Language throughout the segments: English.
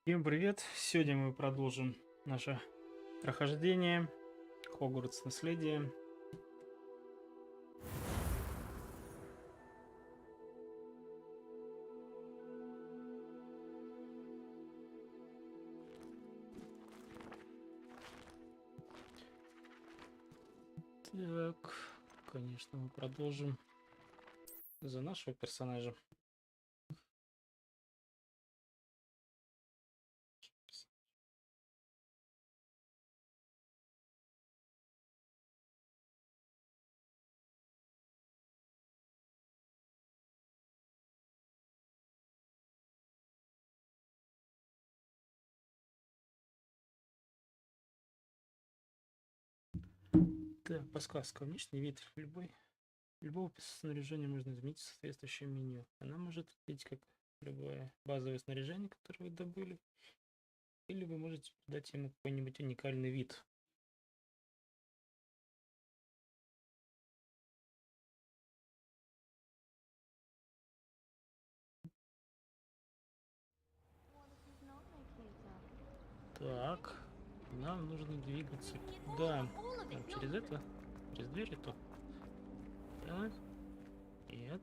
Всем привет! Сегодня мы продолжим наше прохождение Хогвартс Наследие. Так, конечно, мы продолжим за нашего персонажа. Так, подсказка. Внешний вид любого снаряжения можно изменить в соответствующем меню. Она может быть как любое базовое снаряжение, которое вы добыли, или вы можете придать ему какой-нибудь уникальный вид. Так, нам нужно двигаться куда? Через это? Через дверь эту? Так. Нет.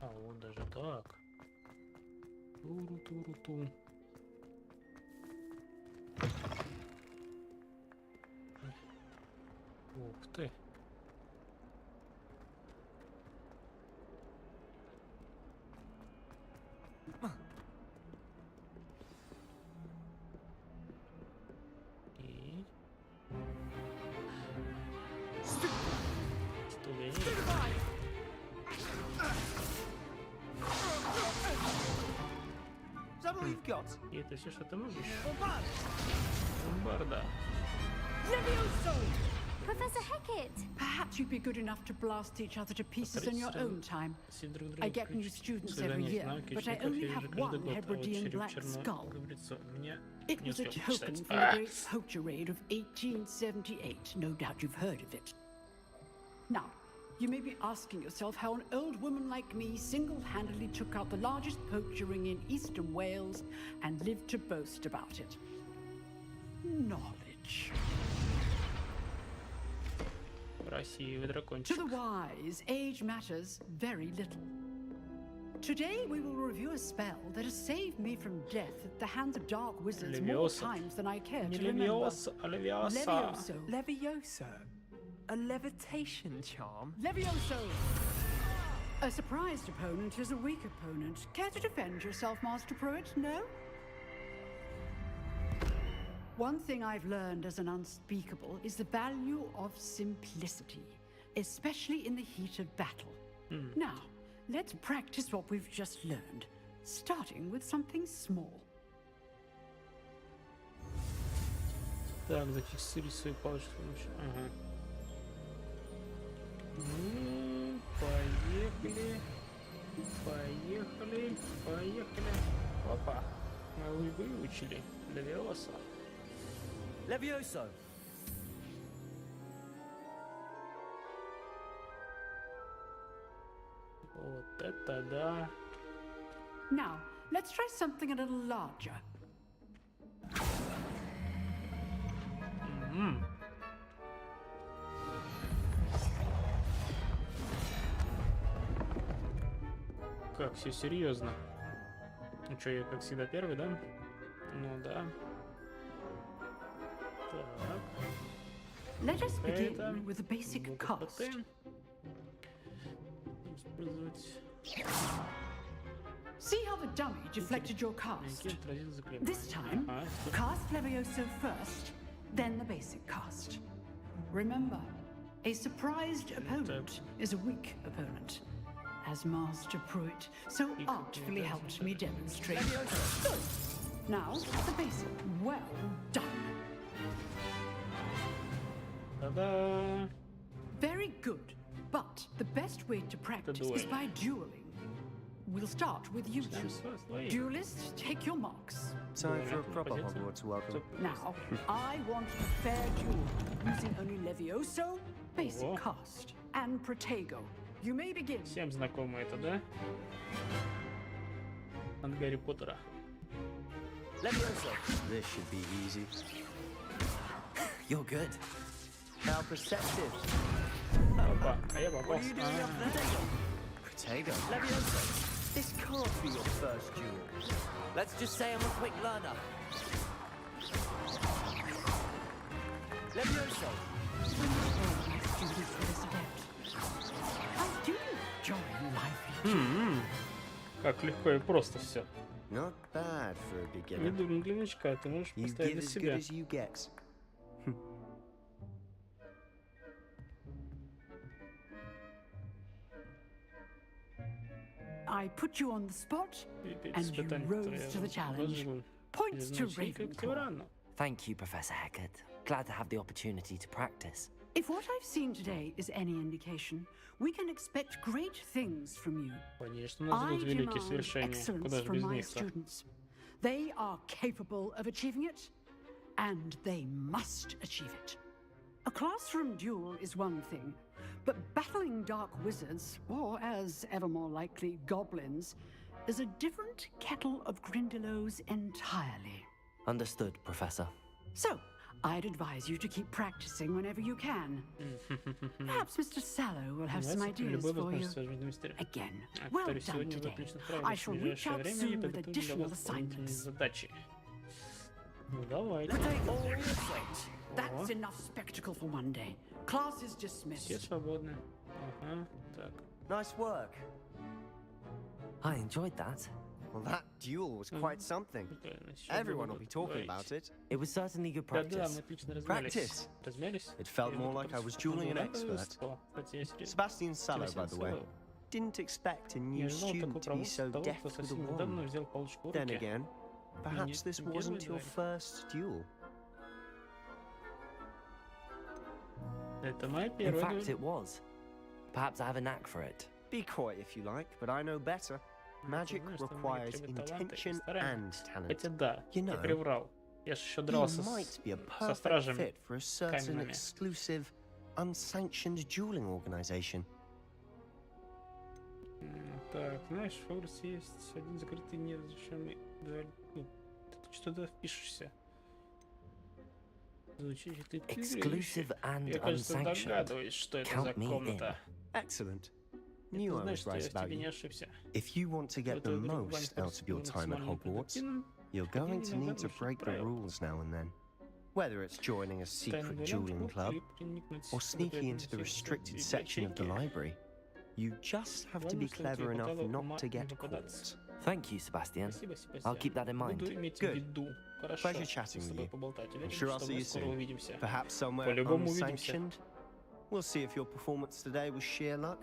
А вот даже так. Туру-туру-ту. Ух ты. И... И это все, что ты можешь? Бомбарда. Professor Hecat! Perhaps you'd be good enough to blast each other to pieces in your own time. I get new students every year, but I only have one Hebridean black skull. It was a token from the Great Poacher Raid of 1878. No doubt you've heard of it. Now, you may be asking yourself how an old woman like me single-handedly took out the largest poacher ring in eastern Wales and lived to boast about it. Knowledge. To the wise, age matters very little. Today we will review a spell that has saved me from death at the hands of dark wizards more times than I care to remember. Levioso. Levioso? A levitation charm? Levioso! A surprised opponent is a weak opponent. Care to defend yourself, Master Pruitt? No? One thing I've learned as an unspeakable is the value of simplicity, especially in the heat of battle. Now, let's practice what we've just learned, starting with something small. Так, зафиксируй свою палочку. Ага. Ну, поехали. Поехали. Опа. Мы выучили. Левиоса. Levioso. Вот это да. Now, let's try something a little larger. Как все серьезно. Ну что, я как всегда первый, да? Ну да. Так. Let us begin Это with a basic cast. Использовать. See how the dummy deflected your cast? Отразил заклинание. This time, cast Levioso first, then the basic cast. Remember, a surprised opponent is a weak opponent, as Master Pruitt so artfully helped me demonstrate. Good. Now, the basic. Well done. Ta-da! Very good. But the best way to practice is by dueling. We'll start with you two. Duelists, take your marks. Time for a proper Hogwarts welcome. Now, I want a fair duel, using only Levioso, basic cast, and Protego. You may begin. Всем знакомо это, да? От Гарри Поттера. Levioso. This should be easy. You're good. How perceptive. Опа, а я попал. Potato. Levioso. This can't be your first duel. Let's just say I'm a quick learner. Levioso. Как легко и просто все. Not bad for a Не beginner. думай для новичка, ты можешь You поставить give на as good себя. as you get. I put you on the spot, Теперь and you испытание, которое rose я to the challenge. возложу. Points to Значит, как Ravenclaw. рано. Thank you, Professor Heckert. Glad to have the opportunity to practice. If what I've seen today is any indication, we can expect great things from you. Конечно, у нас I будут великие demand свершения. excellence Куда же from без my них-то? students. They are capable of achieving it, and they must achieve it. A classroom duel is one thing, but battling dark wizards, or as ever more likely, goblins, is a different kettle of Grindylows entirely. Understood, Professor. So, I'd advise you to keep practicing whenever you can. Perhaps Mr. Sallow will have some ideas for you. Again, well Повторюсь, done сегодня вы today. отлично I справились. В shall reach ближайшее out время я soon with подготовлю для additional вас дополнительные assignments. задачи. Ну давайте. That's enough spectacle for one day. Class is Все dismissed. свободны. Ага, так. Nice work. I enjoyed that. Well, that duel was quite something. Правильно, сейчас Everyone will буду be talking говорить. about it. It was certainly good Да, мы practice. отлично размялись. Practice. Размялись? It felt more like I was dueling an expert. Sebastian Sallow, by the way, didn't expect a Не new ожидал такого student to be so того, deft кто with a совсем недавно wand. взял палочку в Then руки. again, perhaps this не wasn't первый your дуэль. first duel. Это моя In первая fact, дуэль. it was. Perhaps I have a knack for it. Be coy if you like, but I know better. Magic Знаешь, что requires магия требует таланта и intention старания. and talent. Хотя да, You я know, приврал. Я же еще He дрался might be a со perfect стражами. fit for a certain каменными. exclusive, unsanctioned dueling organization. Так, знаешь, в Хогвартсе есть один закрытый неразрешенный дуэль. Ну, ты что-то впишешься. Звучит, ты Exclusive and Я, кажется, unsanctioned. догадываюсь, что это за Count me in. комната. Excellent. Ты Knew I знаешь, was что я right в тебе about не you. ошибся. If you want to get the most out of your time at Hogwarts, you're going to need to break the rules now and then. Whether it's joining a secret dueling club or sneaking into the restricted section of the library, you just have to be clever enough not to get caught. Thank you, Sebastian. Спасибо, Себастьян. I'll keep that in mind. Буду иметь в Good. виду. Хорошо. Pleasure chatting с with тобой you. поболтать. Уверен, I'm sure I'll что see мы you скоро soon. увидимся. Perhaps somewhere По-любому увидимся. unsanctioned. We'll see if your performance today was sheer luck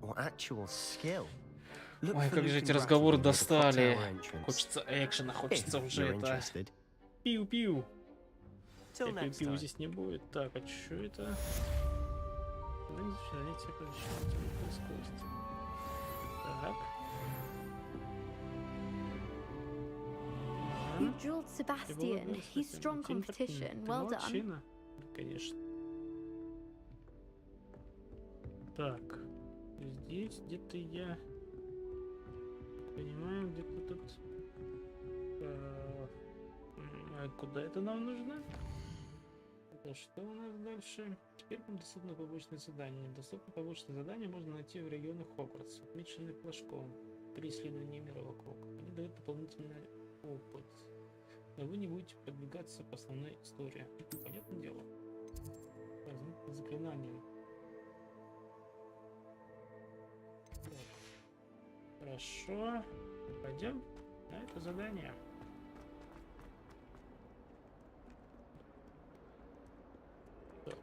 or actual skill. Look Ой, for как же Luke эти and разговоры Bratty near the clock достали. tower entrance. Хочется экшена, хочется If уже you're это. interested. Пиу-пиу. Till next Пиу-пиу time. здесь не будет. Так, а что это? Да не зачем, надеть всякое ощущение скорость. Так. You drilled Sebastian. He's strong competition. Well done. Молодчина. Конечно. Так. Здесь где-то я понимаю, где-то тут. А куда это нам нужно? Это что у нас дальше? Теперь нам доступно побочное задание. Доступно побочное задание можно найти в регионах Хогвартса, отмеченные флажком при исследовании мира вокруг. Они дают дополнительный опыт. Но вы не будете продвигаться по основной истории. Понятное дело. Возникнет заклинанием. Так. Хорошо. Пойдем на это задание. Так.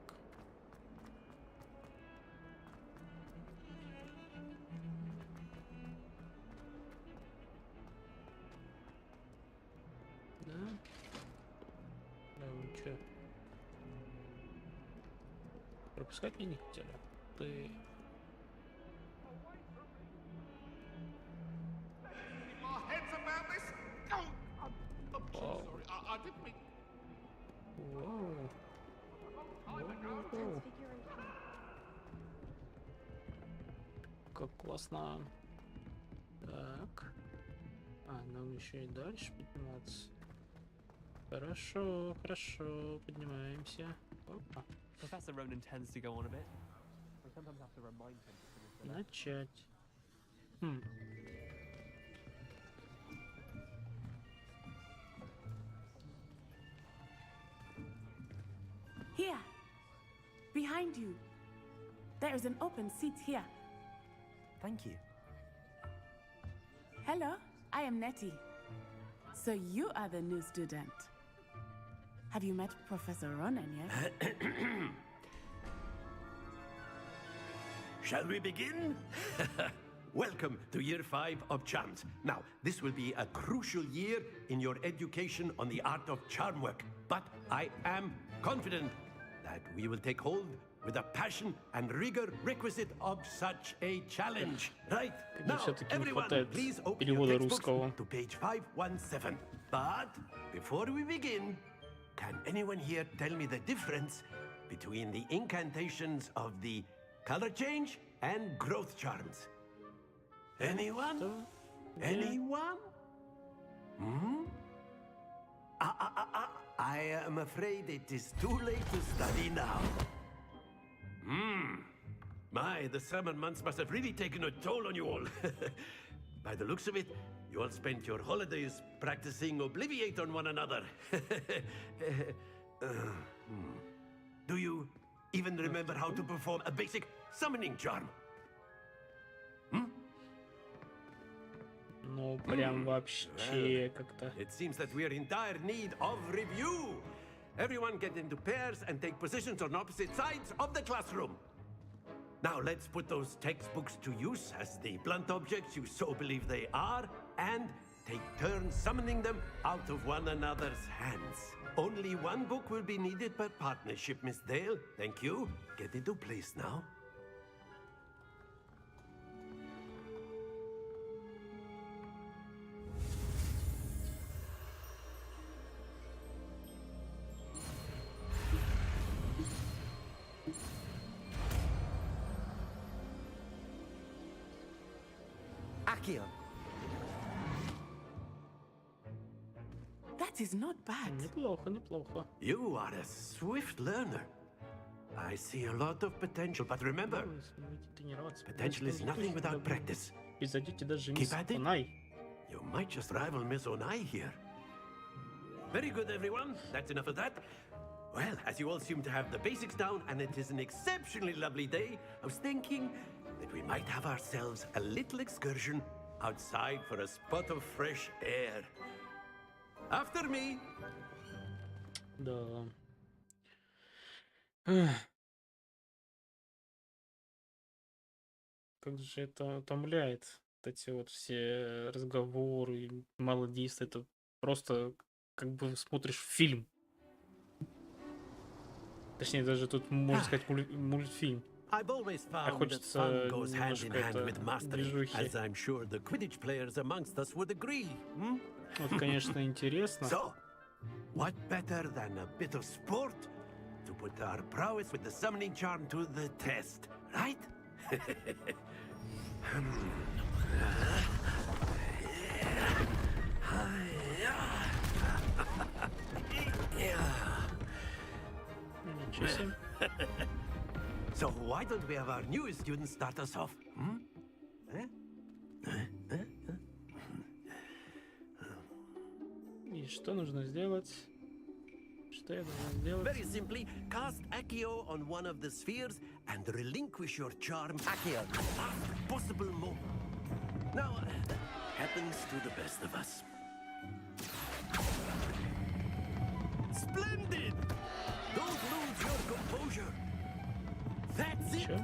Да. Да, вы чё? Пропускать меня не хотели? Ты... Вау. Вау. Вау. Как классно. Так. А, нам еще и дальше подниматься. Хорошо, хорошо, поднимаемся. Опа. Professor Ronan tends to go on a bit. I sometimes have to remind him to finish the lesson. Начать. Here, behind you. There is an open seat here. Thank you. Hello, I am Nettie. So you are the new student. Have you met Professor Ronan yet? Shall we begin? Welcome to year 5 of charms. Now, this will be a crucial year in your education on the art of charm work. But I am confident that we will take hold with the passion and rigor requisite of such a challenge. Right? Now, everyone, please open your textbooks to page 517. But before we begin, can anyone here tell me the difference between the incantations of the color change and growth charms? Anyone? Anyone? I am afraid it is too late to study now. My, the summer months must have really taken a toll on you all. By the looks of it, you all spent your holidays practicing Obliviate on one another. Do you even remember how to perform a basic summoning charm? Ну, прям вообще как-то. It seems that we are in dire need of review. Everyone get into pairs and take positions on opposite sides of the classroom. Now let's put those textbooks to use as the blunt objects you so believe they are, and take turns summoning them out of one another's hands. Only one book will be needed per partnership, Miss Dale. Thank you. Get into place now. Accio. That is not bad. Неплохо, неплохо. You are a swift learner. I see a lot of potential, but remember, potential is nothing without practice. Превзойдите даже Keep мисс at it. Онай. You might just rival Miss Onai here. Very good, everyone. That's enough of that. Well, as you all seem to have the basics down, and it is an exceptionally lovely day, I was thinking that we might have ourselves a little excursion outside for a spot of fresh air. After me. Да. Как же это утомляет. Вот эти вот все разговоры, мало действий. Это просто как бы смотришь фильм. Точнее, даже тут, можно сказать, мультфильм. I've always found that fun goes hand in hand with mastery, as I'm sure the Quidditch players amongst us would agree. Вот, конечно, интересно. So, what better than a bit of sport to put our prowess with the summoning charm to the test, right? Ничего себе. So why don't we have our newest student start us off? И что нужно сделать? Что я должен сделать? Very simply, cast Accio on one of the spheres and relinquish your charm Accio at the last possible moment. Now, that happens to the best of us. Splendid! Don't lose your composure. That's it. Чё?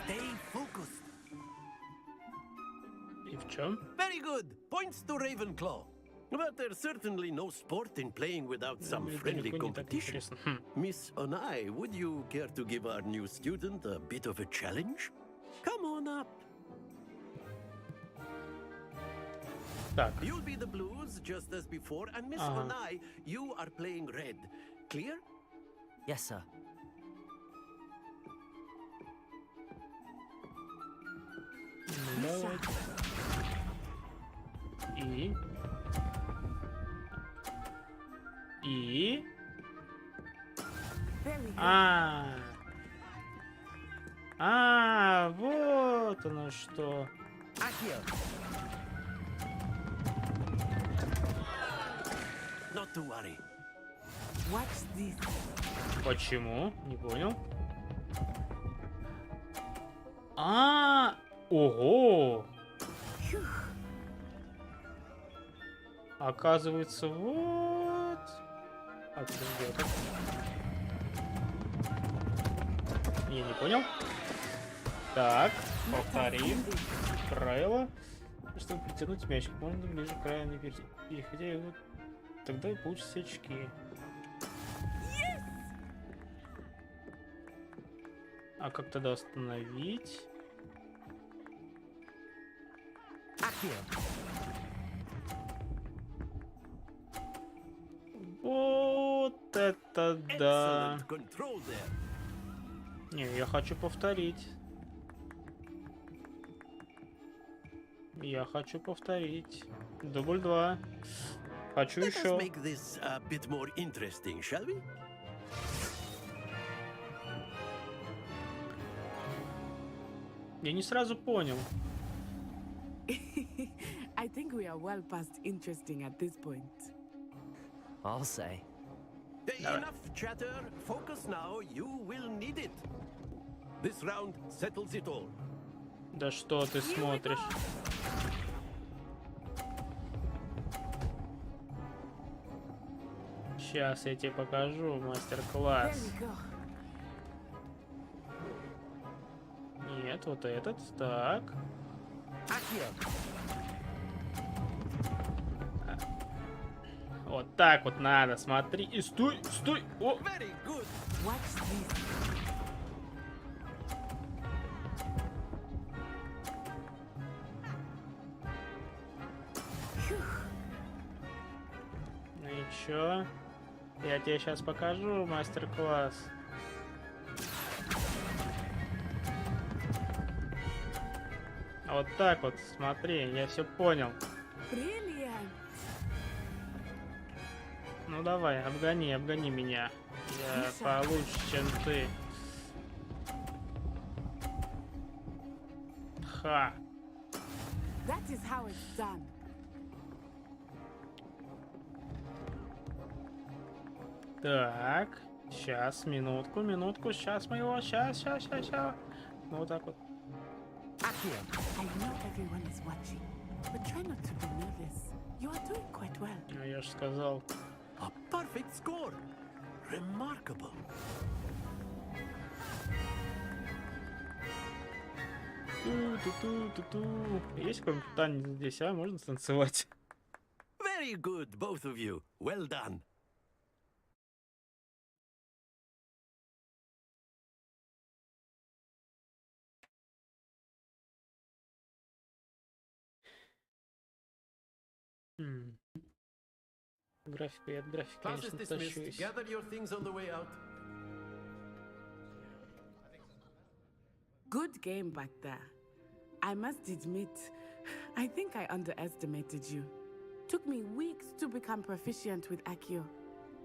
Stay focused. И в чем? Very good. Points to Ravenclaw. But there's certainly no sport in playing without some friendly competition. Miss Onai, would you care to give our new student a bit of a challenge? Come on up. Так. You'll be the blues just as before, and Miss Onai, you are playing red. Clear? Yes, sir. Давай. И... Вот оно что. Not to worry. Watch this. Почему? Не понял. Ого! Оказывается, вот. Я не понял. Так, повтори правило. Чтобы притянуть мяч, как можно ближе к краю, не переходя его, тогда и получится очки. А как тогда остановить? Вот это да. Не, я хочу повторить. Я хочу повторить. Дубль 2. Хочу еще. Я не сразу понял. I think we are well past interesting at this point. I'll say. Enough chatter. Focus now. You will need it. This round settles it all. Да что ты смотришь? Сейчас я тебе покажу мастер-класс. Нет, вот этот. Так. Вот так вот надо, смотри. И стой, стой. О! Ну и чё? Я тебе сейчас покажу мастер-класс. Вот так вот, смотри, я все понял. Ну давай, обгони меня. Я получше, чем ты. Ха. Так, сейчас, минутку, сейчас мы его, сейчас. Ну вот так вот. Ну, я же сказал. A perfect score. Remarkable. Есть какой-нибудь танец здесь, а? Можно танцевать? Very good, both of you. Well done. Графика, я от графики, конечно, тащусь. Good game back there. I must admit, I think I underestimated you. Took me weeks to become proficient with Accio.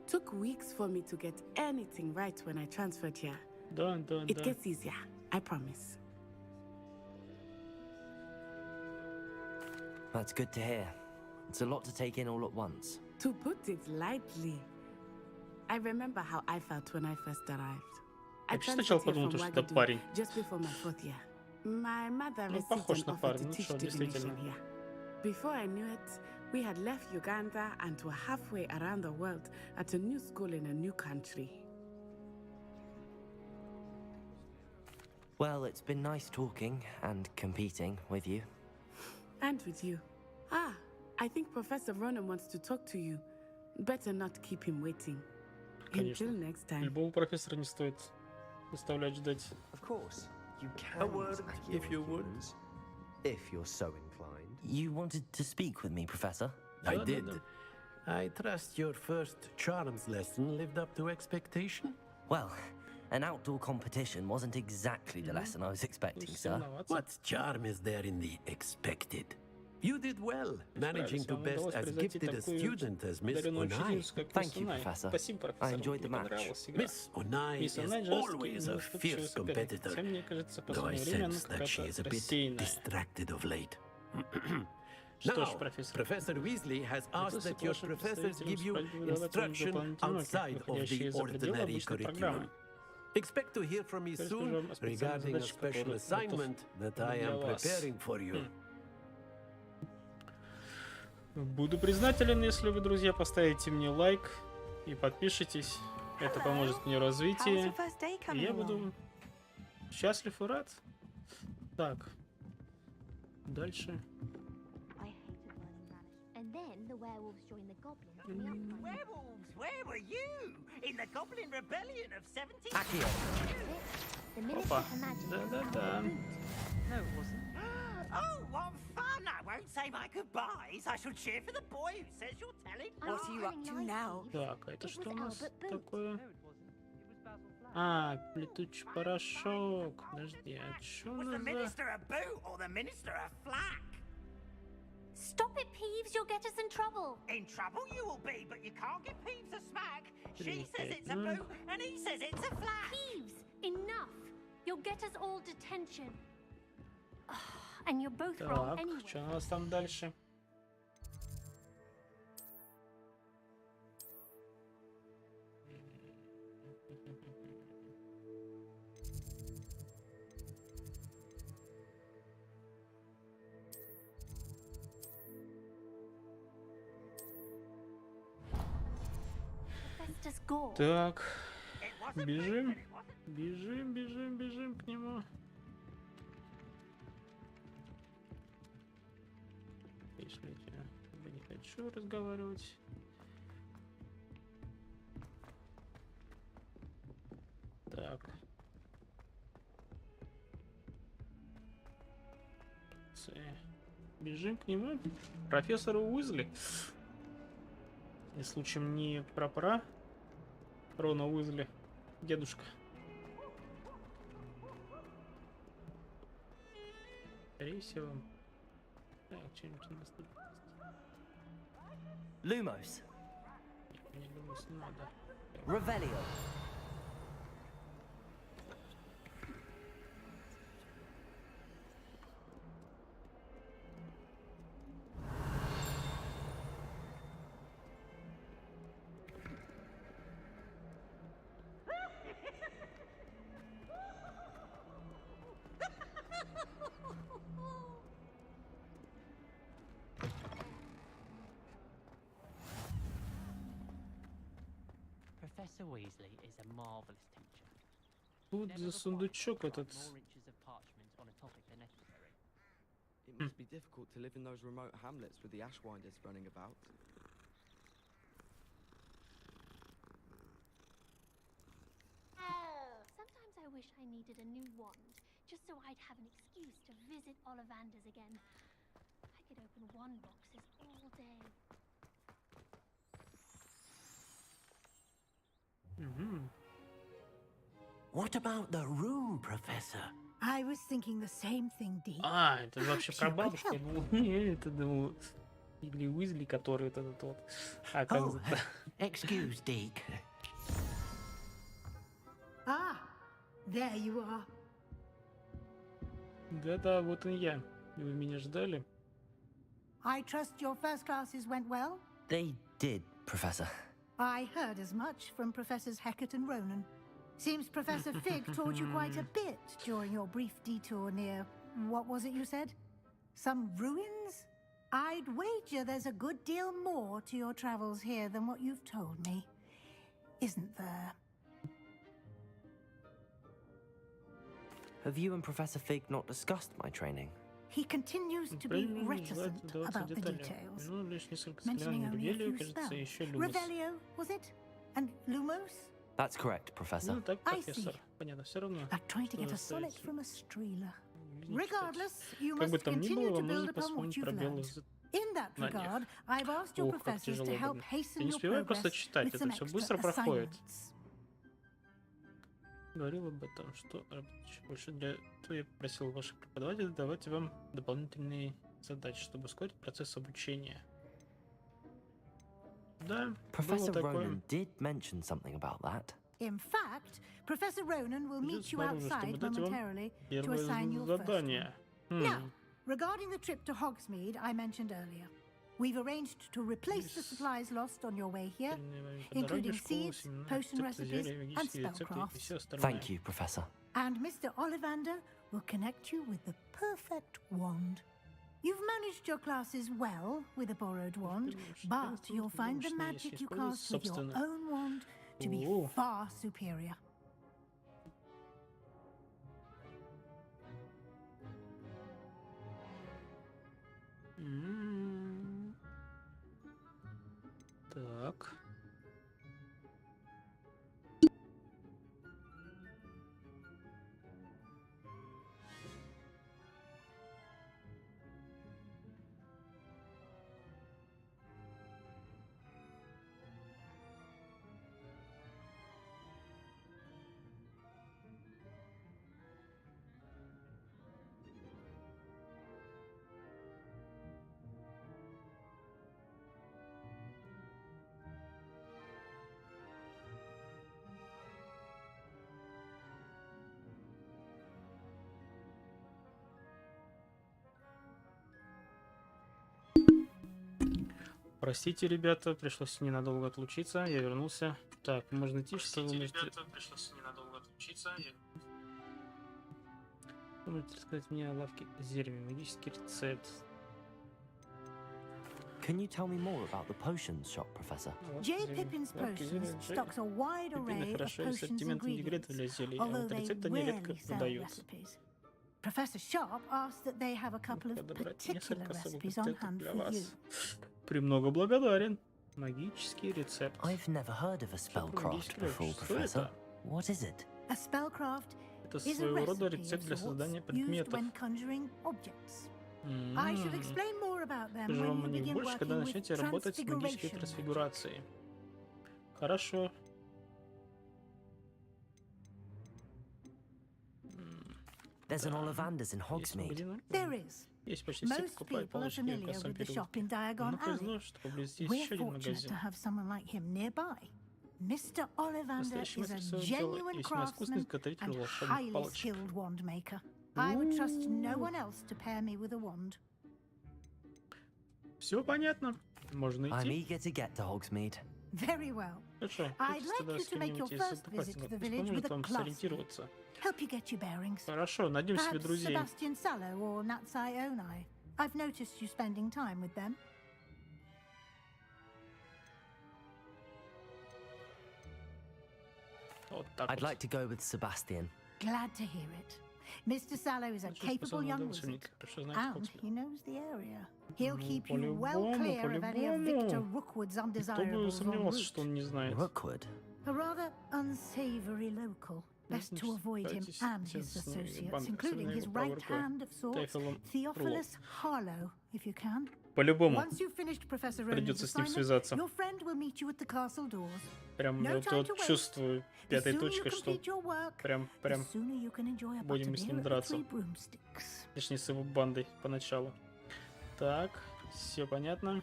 Took weeks for me to get anything right when I transferred here. It gets easier, I promise. That's good to hear. It's a lot to take in all at once. To put it lightly, I remember how I felt when I first arrived. I transferred here from Wagadu just before my 4th year. My mother received an offer to teach divination here. Before I knew it, we had left Uganda and were halfway around the world at a new school in a new country. Well, it's been nice talking and competing with you. And with you. I think Professor Ronan wants to talk to you. Better not keep him waiting. Конечно. Until next time. Любого профессора не стоит заставлять ждать. Of course, you can. A word, if you would. If you're so inclined. You wanted to speak with me, Professor? I did. I trust your first charms lesson lived up to expectation? Well, an outdoor competition wasn't exactly the lesson I was expecting, sir. What charm is there in the expected? You did well, managing to best as gifted a student as Miss Onai. Thank you, Professor. I enjoyed the match. Miss Onai is always a fierce competitor, though I sense that she is a bit distracted of late. Now, Professor Weasley has asked that your professors give you instruction outside of the ordinary curriculum. Expect to hear from me soon regarding a special assignment that I am preparing for you. Буду признателен, если вы, друзья, поставите мне лайк и подпишитесь. Это поможет мне в развитии. И я буду счастлив и рад. Так. Дальше. Werewolves, where were you? In the Goblin Rebellion of 17... Опа. Да-да-да. No, it wasn't. Oh, what fun! I won't say my goodbyes. I shall cheer for the boy who says you're telling. What are you up to now? Так, а это что у нас такое? А, летучий порошок. Подожди, а что у нас за... Stop it, Peeves, you'll get us in trouble. In trouble you will be, but you can't give Peeves a smack. She says it's a boo, and he says it's a flag. Peeves, enough. You'll get us all detention. And you're both wrong anyway. Так, что у нас там дальше? Так, бежим, бежим, бежим, бежим к нему. Если я не хочу разговаривать. Так. Бежим к нему. Профессору Уизли. И случаем не прапора Рона Уизли, дедушка. Скорее всего. Так, что-нибудь у нас тут есть. Lumos. Мне Lumos не надо. Revelio. Professor Weasley is a marvelous teacher. Тут за сундучок этот. It must be difficult to live in those remote hamlets with the Ashwinders running about. Sometimes I wish I needed a new wand, just so I'd have an excuse to visit Ollivanders again. I could open wand boxes all day. What about the room, Professor? I was thinking the same thing, Dee. А, это вообще про бабушку. Это думал. Или Уизли, который вот этот вот. А как Excuse, Deke. Ah, there you are. Да-да, вот и я. Вы меня ждали? I trust your first classes went well? They did, Professor. I heard as much from Professors Hecat and Ronan. Seems Professor Fig taught you quite a bit during your brief detour near... What was it you said? Some ruins? I'd wager there's a good deal more to your travels here than what you've told me. Isn't there? Have you and Professor Fig not discussed my training? He continues to be reticent about the details, mentioning only a few spells. Revelio, was it? And Lumos? That's correct, Professor. I see. Like trying to get a sonnet from a streeler. Regardless, you must continue to build upon what you've learned. In that regard, I've asked your professors to help hasten your progress with some extra assignments. Говорил об этом, что больше для этого я просил ваших преподавателей давать вам дополнительные задач, чтобы ускорить процесс обучения. Да, Professor было такое. Ronan did mention something about that. In fact, Professor Ronan will meet you outside momentarily to assign your first one. Now, regarding the trip to Hogsmeade I mentioned earlier, we've arranged to replace the supplies lost on your way here, including seeds, potion recipes, and spellcrafts. Thank you, Professor. And Mr. Ollivander will connect you with the perfect wand. You've managed your classes well with a borrowed wand, but you'll find the magic you cast with your own wand to be far superior. Так. Простите, ребята, пришлось ненадолго отлучиться, я вернулся. Так, можно идти, что вы можете... пришлось ненадолго отлучиться, Вы можете рассказать мне о лавке зелья, магический рецепт. Can you tell me more about the potions shop, Professor? J. Pippin's Potions stocks a wide array of potions and ingredients, although they rarely sell recipes. Professor Sharp asked that they have a couple of particular recipes on hand for you. Премного благодарен. Магический рецепт. I've never heard of a spellcraft before, Professor. What is it? A spellcraft Это is a своего рода recipe рецепт of для sorts создания used предметов. when conjuring objects. I shall explain more about them Скажу when вам о you них begin больше, когда working начнете with работать с магической transfiguration. трансфигурацией. Хорошо. There's an Ollivander's in Hogsmeade. There is. Есть почти все Most покупают people are палочки familiar в кассовом with the переулке. shop in Diagon Но Alley. повезло, что поблизости есть We're еще один fortunate магазин. to have someone like him nearby. Mr. Ollivander Настоящий is a мастер своего дела, genuine весьма искусный craftsman изготовитель and волшебных highly палочек. skilled wand maker. I would trust no one else to pair me with a wand. Все понятно. Можно I'm идти. eager to get to Hogsmeade. Very well. Хорошо. I'd Идите like тогда you с to make your кем-нибудь из first visit to одноклассников. the Пусть village with поможет a вам class. сориентироваться. Help you get your bearings. Хорошо, найдем себе Perhaps друзей. Sebastian Sallow or Natsai Onai. I've noticed you spending time with them. Вот так I'd вот. like to go with Sebastian. Glad to hear it. Mr. Sallow is a Очень capable способный young волшебник. wizard, Хорошо знаете and Хогвартс. he knows the area. He'll Ну, keep you well по-любому, clear of any of Victor по-любому. Rookwood's Кто бы undesirables en сомневался, что route. он не знает. Rookwood. A rather unsavory local. Best to avoid him and his associates, including his right hand of sorts, Theophilus Harlow, if you can. По-любому. Once you've finished Professor Ronan's Придется с ним assignment, связаться. your friend will meet you at the castle doors. Прям No вот, time вот to waste. чувствую, The пятой sooner you точкой, что complete your work, прям the sooner you can enjoy a будем с ним butterbeer at the драться. Three Broomsticks. Точнее, с его бандой поначалу. Так, все понятно.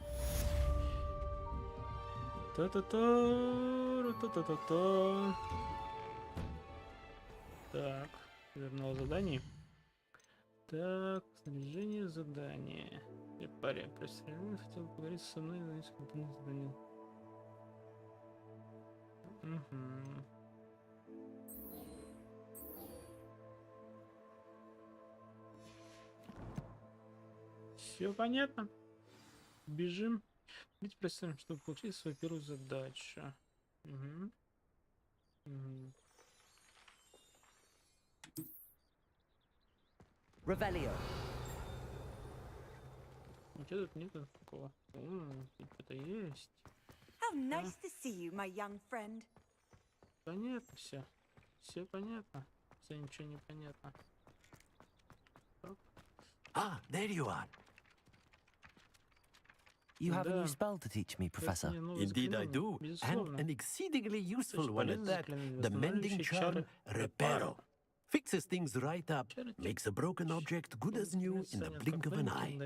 Та-та-та, та-та-та-та. Так, вернул задание. Так, снаряжение задания. Теперь, представленное, хотел поговорить со мной на несколько заданий. Угу. Все понятно. Бежим. Ведь представим, чтобы получить свою первую задачу. Угу. Угу. Revelio. У тебя тут нету такого. Что-то есть. How nice to see you, my young friend. Понятно все. Все понятно. Все ничего не понятно. Ah, there you are. You have a new spell to teach me, Professor. Indeed I do, and an exceedingly useful one at that. The mending charm, Reparo. Fixes things right up, makes a broken object good as new in the blink of an eye.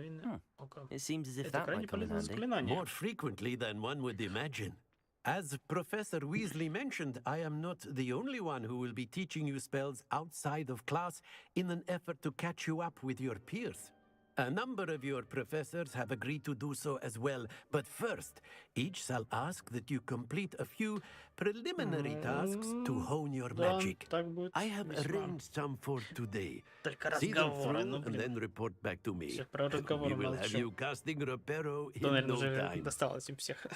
It seems as if that might come in handy. More frequently than one would imagine. As Professor Weasley mentioned, I am not the only one who will be teaching you spells outside of class in an effort to catch you up with your peers. A number of your professors have agreed to do so as well, but first, each shall ask that you complete a few preliminary tasks to hone your magic. I have arranged some for today. See them through and then report back to me. We will have you casting Reparo in no time. Досталось им всех.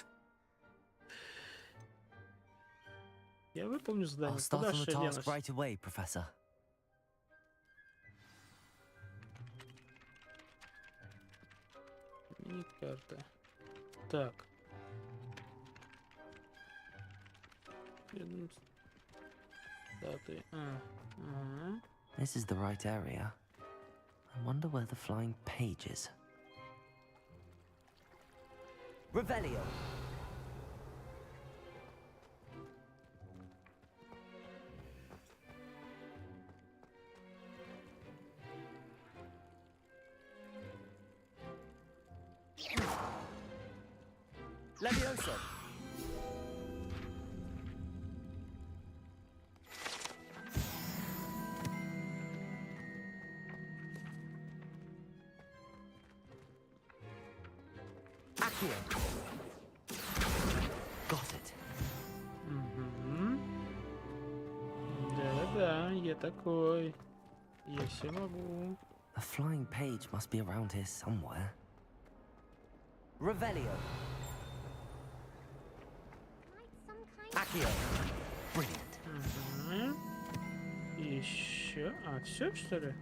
Я выполню задание. I'll start on the task right away, Professor. Мини-карта. Так. This is the right area. I wonder where the flying page is. Revelio. Levioso. Accio. Got it. Да-да, я такой. Я все могу. A flying page must be around here somewhere. Revelio. Accio. Brilliant. Еще. А, все, что ли?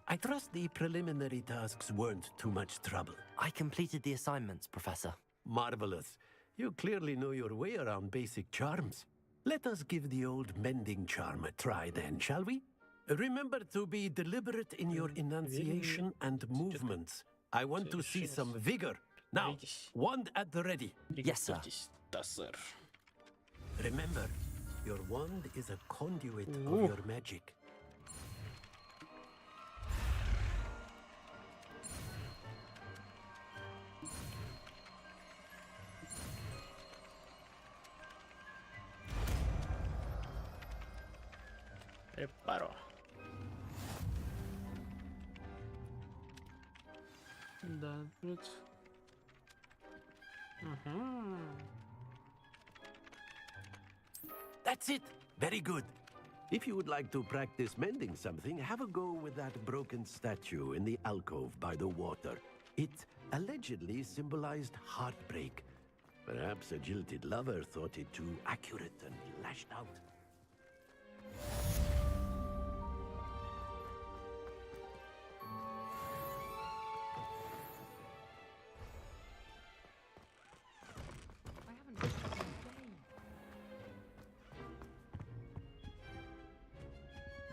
I trust the preliminary tasks weren't too much trouble. I completed the assignments, Professor. Marvelous. You clearly know your way around basic charms. Let us give the old mending charm a try then, shall we? Remember to be deliberate in your enunciation and movements. I want to see some vigor. Now, wand at the ready. Yes, sir. Remember, your wand is a conduit of your magic. Reparo. Да, тут. That's it. Very good. If you would like to practice mending something, have a go with that broken statue in the alcove by the water. It allegedly symbolized heartbreak. Perhaps a jilted lover thought it too accurate and lashed out.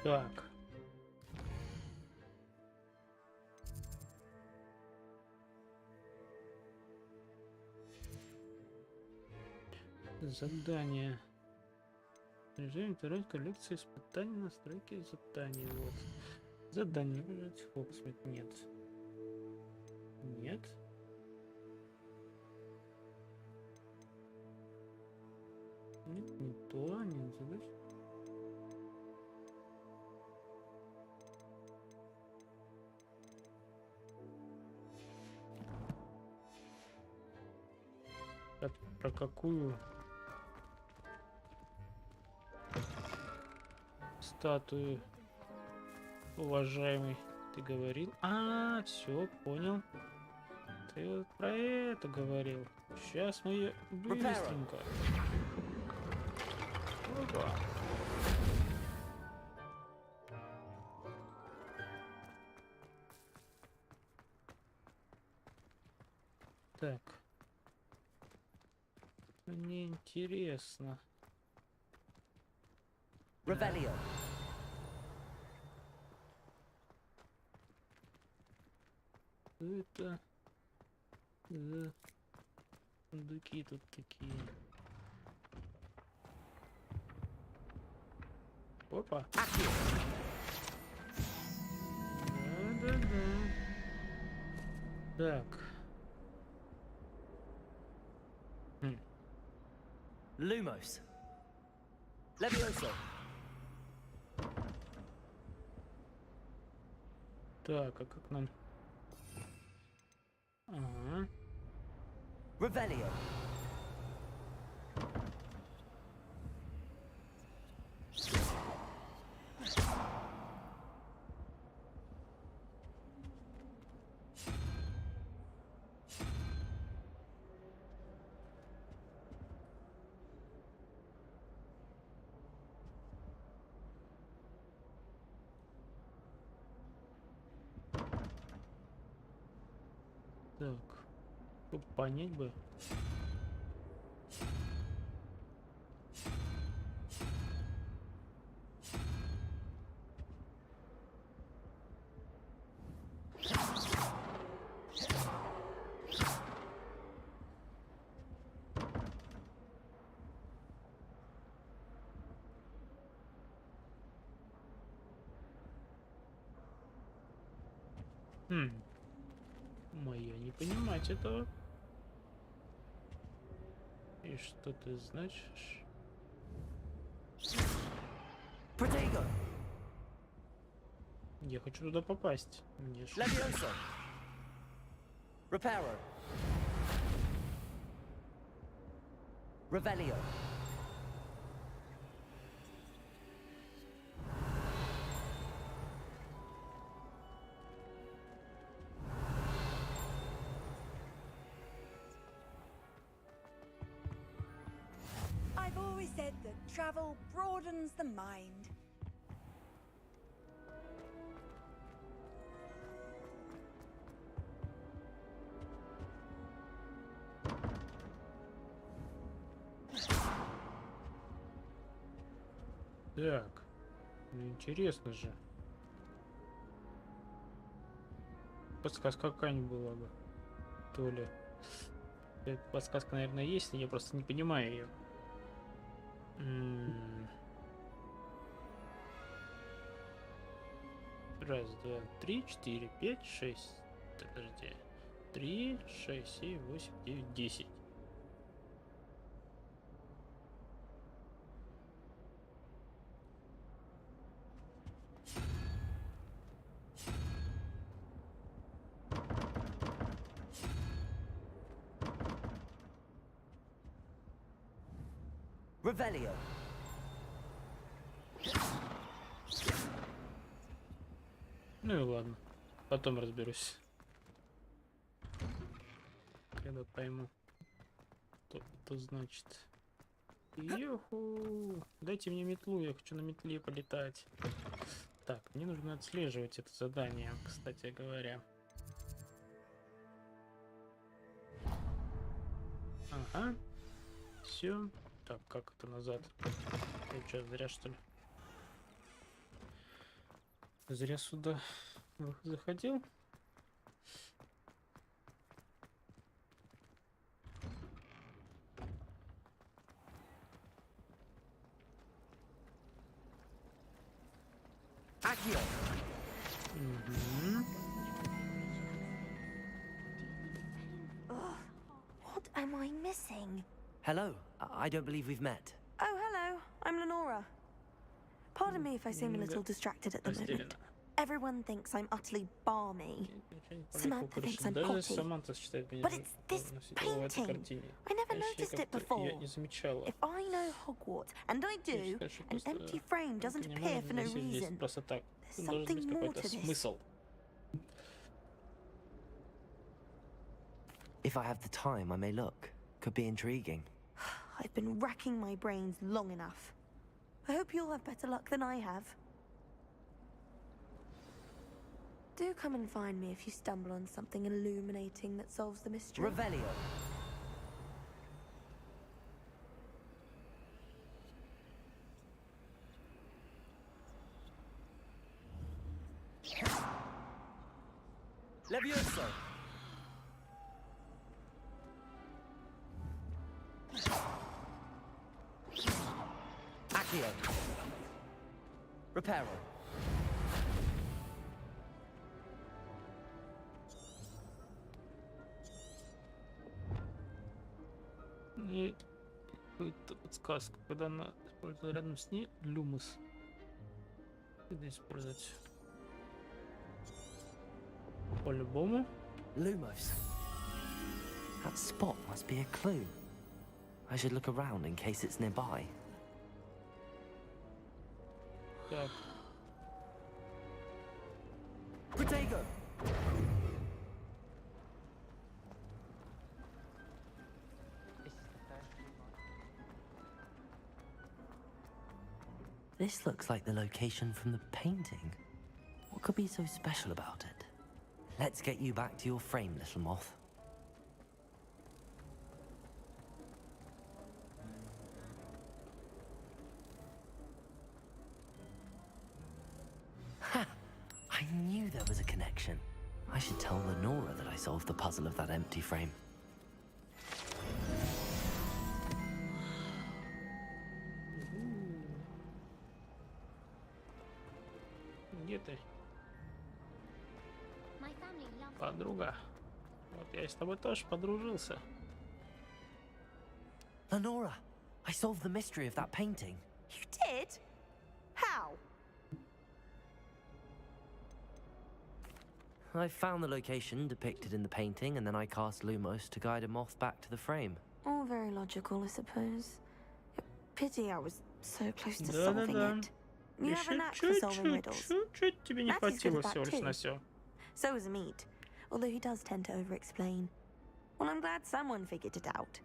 Так. Задание. Режим второй коллекции испытаний, настройки заданий. Вот. Задание выжить в Хогвартс. Нет. Нет. Нет, не то, нет задач. Про какую статую, уважаемый, ты говорил? А, все, понял. Ты вот про это говорил. Сейчас мы ее быстренько. Опа. Так. Мне интересно. Revelio. Это... Сундуки тут такие. Опа. Да-да-да. Так. Lumos. Levioso. Так, а как нам? Ага. Revelio. Так, чтоб понять бы. Моя не понимать этого. И что ты значишь? Protego. Я хочу туда попасть. Мне ж... Levioso. Reparo. Revelio. I've always said that travel broadens the mind. Так, ну интересно же. Подсказка какая-нибудь была бы. То ли. Эта подсказка, наверное, есть, но я просто не понимаю ее. Раз, два, три, четыре, пять, шесть. Подожди. 3, 6, 7, 8, 9, 10. Revelio. Ну и ладно. Потом разберусь. Когда пойму, что это значит. Юху! Дайте мне метлу, я хочу на метле полетать. Так, мне нужно отслеживать это задание, кстати говоря. Ага. Все. Так, как это назад? Я что, зря что ли? Зря сюда заходил? Accio. What am I missing? Hello. I don't believe we've met. Oh, hello. I'm Lenora. Pardon me if I seem a little distracted at the moment. Everyone thinks I'm utterly balmy. Samantha thinks I'm potty. But it's this painting. I never noticed it before. If I know Hogwarts, and I do, an empty frame doesn't appear for no reason. There's something more to this. If I have the time, I may look. Could be intriguing. I've been racking my brains long enough. I hope you'll have better luck than I have. Do come and find me if you stumble on something illuminating that solves the mystery. Revelio. Levioso. Revelio. Reparo. И какую-то подсказку, когда она использует рядом с ней люмус. Надо использовать по-любому. Lumos. That spot must be a clue. I should look around in case it's nearby. Так. Protego. This looks like the location from the painting. What could be so special about it? Let's get you back to your frame, little moth. Ha! I knew there was a connection. I should tell Lenora that I solved the puzzle of that empty frame. Где ты? Подруга. Вот я с тобой тоже подружился. Lenora, I solved the mystery of that painting. You did? How? I found the location depicted in the painting, and then I cast Lumos to guide a moth back to the frame. All very logical, I suppose. Pity I was so close to solving it. You have a knack for solving riddles. Чуть-чуть тебе не хватило всего лишь на всё. So is Meat, although he does tend to over-explain. Well, I'm glad someone figured it out.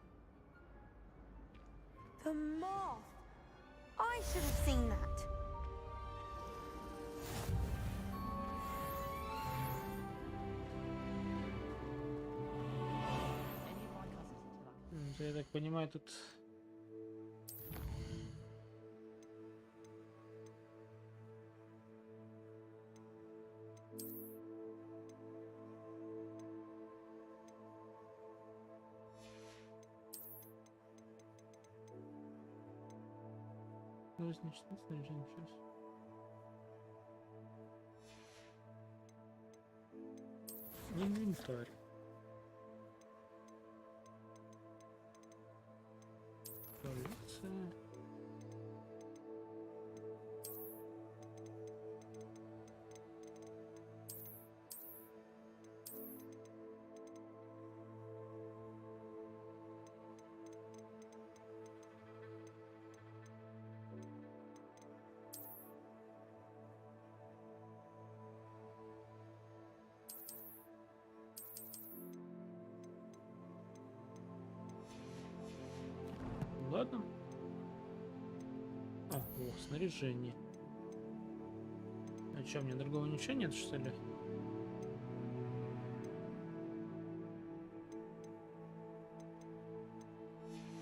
The moth! I should have seen that. Я так понимаю, тут... Ну, значит, снаряжение сейчас. Инвентарь. Коллекция. Ладно. А, о, снаряжение. А что, у меня другого ничего нет, что ли?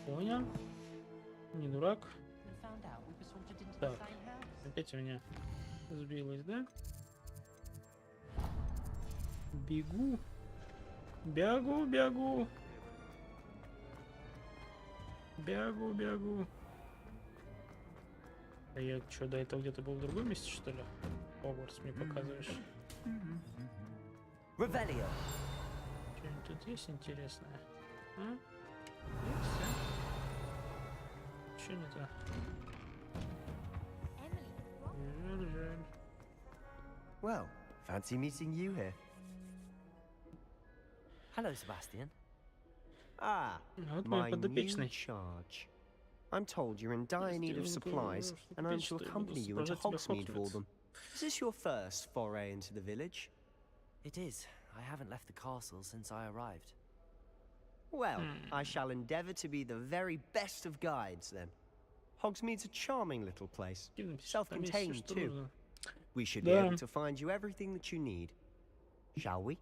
Понял. Не дурак. Так, опять у меня сбилось, да? Бегу. Бегу, бегу. Бегу, бегу. А я что, до этого где-то был в другом месте, что ли? Хогвартс мне показываешь. Revelio. Что-нибудь тут есть интересное? А? Есть, а? Что не то? Жаль, жаль. Well, fancy meeting you here. Hello, Sebastian. Ah, my new charge. I'm told you're in dire need of supplies, and I'm to accompany you into Hogsmeade for them. Is this your first foray into the village? It is. I haven't left the castle since I arrived. Well, I shall endeavour to be the very best of guides, then. Hogsmeade's a charming little place. Self-contained, too. We should be able to find you everything that you need. Shall we?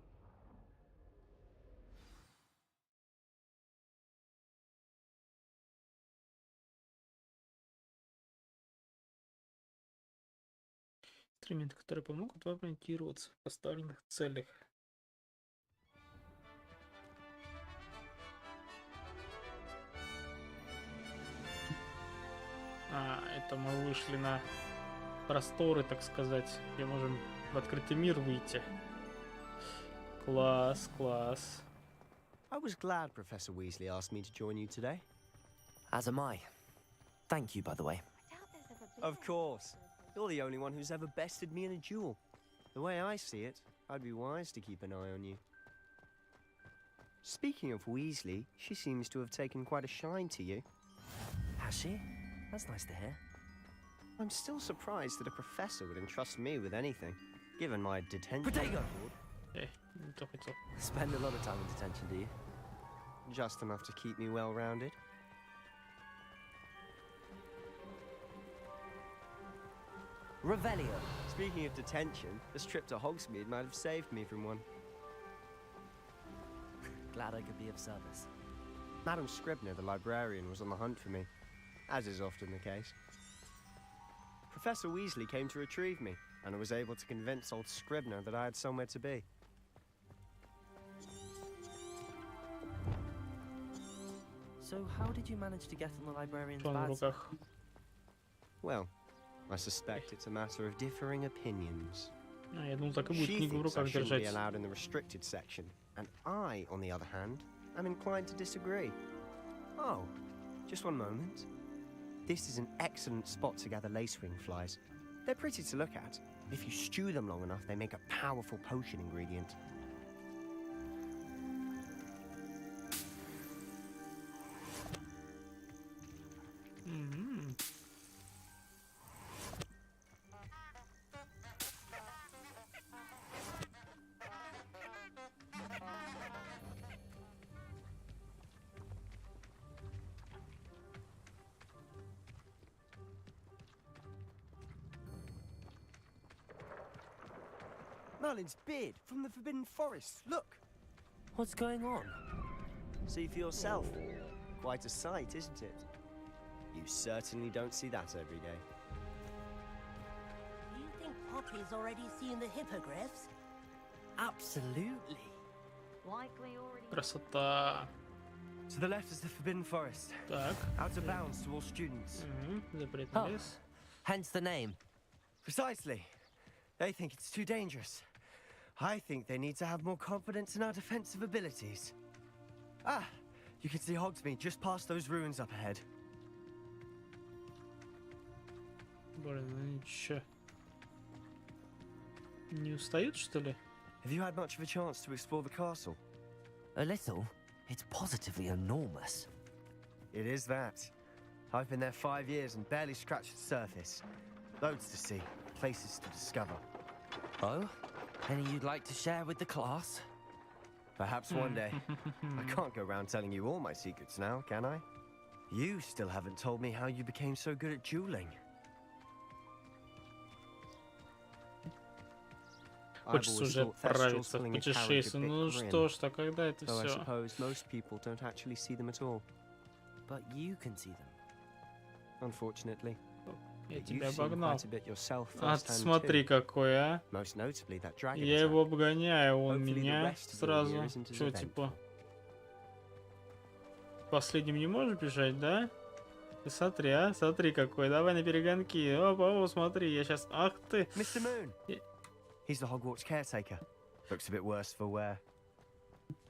Инструменты, которые помогут вам ориентироваться в поставленных целях. Это мы вышли на просторы, так сказать, где можем в открытый мир выйти. Класс, класс. I was glad Professor Weasley asked me to join you today. As am I. Thank you, by the way. Of course. You're the only one who's ever bested me in a duel. The way I see it, I'd be wise to keep an eye on you. Speaking of Weasley, she seems to have taken quite a shine to you. Has she? That's nice to hear. I'm still surprised that a professor would entrust me with anything, given my detention. Potato! Don't spend a lot of time in detention, do you? Just enough to keep me well-rounded. Revelio. Speaking of detention, this trip to Hogsmeade might have saved me from one. Glad I could be of service. Madam Scribner, the librarian, was on the hunt for me, as is often the case. Professor Weasley came to retrieve me, and I was able to convince old Scribner that I had somewhere to be. So how did you manage to get on the librarian's bad side? Well, I suspect it's a matter of differing opinions. Я думал, так и будет She книгу в thinks I руках shouldn't be держать. allowed in the restricted section, and I, on the other hand, am inclined to disagree. Oh, just one moment. This is an excellent spot to gather lacewing flies. They're pretty to look at. If you stew them long enough, they make a powerful potion ingredient. Merlin's beard from the Forbidden Forest. Look! What's going on? See for yourself. Quite a sight, isn't it? You certainly don't see that every day. Do you think Poppy's already seen the hippogriffs? Absolutely. Likely already. Красота. To the left is the Forbidden Forest. Так. Out of bounds to all students. Запретный лес. Hence the name. Precisely. They think it's too dangerous. I think they need to have more confidence in our defensive abilities. Ah, you can see Hogsmeade just past those ruins up ahead. Блин, они чё? Не устают, что ли? Have you had much of a chance to explore the castle? A little. It's positively enormous. It is that. I've been there 5 years and barely scratched the surface. Loads to see, places to discover. Oh? Any you'd like to share with the class? Perhaps one day. I can't go around telling you all my secrets now, can I? You still haven't told me how you became so good at dueling. Хочется уже отправиться в путешествие. Ну что ж, то когда это Though I все? suppose most people don't actually see them at all. But you can see them. Unfortunately. Я тебя обогнал. А ты А смотри какой, а. Я его обгоняю, он меня сразу. Что, типа... Последним не можешь бежать, да? Ты смотри, а? Смотри какой. Давай на перегонки. Опа, смотри, я сейчас... Ах ты! Mr. Moon. He's the Hogwarts caretaker. Looks a bit worse for wear.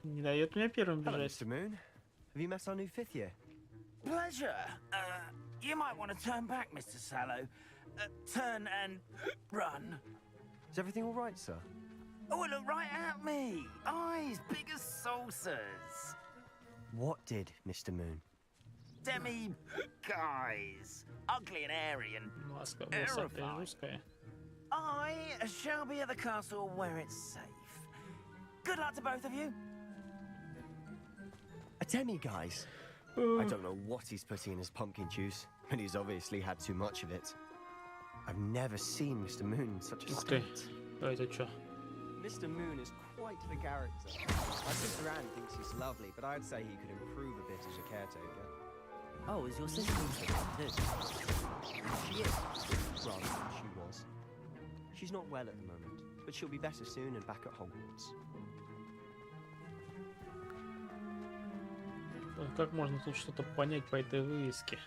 Не дает мне первым бежать. Mr. Moon. Have you met our new 5th year? Pleasure. You might want to turn back, Mr. Sallow. Turn and run. Is everything all right, sir? Oh, look right at me. Eyes big as saucers. What did, Mr. Moon? Demi guys. Ugly and airy and terrifying. I shall be at the castle where it's safe. Good luck to both of you. A demi-guise? I don't know what he's putting in his pumpkin juice, but he's obviously had too much of it. I've never seen Mr. Moon in such a state. Mr. Moon is quite the character. My sister Anne thinks he's lovely, but I'd say he could improve a bit as a caretaker. Oh, is your sister too? She is. Rather than she was. She's not well at the moment, but she'll be better soon and back at Hogwarts. Как можно тут что-то понять по этой вывеске?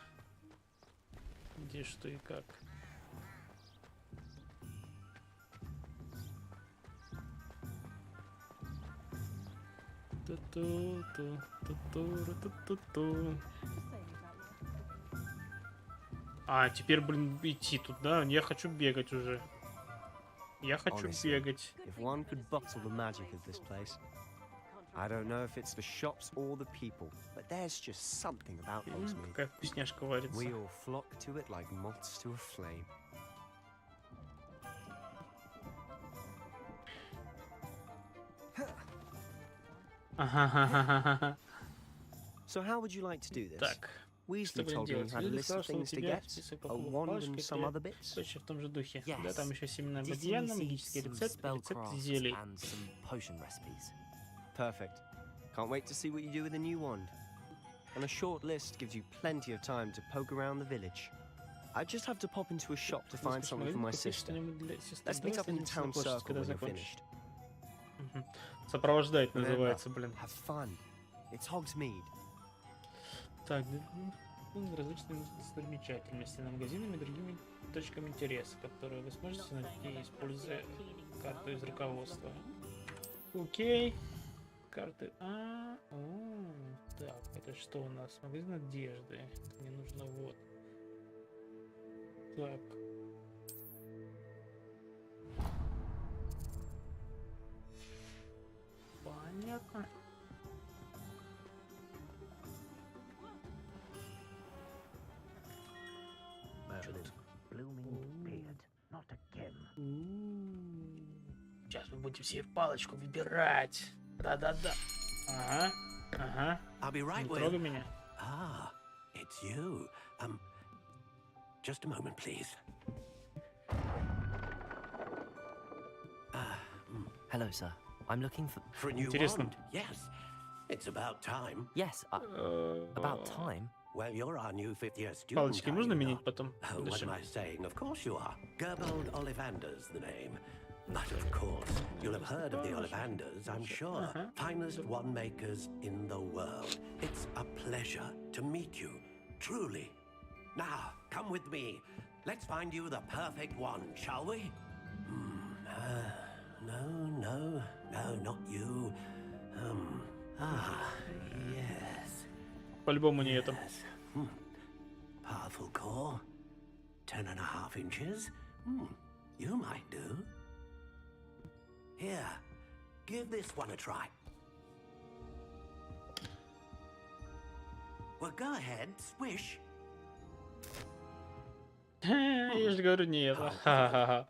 Где, что и как. А, теперь, блин, идти туда. Я хочу бегать уже. Я хочу бегать. I don't know if it's the shops or the people, but there's just something about Hogsmeade. Какая вкусняшка варится. We all flock to it like moths to a flame. So how would you like to do this? Так. Weasley told me you had a list of things to get, a wand and some other bits. Точно в том же духе. Да, там еще семена обезьяна, магический рецепт, рецепт зелий. Perfect. Can't wait to see what you do with the new wand. And a short list gives you plenty of time to poke around the village. I just have to pop into a shop to find something for my sister. Let's meet up in the town circle when you're finished. Сопровождать называется, блин. Have fun. It's Hogsmeade. Так, различными достопримечательностями, магазинами и другими точками интереса, которые вы сможете найти, используя карту из руководства. Окей. Карты. Так, это что у нас? Магазин одежды. Мне нужно вот. Так. Понятно. Сейчас мы будем все в палочку выбирать. Да-да-да. Ага. Ага. Не трогай меня. Ah, it's you. Just a moment, please. Hello, sir. I'm looking for a new wand. Yes, it's about time. Yes, about time. Well, you're our new fifth-year student. Палочки нужно менять потом? Oh, what am I saying? Of course you are. Gerbold Ollivander's the name. But of course, you'll have heard of the Ollivanders, I'm sure. Finest wand makers in the world. It's a pleasure to meet you, truly. Now, come with me. Let's find you the perfect wand, shall we? No, not you. Yes. По-любому не это. Powerful core. 10.5 inches. You might do. Here, give this one a try. Well, go ahead, swish. Я же говорю, не это.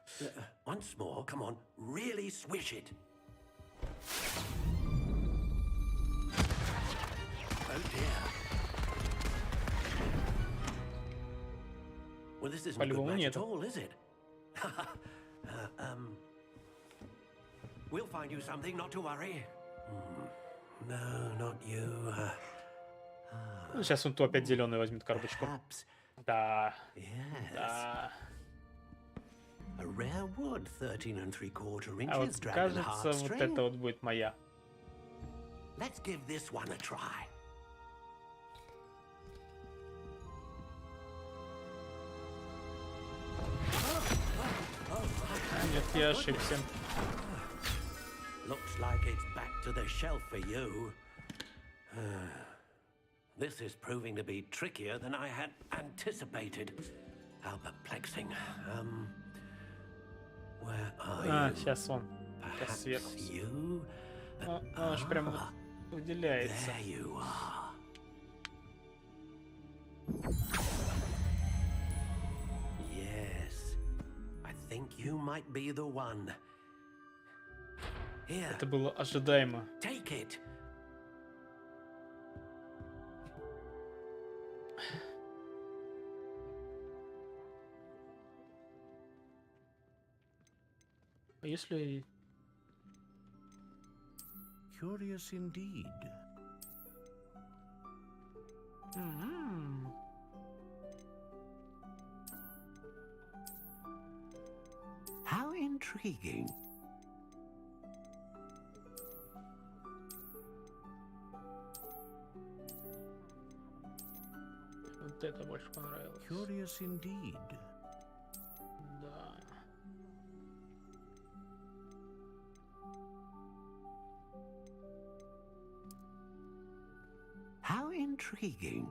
Once more, come on, really swish it. Oh dear. Well, this isn't good match at all, is it? We'll find you something, not to worry. No, not you. Сейчас он то опять зеленый возьмет карточку. Да. Да. A rare wood, 13.75 inches. А вот кажется, вот это вот будет моя. Let's give this one a try. Нет, я ошибся. Looks like it's back to the shelf for you. This is proving to be trickier than I had anticipated. How perplexing. Where are you? Сейчас он. Сейчас сверху. Он аж прям выделяется. There you are. Yes. I think you might be the one. Here. Это было ожидаемо. Take it. А если... Curious indeed. How intriguing. Вот это больше понравилось. Curious indeed. Да. How intriguing.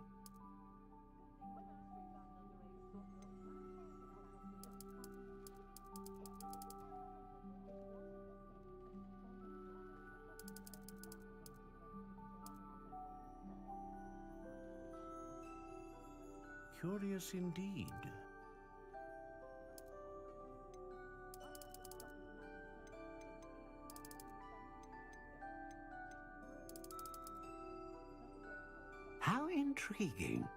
Curious indeed. How intriguing.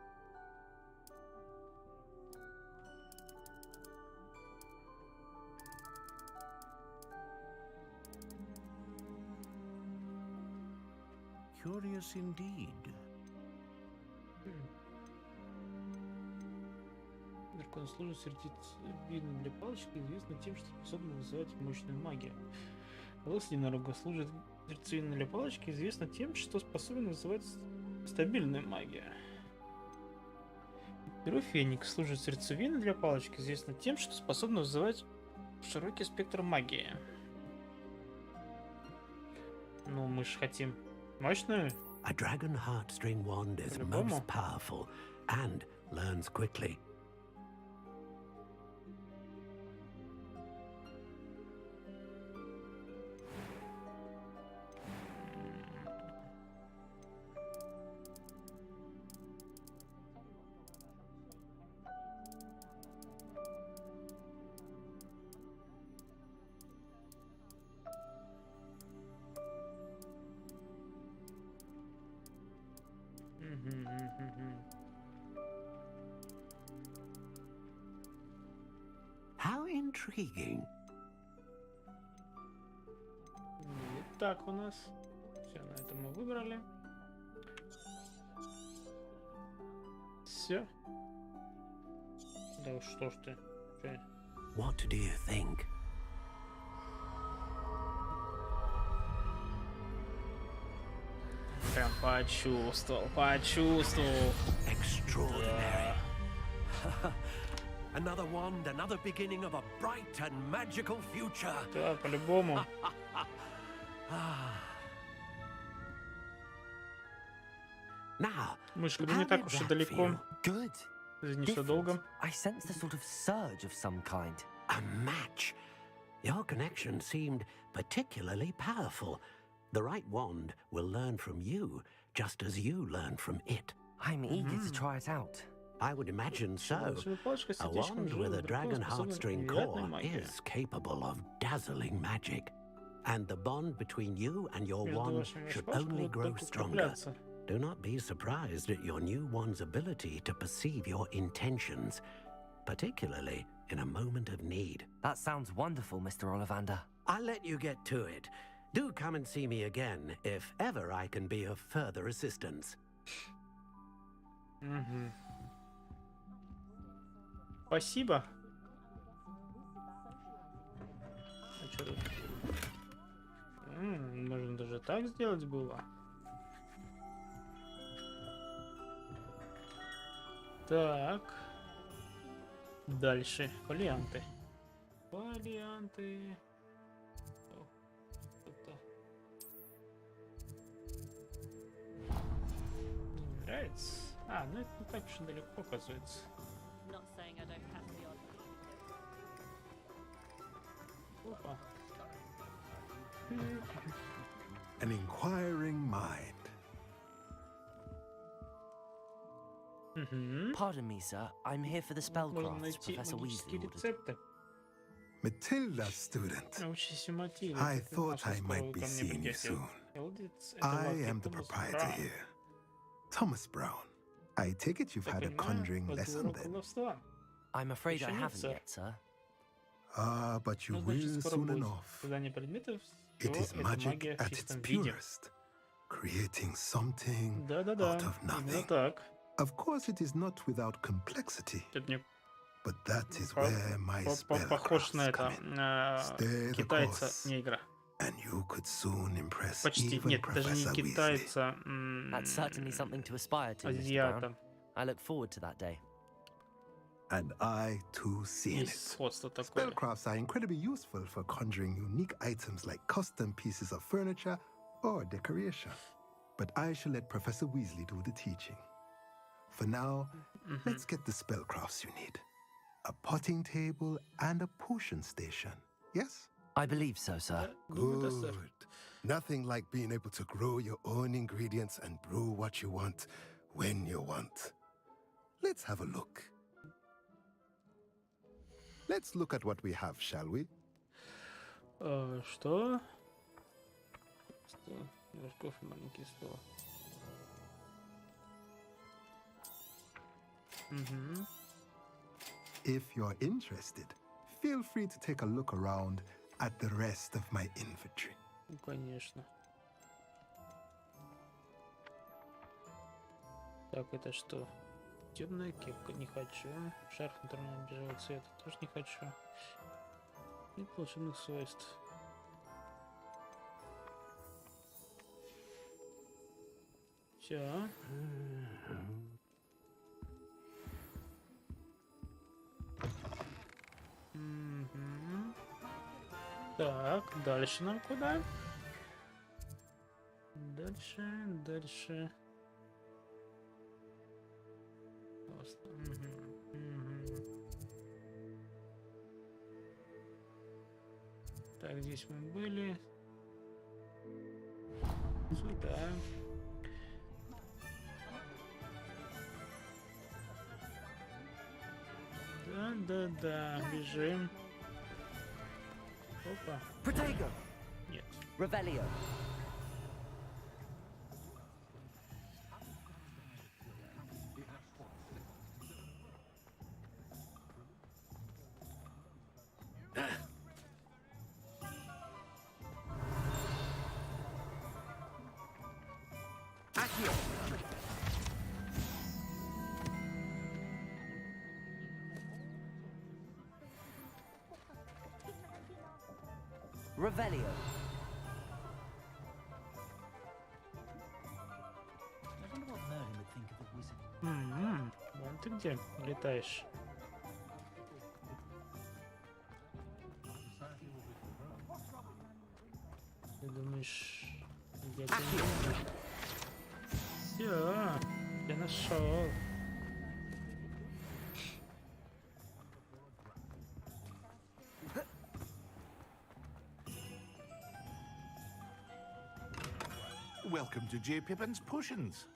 Curious indeed. Дракон служит сердцевиной для палочки, известно тем, что способна вызывать мощную магию. Волос единорога служит сердцевиной для палочки, известно тем, что способен вызывать стабильную магию. Перо Феникс служит сердцевиной для палочки, известно тем, что способна вызывать широкий спектр магии. Ну, мы же хотим мощную. A dragon heartstring wand is most powerful and learns quickly. How intriguing. Так, у нас все, на этом мы выбрали. Все. Да уж, что ж ты. What do you think? Прям почувствовал. Extraordinary. Another wand, another beginning of a bright and magical future. Да, по-любому. Now, мышка, да не так уж и далеко. Извини, что долго. I sensed a sort of surge of some kind. A match. Your connection seemed particularly powerful. The right wand will learn from you, just as you learn from it. I'm eager to try it out. I would imagine so. A wand with a dragon heartstring core is capable of dazzling magic. And the bond between you and your wand should only grow stronger. Do not be surprised at your new wand's ability to perceive your intentions, particularly in a moment of need. That sounds wonderful, Mr. Ollivander. I'll let you get to it. Do come and see me again if ever I can be of further assistance. Спасибо. А что тут? Можно даже так сделать было. Так. Дальше. Фолианты. Фолианты. Не нравится? А, ну это не так уж и далеко, оказывается. Опа. An inquiring mind. Pardon me, sir. I'm here for the spellcrafts Professor Weasley ordered. Matilda, student. I thought I might be seeing you soon. I am the proprietor here, Thomas Brown. I take it you've had a conjuring lesson then? I'm afraid I haven't yet, sir. Ah, but you will soon enough. It is magic at its purest, creating something out of nothing. Of course, it is not without complexity, but that is where my spellcrafts come in. Stay the course, and you could soon impress even Professor Weasley. That's certainly something to aspire to, Mr. Brown. I look forward to that day. And I too see it. Spellcrafts are incredibly useful for conjuring unique items like custom pieces of furniture or decoration. But I shall let Professor Weasley do the teaching. For now, let's get the spellcrafts you need. A potting table and a potion station, yes? I believe so, sir. Good. Nothing like being able to grow your own ingredients and brew what you want when you want. Let's have a look. Let's look at what we have, shall we? Что? Вершков и маленький стол. If you're interested, feel free to take a look around at the rest of my inventory. Ну, конечно. Так, это что? Темная кепка, не хочу. Шарф натурального бежевого цвета, тоже не хочу. Нет волшебных свойств. Все. Так, дальше нам куда? Дальше. Так, здесь мы были. Сюда. Да, бежим. Опа. Protego. Нет. Revelio. Revelio. Вон ты где летаешь? Ты думаешь, я тебя не вижу? Все, я нашел. Welcome to J. Pippin's Potions.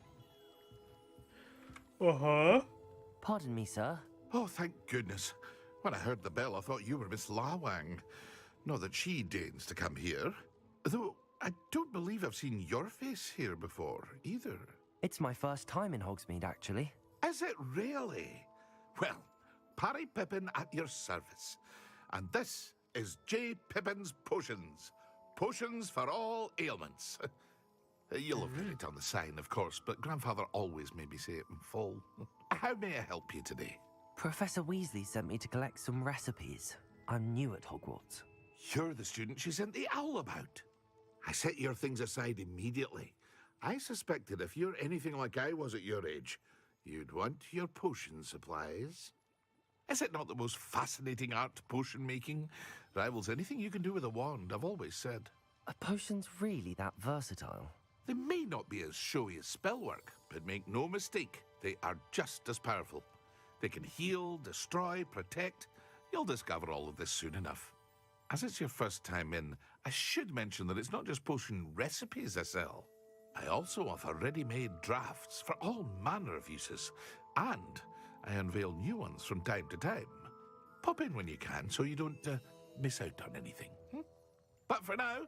Pardon me, sir. Oh, thank goodness. When I heard the bell, I thought you were Miss Lawang. Not that she deigns to come here. Though, I don't believe I've seen your face here before, either. It's my first time in Hogsmeade, actually. Is it really? Well, Parry Pippin at your service. And this is J. Pippin's Potions. Potions for all ailments. You'll have read it on the sign, of course, but Grandfather always made me say it in full. How may I help you today? Professor Weasley sent me to collect some recipes. I'm new at Hogwarts. You're the student she sent the owl about. I set your things aside immediately. I suspected if you're anything like I was at your age, you'd want your potion supplies. Is it not the most fascinating art, potion making? Rivals anything you can do with a wand, I've always said. Are potions really that versatile? They may not be as showy as spellwork, but make no mistake, they are just as powerful. They can heal, destroy, protect. You'll discover all of this soon enough. As it's your first time in, I should mention that it's not just potion recipes I sell. I also offer ready-made drafts for all manner of uses, and I unveil new ones from time to time. Pop in when you can so you don't miss out on anything. But for now,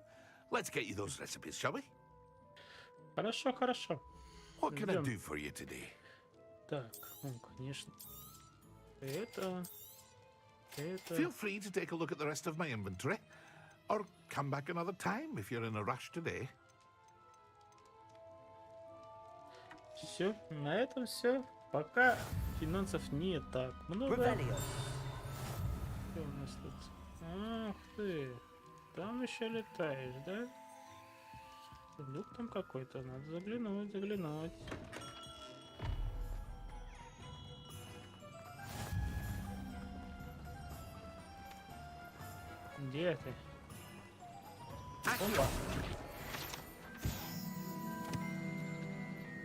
let's get you those recipes, shall we? Хорошо. What can I do for you today? Так, конечно. Это... Feel free to take a look at the rest of my inventory, or come back another time if you're in a rush today. Все, на этом все. Пока финансов не так много. Что у нас тут? Ах ты, там еще летаешь, да? Сундук там какой-то, надо заглянуть. Где ты? Опа.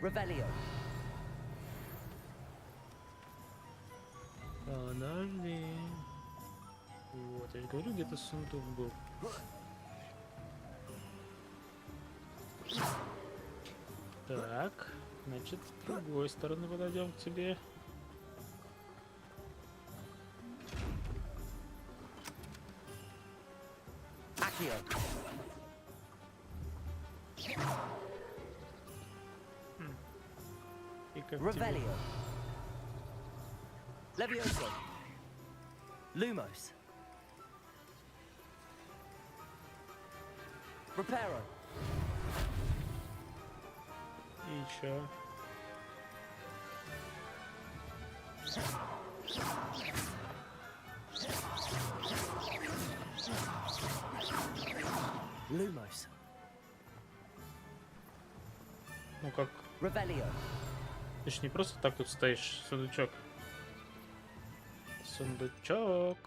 Revelio. Подожди. Вот, я же говорю, где-то сундук был. Так, значит, с другой стороны подойдем к тебе. И как Revelio. Levioso. Lumos. Reparo. И чё? Lumos. Ну как? Revelio. Ты ж не просто так тут стоишь, сундучок. Сундучок.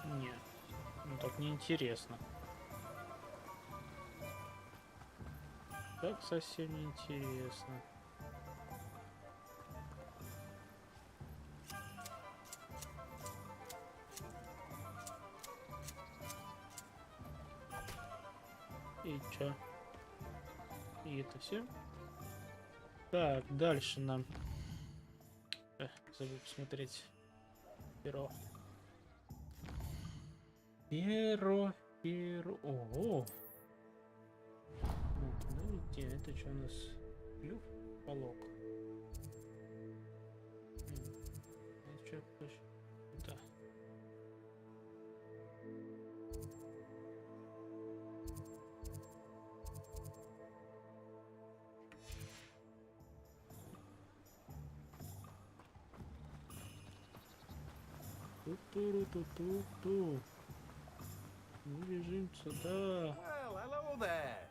Нет, ну так неинтересно. Так совсем неинтересно. И чё? И это все? Так, дальше нам... забыл посмотреть. Перо. Ого! Ну, подождите, это что у нас? Клюв? Полок. Это что? Да. Ту-ту-ру-ту-ту-ту. Мы бежим сюда. Well, hello there.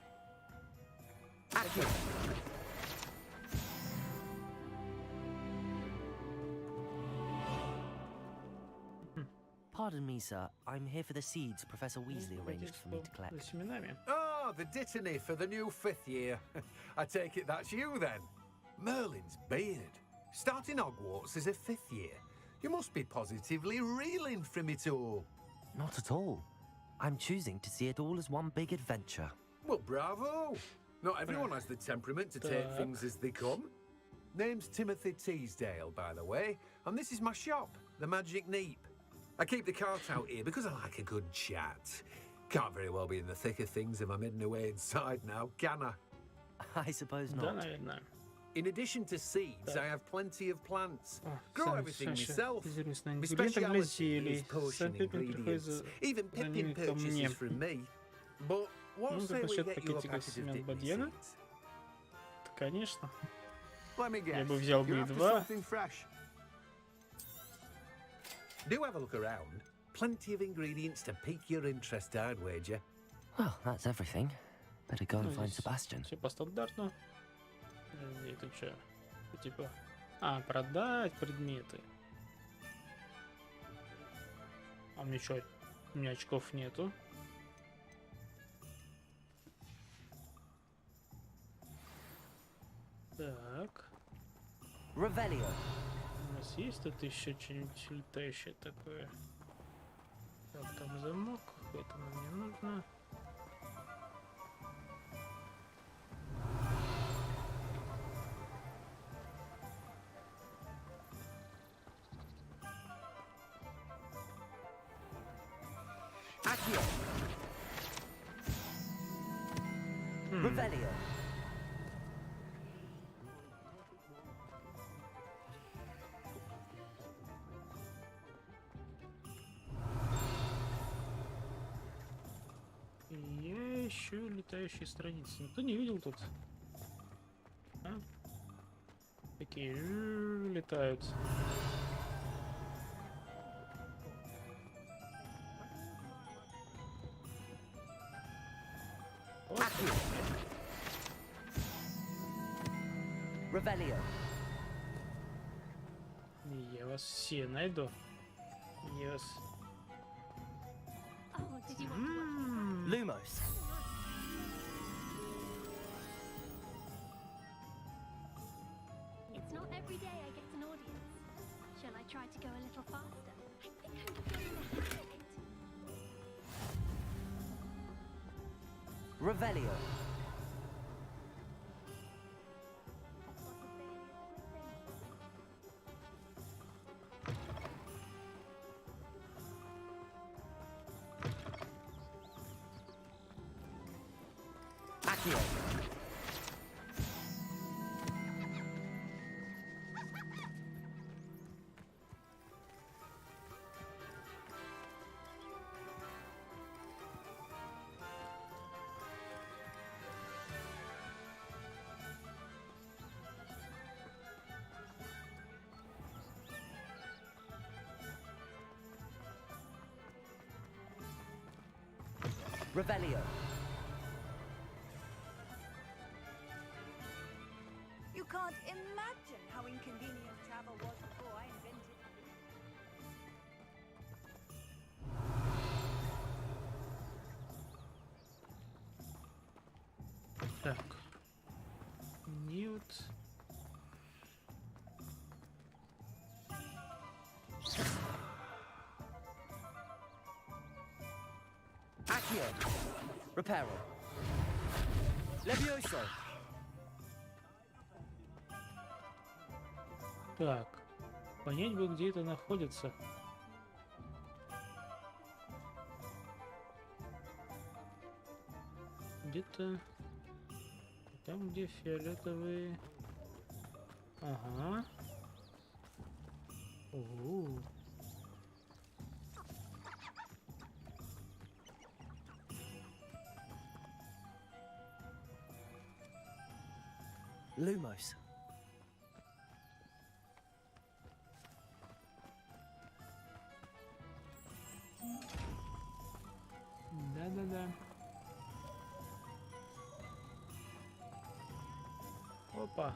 Pardon me, sir. I'm here for the seeds Professor Weasley arranged for me to collect. Oh, the dittany for the new 5th year. I take it that's you then. Merlin's beard. Starting Hogwarts as a 5th year. You must be positively reeling from it all. Not at all. I'm choosing to see it all as one big adventure. Well, bravo. Not everyone has the temperament to take things as they come. Name's Timothy Teasdale, by the way, and this is my shop, the Magic Neep. I keep the cart out here because I like a good chat. Can't very well be in the thick of things if I'm hidden away inside now, can I? I suppose not. In addition to seeds, I have plenty of plants. Grow everything myself. My Ингредиентом для speciality зелий. is potion Сам Пиппин приходит ingredients. Even Pippin ко мне. purchases from me. But what Ну, say we запишет get you a пакетик packet of семян dipping бадьяна. seeds? Конечно. Let me Я guess. бы взял бы You're и after два. something fresh. Do have a look around. Plenty of ingredients to pique your interest, I'd wager. Well, that's everything. Better go and find Sebastian. Все по стандарту. Это что? Типа... продать предметы. А мне что? У меня очков нету. Так. Revelio. У нас есть тут еще что-нибудь летающее такое? Так, там замок. Это нам не нужно. Revelio. Я ищу летающие страницы. Никто не видел тут? А? Такие летают. Я вас все найду. Я вас... Lumos. It's not every day I get an audience. Shall I try to go a little faster? I think I'm getting the hang of it. Revelio. Accio. Revelio. You can't imagine how inconvenient travel was before I invented it. Так. Ньют. Accio. Reparo. Levioso. Так. Понять бы, где это находится. Где-то там, где фиолетовые. Ага. Угу. Lumos. Да-да-да. Опа.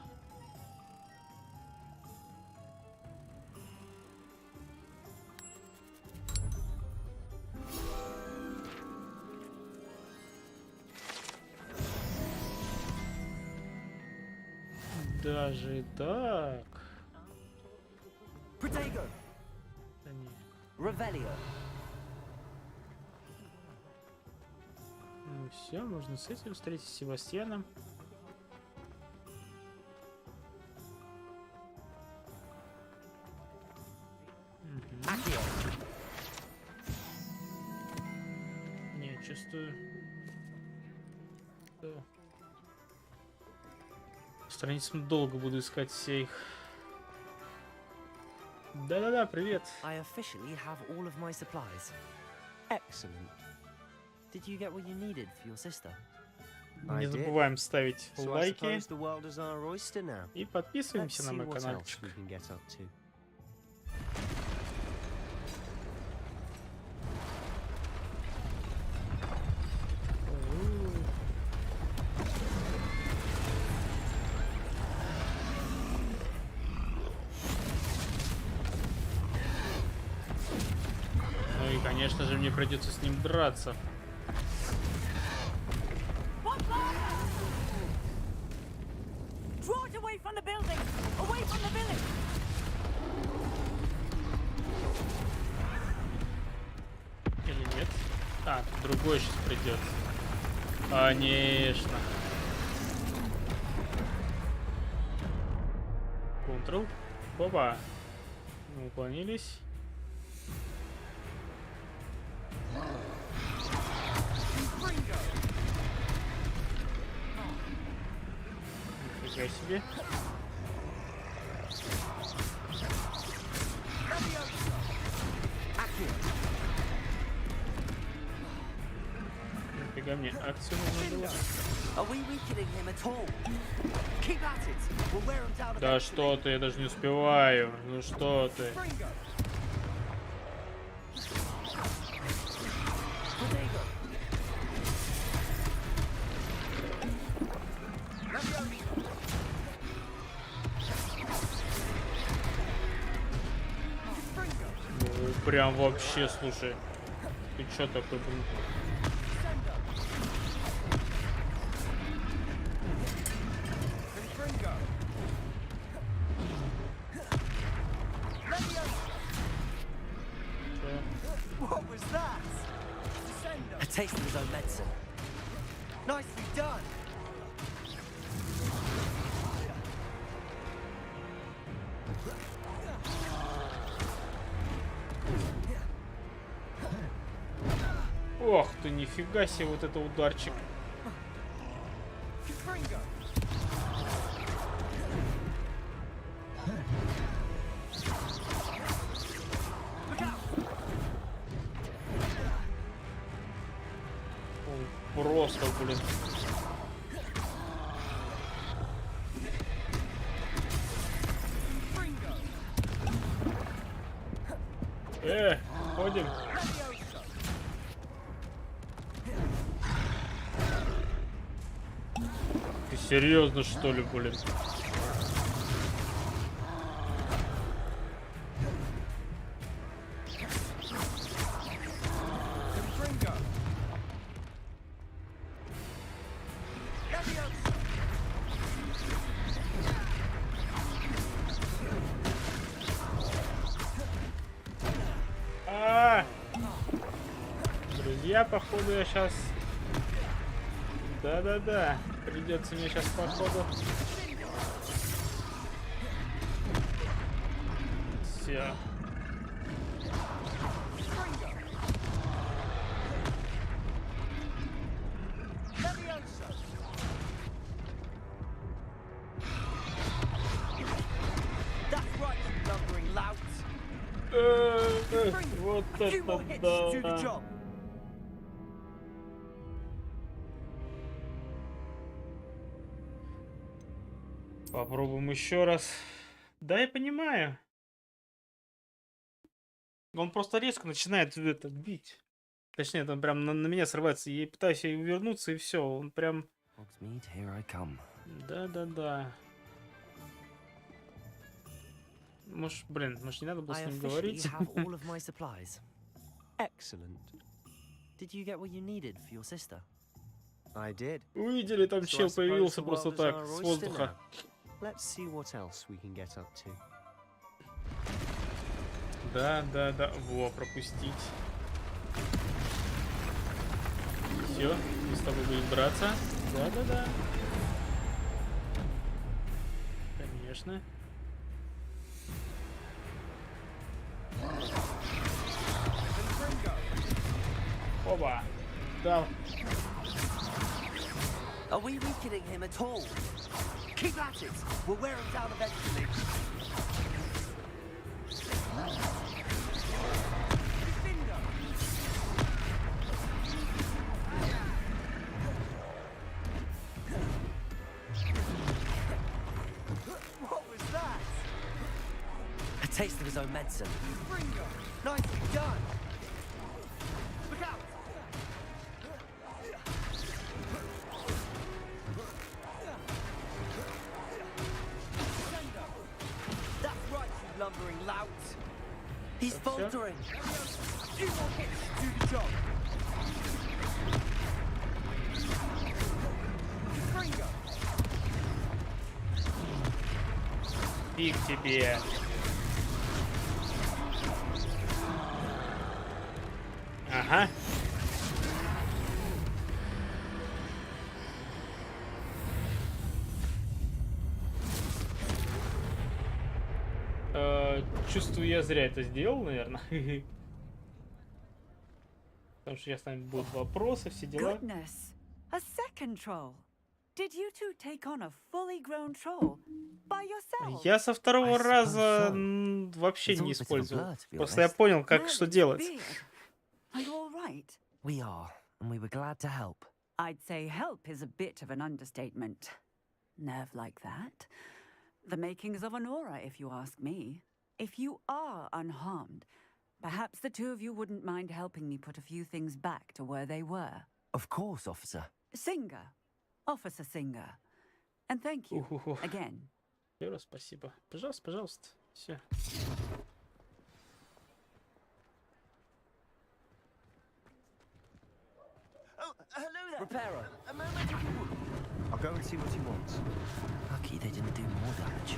Даже так. Protego. Да не. Revelio. Ну все, можно с этим встретиться с Себастьяном. Не, чувствую. Что... Страницам долго буду искать все их. Да-да-да, привет. I officially have all of my supplies. Excellent. Did you get what you needed for your sister? Не забываем ставить лайки и Let's подписываемся на see мой what каналчик. else we can get up to. Ну и, конечно же, мне придется с ним драться. Draw it away from the building! Away from the village! Или нет? А, тут другой сейчас придет. Конечно. Контроль. Опа. Мы уклонились. Нифига себе. Нифига мне акцию нужно было. Да что ты, я даже не успеваю. Ну что ты. прям вообще, слушай. Ты чё такой, блин? What was that? A taste of his own medicine. Nicely done. Ох ты, нифига себе, вот это ударчик. Просто, блин. Ходим. Ты серьезно, что ли, блин? Друзья, походу я сейчас... Да-да-да, придется мне сейчас походу... Все. Вот это да. Попробуем еще раз. Да, я понимаю. Он просто резко начинает это бить. Точнее, он прям на меня срывается. Я пытаюсь увернуться, и все. Он прям... Да-да-да. Может, блин, может не надо было с ним говорить? Excellent. Did you get what you needed for your sister? I did. Увидели, там чел появился просто так, с воздуха. Let's see what else we can get up to. Да. Во, пропустить. Все, мы с тобой будем драться. Да. Конечно. Оба. Дал. Are we weakening him at all? Keep at it. We'll wear him down eventually. What was that? A taste of his own medicine. Nicely done. Look out. Lumbering lout. He's faltering. Few more hits to do the job. Fringo. Фиг тебе. Ага. Чувствую, я зря это сделал, наверное. Потому что сейчас с нами будут вопросы, все дела. Goodness, a second troll. Did you two take on a fully grown troll by yourself? Я со второго раза вообще не использовал. Просто я понял, как что делать. Are you all right? We are, and we were glad to help. I'd say help is a bit of an understatement. Nerve like that. The makings of an aura, if you ask me. If you are unharmed, perhaps the two of you wouldn't mind helping me put a few things back to where they were. Of course, officer. Singer. Officer Singer. And thank you again. Еще раз спасибо. Пожалуйста, пожалуйста. Все. Repairer. A moment if you would. I'll go and see what he wants. Lucky they didn't do more damage.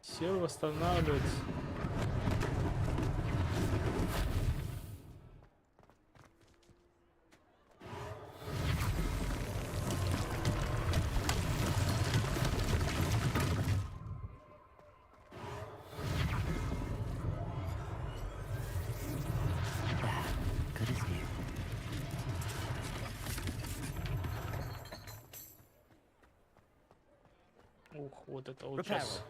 Все восстанавливается. Ух, вот это вот сейчас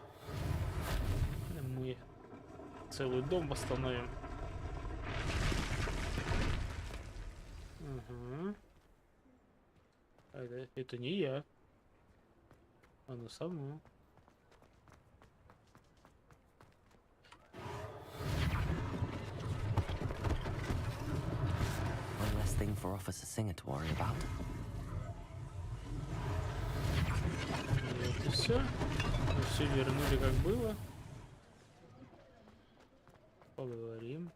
мы целый дом восстановим. Угу. Это не я. Оно само. One less thing for Officer Singer to worry about. Вот и все. Мы все вернули как было. Поговорим.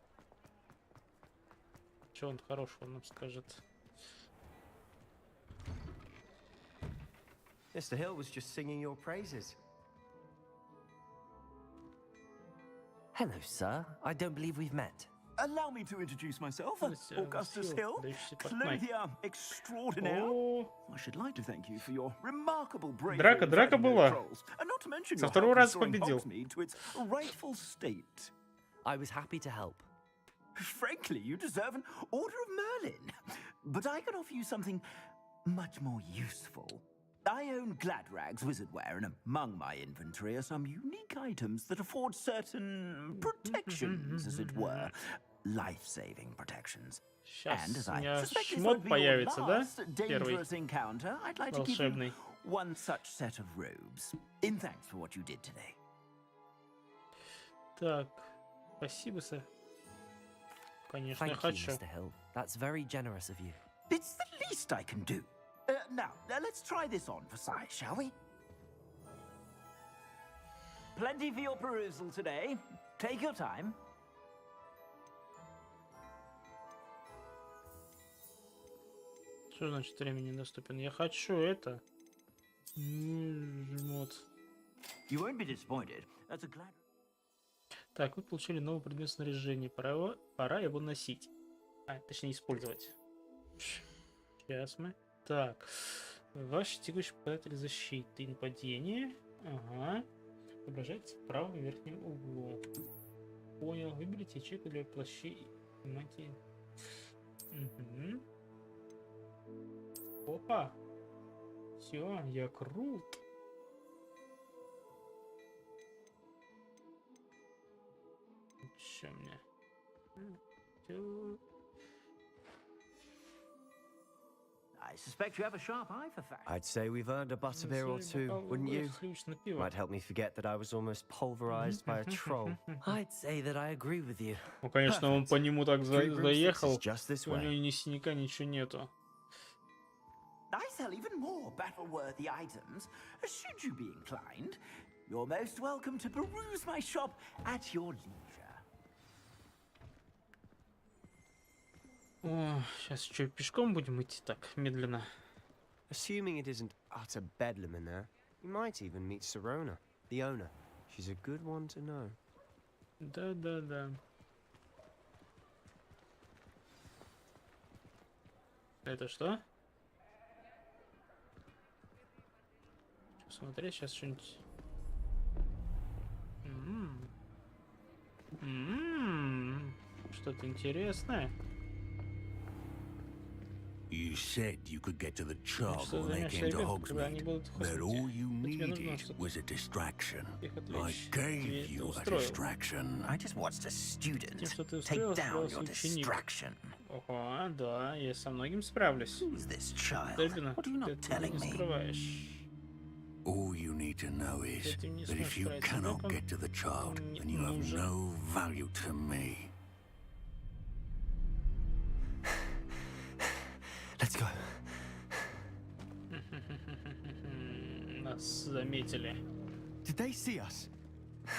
Что он хорошего нам скажет? Mr. Hill was just singing your praises. Hello, sir. I don't believe we've met. Allow me to introduce myself. Augustus Hill, clothier extraordinaire. I should like to thank you for your remarkable bravery. Драка была. Not to mention Со your второго help раза restoring победил. Hogsmeade to its rightful state. I was happy to help. Frankly, you deserve an Order of Merlin. But I can offer you something much more useful. I own Gladrag's wizardware, and among my inventory are some unique items that afford certain protections, as it were. Life-saving protections. And as I suspect this won't be your last dangerous encounter, I'd like to give you one such set of robes, in thanks for what you did today. Так, спасибо, сэр. Конечно, я Thank you, хочу. Mr. Hill. That's very generous of you. It's the least I can do. Now, let's try this on for size, shall we? Plenty for your perusal today. Take your time. Что значит времени недоступен? Я хочу это. Вот. You won't be disappointed. That's a glad. Так, вы получили новый предмет снаряжения. Пора его носить. Точнее, использовать. Сейчас мы. Так. Ваш текущий показатель защиты и нападения. Ага. Отображается в правом верхнем углу. Понял. Выберите ячейку для плащей и мантии. Угу. Опа. Все, я крут. Что мне? I suspect you have a sharp eye for facts. I'd say we've earned a butterbeer or two, wouldn't you? Might help me forget that I was almost pulverized by a troll. I'd say that I agree with you. Ну, конечно, он по нему так заехал. У него ни синяка, ничего нету. I sell even more battle-worthy items. Should you be inclined, you're most welcome to peruse my shop at your leisure. О, сейчас что, пешком будем идти так медленно? Assuming it isn't utter bedlam in there, you might even meet Serona, the owner. She's a good one to know. Да. Это что? Смотри, сейчас что-нибудь. Что-то интересное. You said you could get to the charcoal lake into Hogsmeade, but all you needed was a distraction. I gave you a distraction. I just watched a student take down your distraction. Ого, да, я со многим справлюсь. Who's this child? What are you not telling me? All you need to know is that if you cannot get to the child, then you have no value to me. Let's go. Нас заметили. Did they see us?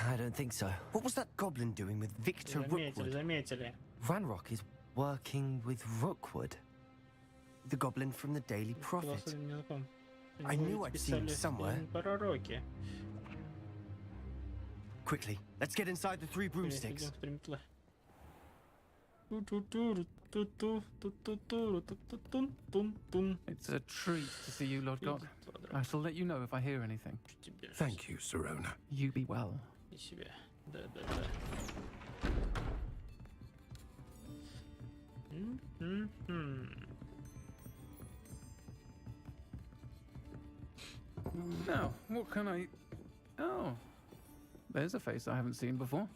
I don't think so. What was that goblin doing with Victor Rookwood? Заметили. Ranrock is working with Rookwood? The goblin from the Daily Prophet. I knew I'd seen him somewhere. Quickly, let's get inside the 3 broomsticks. It's a treat to see you, Lord God. I shall let you know if I hear anything. Thank you, Sirona. You be well. Now, what can I... Oh, there's a face I haven't seen before.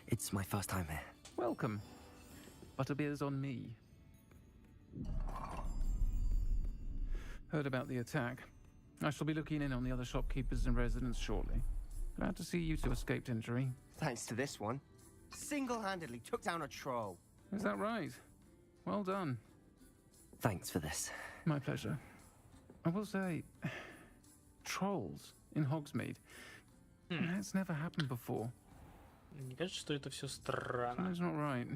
It's my first time here. Welcome. Butterbeer's on me. Heard about the attack. I shall be looking in on the other shopkeepers and residents shortly. Glad to see you two escaped injury. Thanks to this one. Single-handedly took down a troll. Is that right? Well done. Thanks for this. My pleasure. I will say, trolls in Hogsmeade. That's never happened before. Мне кажется, что это все странно. Something's not right.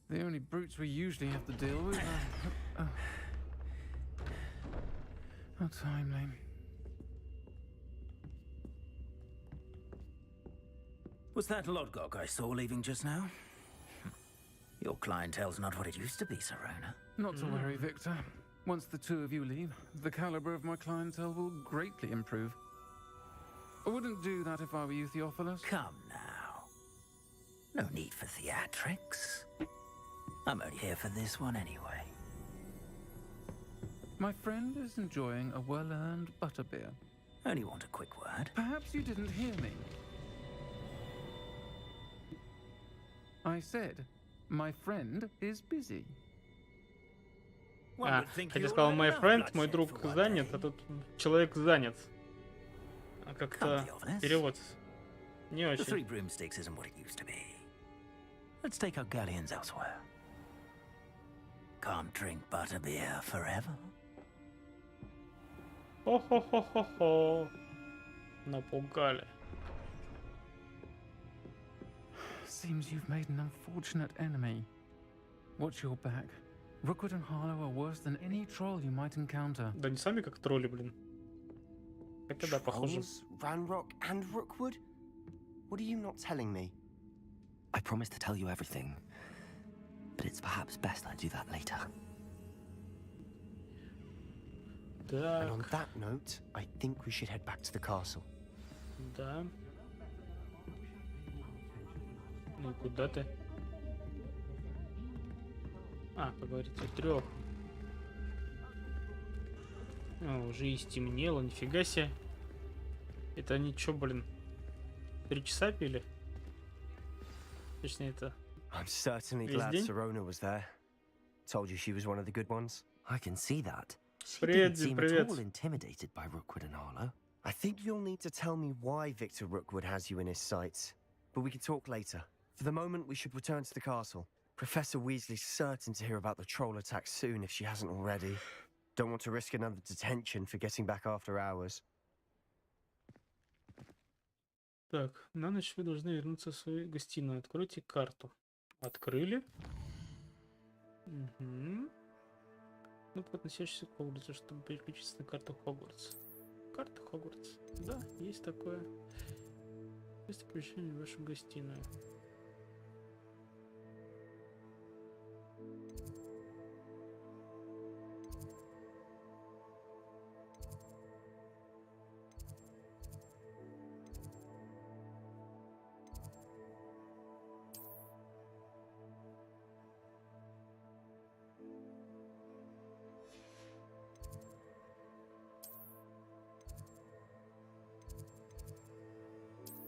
The only brutes we usually have to deal with. How timely. Was that Lodgok I saw leaving just now? Your clientele's not what it used to be, Sirona. Not to worry, Victor. Once the 2 of you leave, the caliber of my clientele will greatly improve. I wouldn't do that if I were you, Theophilus. Come now. No need for theatrics. I'm only here for this one anyway. My friend is enjoying a well-earned butterbeer. Only want a quick word. Perhaps you didn't hear me. I said, my friend is busy. Хотя сказал my friend, мой друг занят, а тут человек занят. А как-то перевод не очень. The 3 broomsticks isn't what it used to be. Let's take our galleons elsewhere. Can't drink butterbeer forever. Хо-хо-хо-хо-хо. Напугали. Seems you've made an unfortunate enemy. Watch your back. Rookwood and Harlow are worse than any troll you might encounter. Да не сами как тролли, блин. Хотя да, похоже. Ranrock and Rookwood? What are you not telling me? I promised to tell you everything, but it's perhaps best I do that later. And on that note, I think we should head back to the castle. Да. Ну куда ты? А, поговорить о 3. А, уже и стемнело, нифига себе. Это они чё, блин, 3 часа пили? Точнее, это... I'm certainly glad Sirona was there. Told you she was one of the good ones. I can see that. She Привет, didn't seem привет. at all intimidated by Rookwood and Harlow. I think you'll need to tell me why Victor Rookwood has you in his sights. But we can talk later. For the moment, we should return to the castle. Professor Weasley's certain to hear about the troll attack soon if she hasn't already. Don't want to risk another detention for getting back after hours. Так, на ночь вы должны вернуться в свою гостиную. Откройте карту. Открыли. Угу. Ну, относящийся к Хогвартсу, чтобы переключиться на карту Хогвартс. Карта Хогвартс. Да, есть такое. Есть включение в вашу гостиную.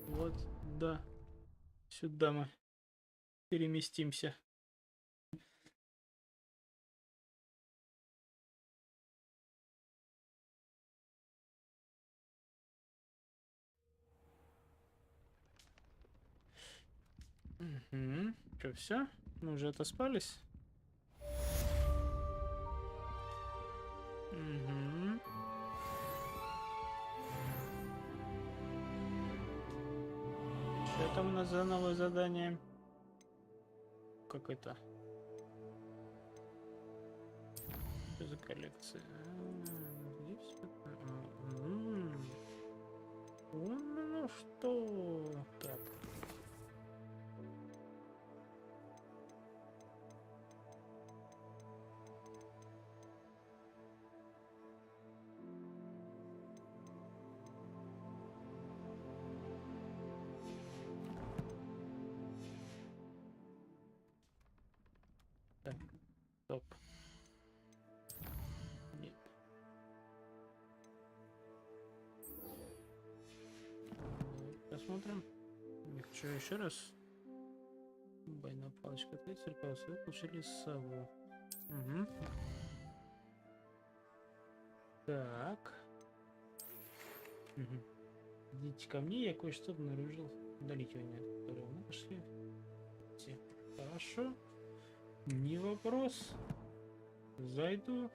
Вот, да. Сюда мы переместимся. Угу. Что, все? Мы уже отоспались? Угу. Что там у нас за новое задание? как это? Что за коллекция? Здесь ну что? Так. Так, стоп. Нет. Посмотрим. Я хочу еще раз. Бойная палочка открыть, сверкалась. Вы получили сову. Угу. Так. Угу. Идите ко мне, я кое-что обнаружил. Удалите меня, которое мы пошли. Хорошо. Не вопрос. Зайду.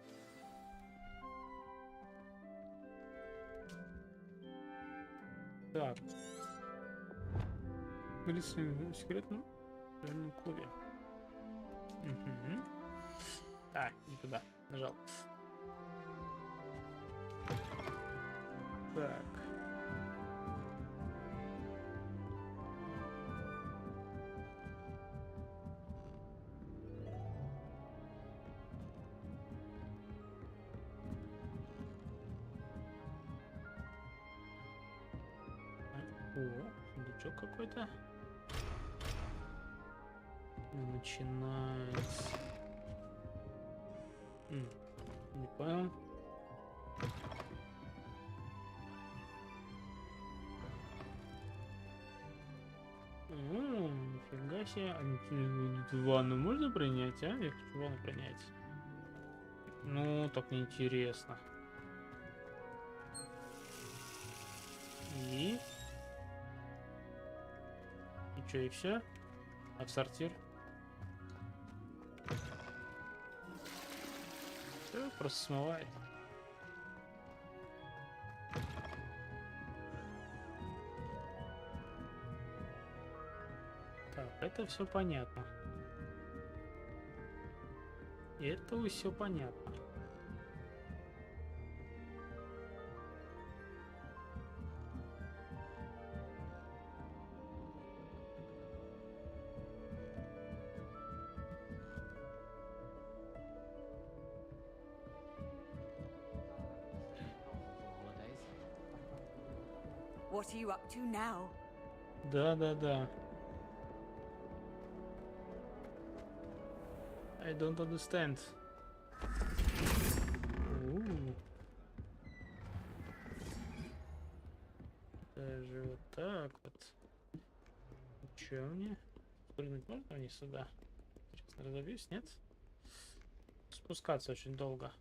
Так. Были с вами в секретном клубе. Угу. А, не туда. Нажал. Так. О, сундучок какой-то. Начинается. Не понял. Нифига себе. Ванну можно принять, а? Я хочу ванну принять. Ну, так неинтересно. И что, и все? А в сортир? Все, просто смывает. Так, это все понятно. Это все понятно. What are you up to now? Да. I don't understand. Даже вот так вот. Че мне? Прыгнуть можно вниз сюда? Сейчас разобьюсь, нет? Спускаться очень долго.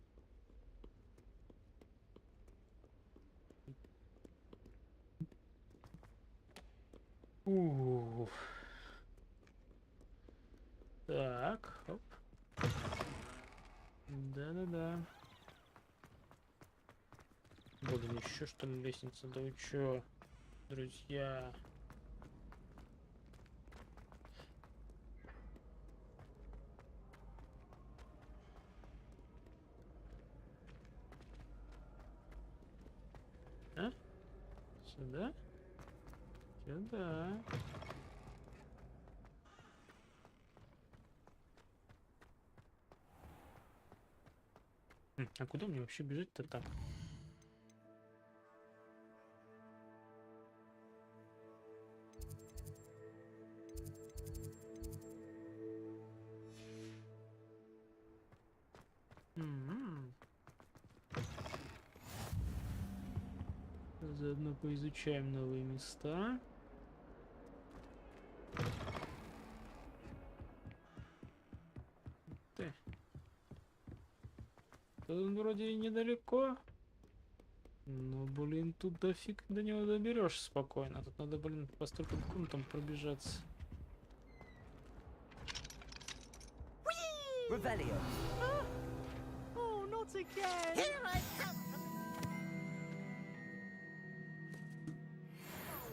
Так, хоп. Да. Блин, еще что ли лестница? Да вы чё, друзья? А? Сюда? Сюда. А куда мне вообще бежать-то так? Заодно поизучаем новые места. Тут вроде и недалеко. Но, блин, тут дофиг до него доберешь спокойно. Тут надо, блин, по столько комнатам пробежаться. Oh, not again! Here I come!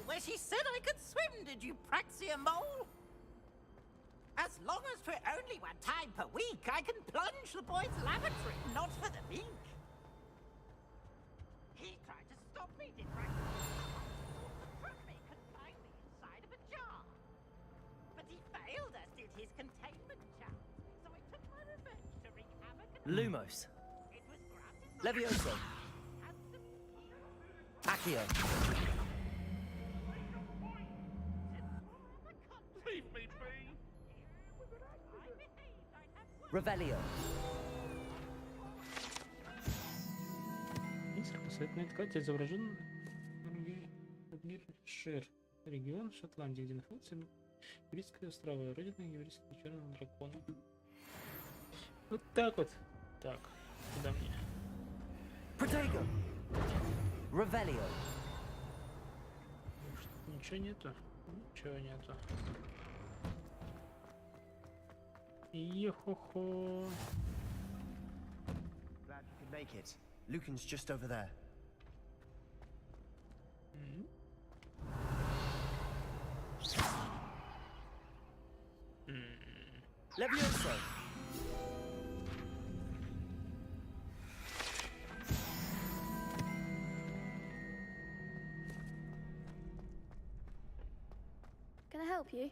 Where she said I could swim, did you praxia mole? As long as for only one time per week, I can plunge the boy's lavatory, not for the meek. He tried to stop me, did right? Struck me, confined me inside of a jar. But he failed, as did his containment jar. So I took my revenge to wreak havoc and... Lumos. It was granted... Levioso. Accio. Leave me be. Revelio. Посоветная ткать изображен Шир, регион Шотландии, где находится Еврейские острова, родина еврейского черного дракона. Вот так вот. Так, куда мне? Protego. Revelio. Ничего нету. Ничего нету. Ехо-хо. Glad you could make it. Lucan's just over there. Levioso. Can I help you?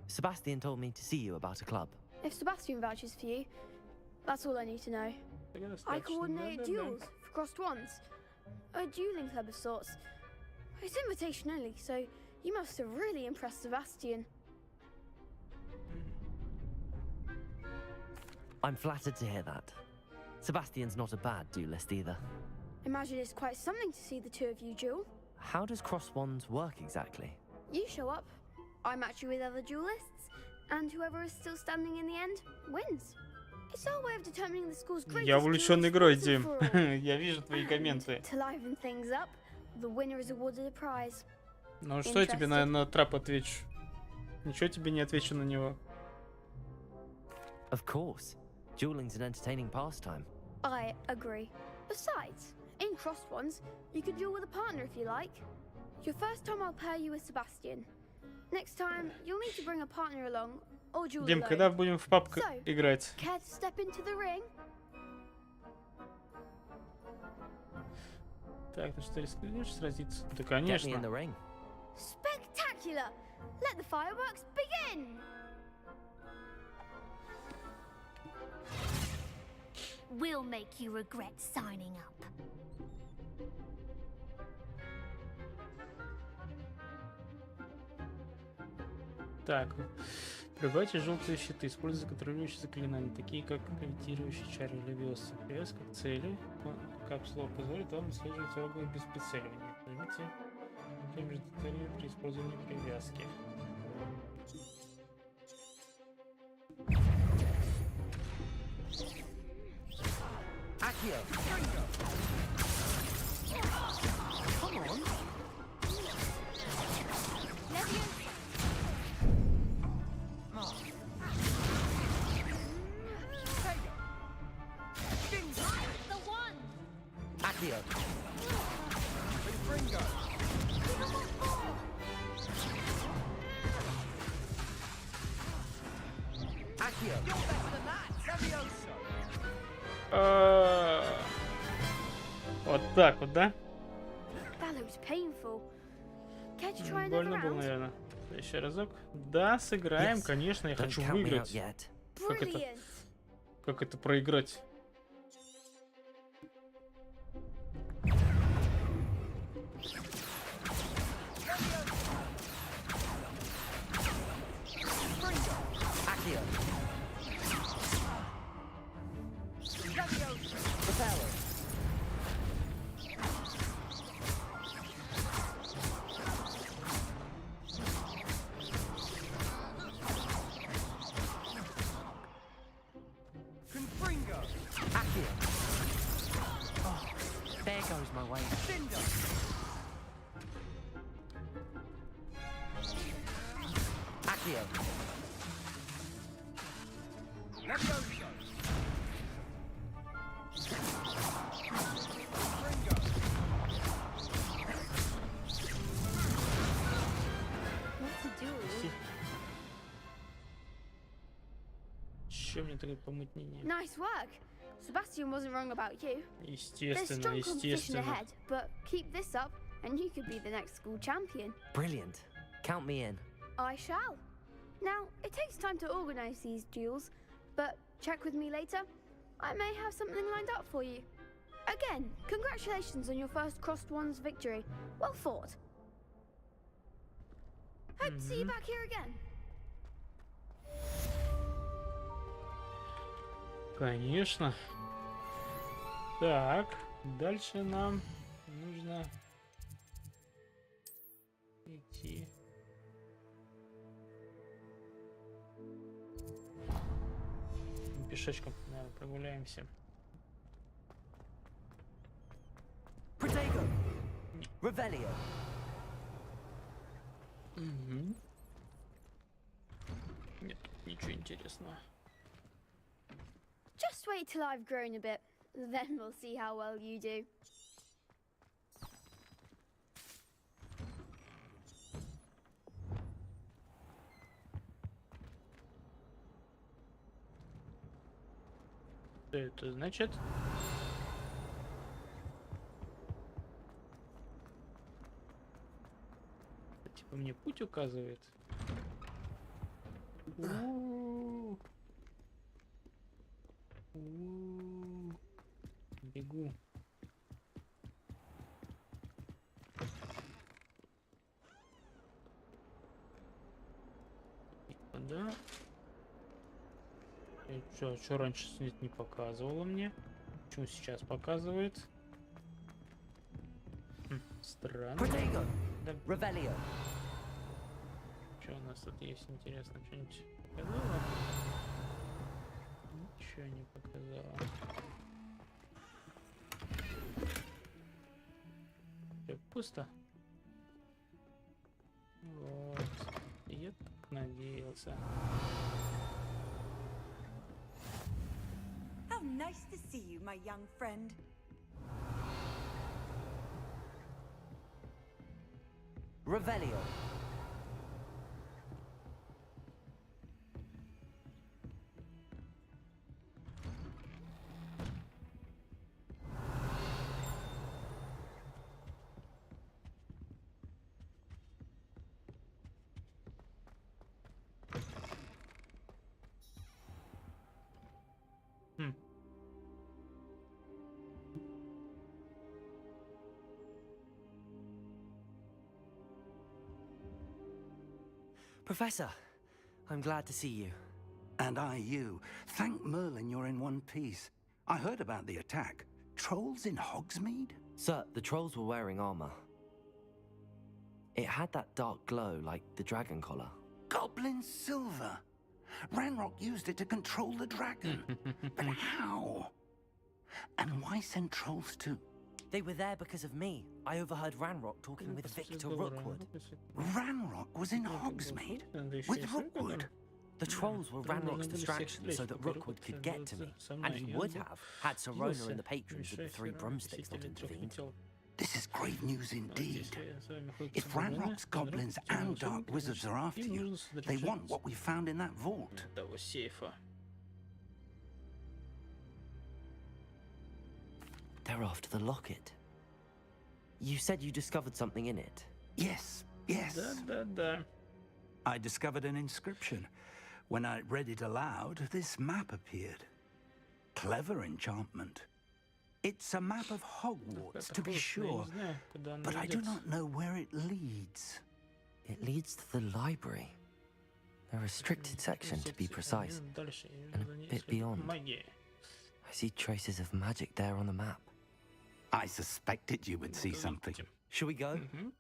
Sebastian told me to see you about a club. If Sebastian vouches for you, that's all I need to know. I coordinate duels for crossed ones. A dueling club of sorts. It's invitation only, so you must have really impressed Sebastian. I'm flattered to hear that. Sebastian's not a bad duelist either. Imagine it's quite something to see the two of you duel. How does cross wands work exactly? You show up, I match you with other duelists, and whoever is still standing in the end wins. It's our way of determining the school's greatest. Я увлечен игрой, Дим. Я вижу твои комменты. To liven things up, the winner is awarded a prize. Ну что я тебе на трап отвечу? Ничего тебе не отвечу на него. Of course. Dueling's an entertaining pastime. I agree. Besides, in crossed ones, you can duel with a partner if you like. Your first time I'll pair you with Sebastian. Next time, you'll need to bring a partner along or duel Дим, alone. когда будем в паб играть? Care to step into the ring? Так, ты что, рискнешь сразиться? Да, конечно. Get me in the ring. Spectacular! Let the fireworks begin! We'll make you regret signing up. Так, прибавьте желтые щиты, используя контролирующие заклинания, такие как левитирующий чар Левиоса. Привязка к цели, капсула позволит вам исследовать область без прицеливания. Нажмите между деталями при использовании привязки. Accio. Come on. The one. Accio. Accio. You're better than that, Levioso. Вот так вот, да? That looks painful. Care to try another Больно было, round? наверное. Еще разок. Да, сыграем, Yes. конечно, я Don't хочу count me out выиграть. yet. Brilliant. Как это проиграть? Accio. Propeller. Confringo. Accio. Oh, there goes my way. Cinder. Accio. Levioso. What's a duel? Еще мне такое помутнение. Nice work. Sebastian wasn't wrong about you. There's Естественно, strong competition естественно. ahead, but keep this up and you could be the next school champion. Brilliant. Count me in. I shall. Now, it takes time to organize these duels, but check with me later. I may have something lined up for you. Again, congratulations on your first Crossed Wands victory. Well fought. Hope to see you back here again. Конечно. Так, дальше нам нужно идти. Пешочком, наверное, прогуляемся. Protego. Revelio. Нет, ничего интересного. Just wait till I've grown a bit, then we'll see how well you do. Что это значит? Типа мне путь указывает. Бегу. Да. Что раньше не показывало мне? Почему сейчас показывает? Странно. Да. Что у нас тут есть интересно? Что-нибудь показало? Ничего не показало. Все пусто. Вот. Я так надеялся. How nice to see you, my young friend. Revelio. Professor, I'm glad to see you. And I you. Thank Merlin you're in one piece. I heard about the attack. Trolls in Hogsmeade? Sir, the trolls were wearing armor. It had that dark glow like the dragon collar. Goblin silver. Ranrock used it to control the dragon. But how? And why send trolls to... They were there because of me. I overheard Ranrock talking with Victor Rookwood. Ranrock was in Hogsmeade? With Rookwood? The trolls were Ranrock's distraction so that Rookwood could get to me. And he would have, had Serona and the patrons of the Three Broomsticks not intervened. This is grave news indeed. If Ranrock's goblins and dark wizards are after you, they want what we found in that vault. They're after the locket. You said you discovered something in it. Yes, yes. I discovered an inscription. When I read it aloud, this map appeared. Clever enchantment. It's a map of Hogwarts, to be sure, but I do not know where it leads. It leads to the library. A restricted section, to be precise, and a bit beyond. I see traces of magic there on the map. I suspected you would see something. Shall we go?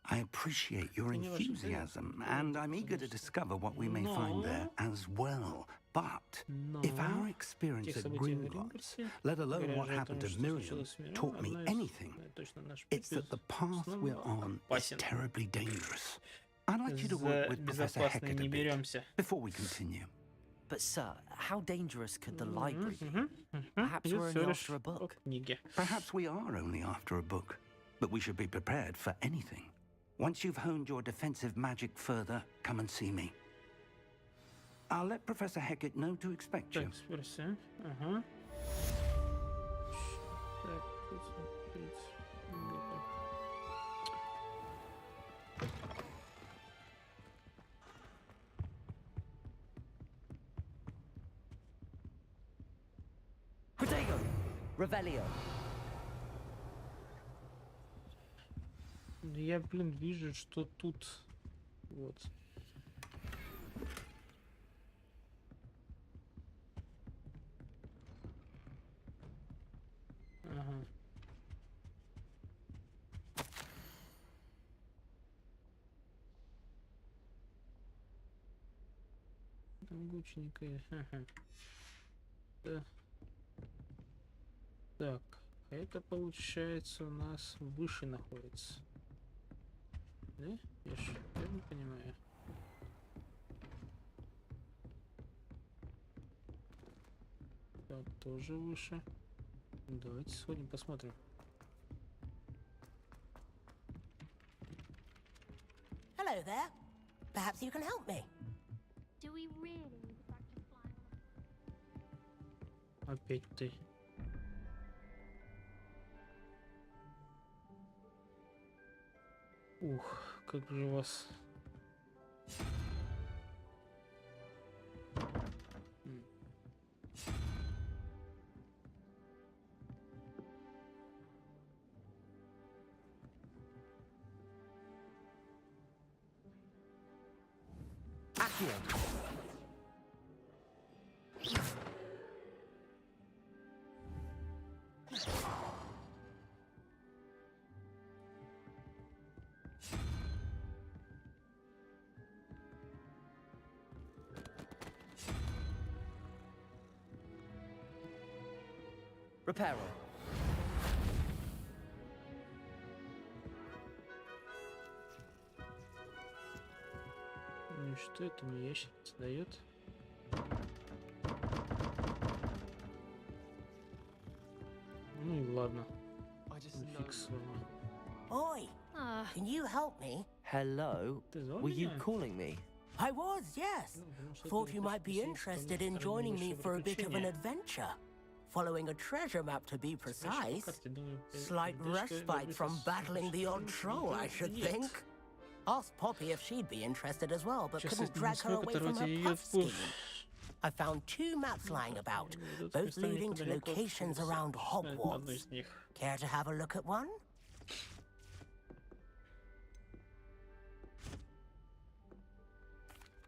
I appreciate your enthusiasm, and I'm eager to discover what we may find there as well. But if our experience at Gringotts, let alone what happened to Miriam, taught me anything, it's that the path we're on is terribly dangerous. I'd like you to work with Professor Hecat a bit before we continue. But sir, how dangerous could the library be? Perhaps we're only after a book. Perhaps we are only after a book, but we should be prepared for anything. Once you've honed your defensive magic further, come and see me. I'll let Professor Hecat know to expect you. Ага. Protego! Revelio! Я, блин, вижу, что тут... Вот. Ага. Там ученика. Ага. Да. Так, это получается у нас выше находится. Да? Я же не понимаю. Так, тоже выше. Давайте сходим, посмотрим. Hello there. Perhaps you can help me. Do we really need to practice flying? Опять ты. Ух, как же вас... Reparo. Ну и что это мне ящерица дает? Ну и ладно. Фиг с вами. Oi, can you help me? Hello? Were you calling me? I was, yes. Thought you might be interested in joining me for a bit of an adventure. Following a treasure map, to be precise. Slight respite from battling the odd troll, I should think. Asked Poppy if she'd be interested as well, but couldn't drag her away from her puff scheme. I found 2 maps lying about, both leading to locations around Hogwarts. Care to have a look at one?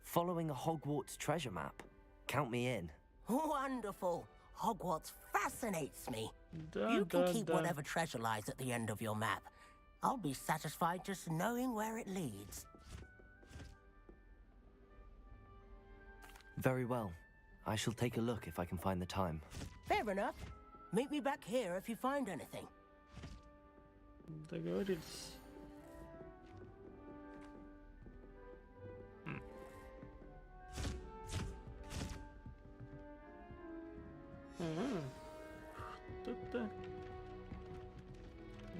Following a Hogwarts treasure map. Count me in. Wonderful. Hogwarts fascinates me. You can keep whatever treasure lies at the end of your map. I'll be satisfied just knowing where it leads. Very well. I shall take a look if I can find the time. Fair enough. Meet me back here if you find anything. Договорились. Что-то...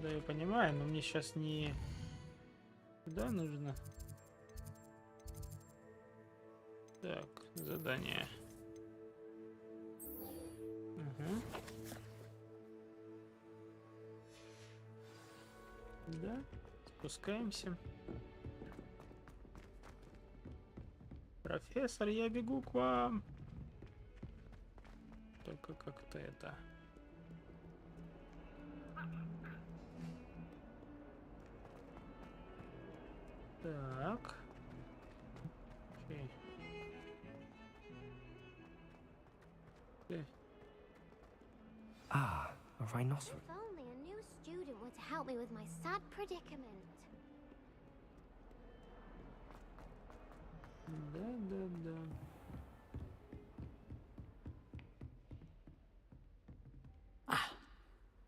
Да, я понимаю, но мне сейчас не... Сюда нужно. Так, задание. Ага. Да, спускаемся. Профессор, я бегу к вам. Только как-то это... Так. Окей. Ah, a rhinoceros. If only a new student would help me with my sad predicament. Да.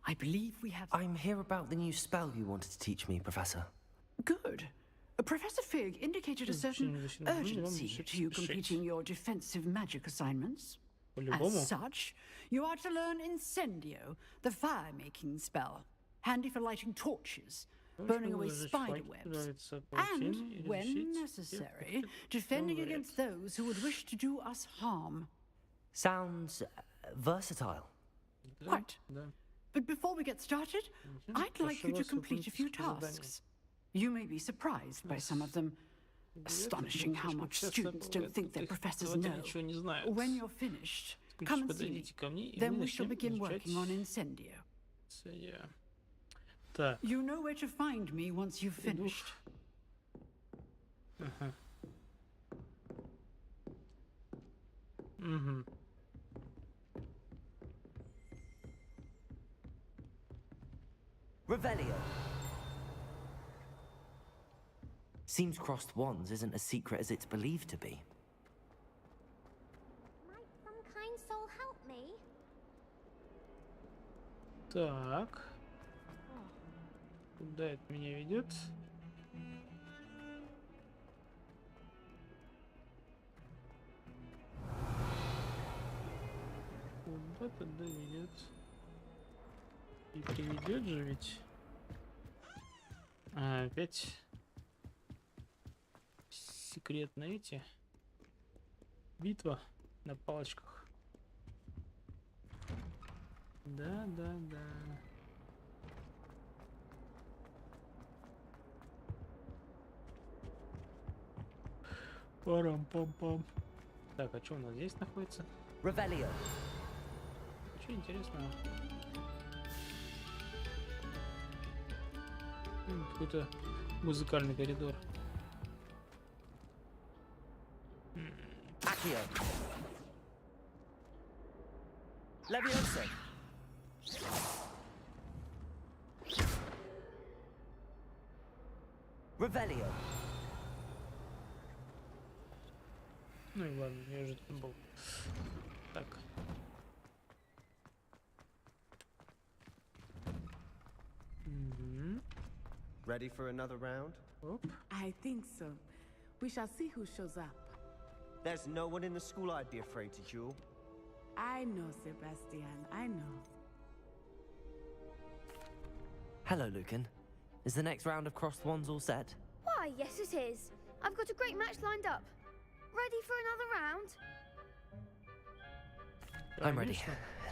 I believe we have... I'm here about the new spell you wanted to teach me, Professor. Good. Professor Fig indicated a certain urgency to you completing your defensive magic assignments. As such, you are to learn Incendio, the fire-making spell, handy for lighting torches, burning away spider webs, and, when necessary, defending against those who would wish to do us harm. Sounds versatile. Right. But before we get started, I'd like you to complete a few tasks. You may be surprised by some of them. Astonishing how much students don't think their professors know. When you're finished, come and see me. Then we shall begin working on Incendio. You know where to find me once you've finished. Revelio. Seems crossed wands isn't as secret as it's believed to be. Might some kind soul help me? Так. Куда это меня ведет? Куда туда ведет? И приведет же ведь. Опять секретные эти. Битва на палочках. Да. Парам-пам-пам. Так, а что у нас здесь находится? Revelio. Что интересного? Какой-то музыкальный коридор. Accio. Levioso. Revelio. Ну и ладно, я уже там был. Так. Ready for another round? I think so. We shall see who shows up. There's no one in the school I'd be afraid to duel. I know, Sebastian, I know. Hello, Lucan. Is the next round of crossed wands all set? Why, yes it is. I've got a great match lined up. Ready for another round? I'm ready.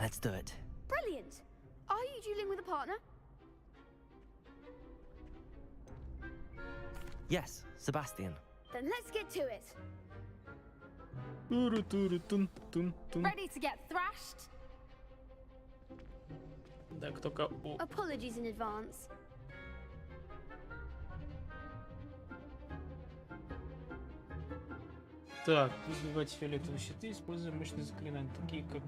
Let's do it. Brilliant. Are you dueling with a partner? Yes, Sebastian. Then let's get to it. Ready to get thrashed? Так, только... Apologies in advance. Так, выбивать фиолетовые щиты, используя мощные заклинания, такие как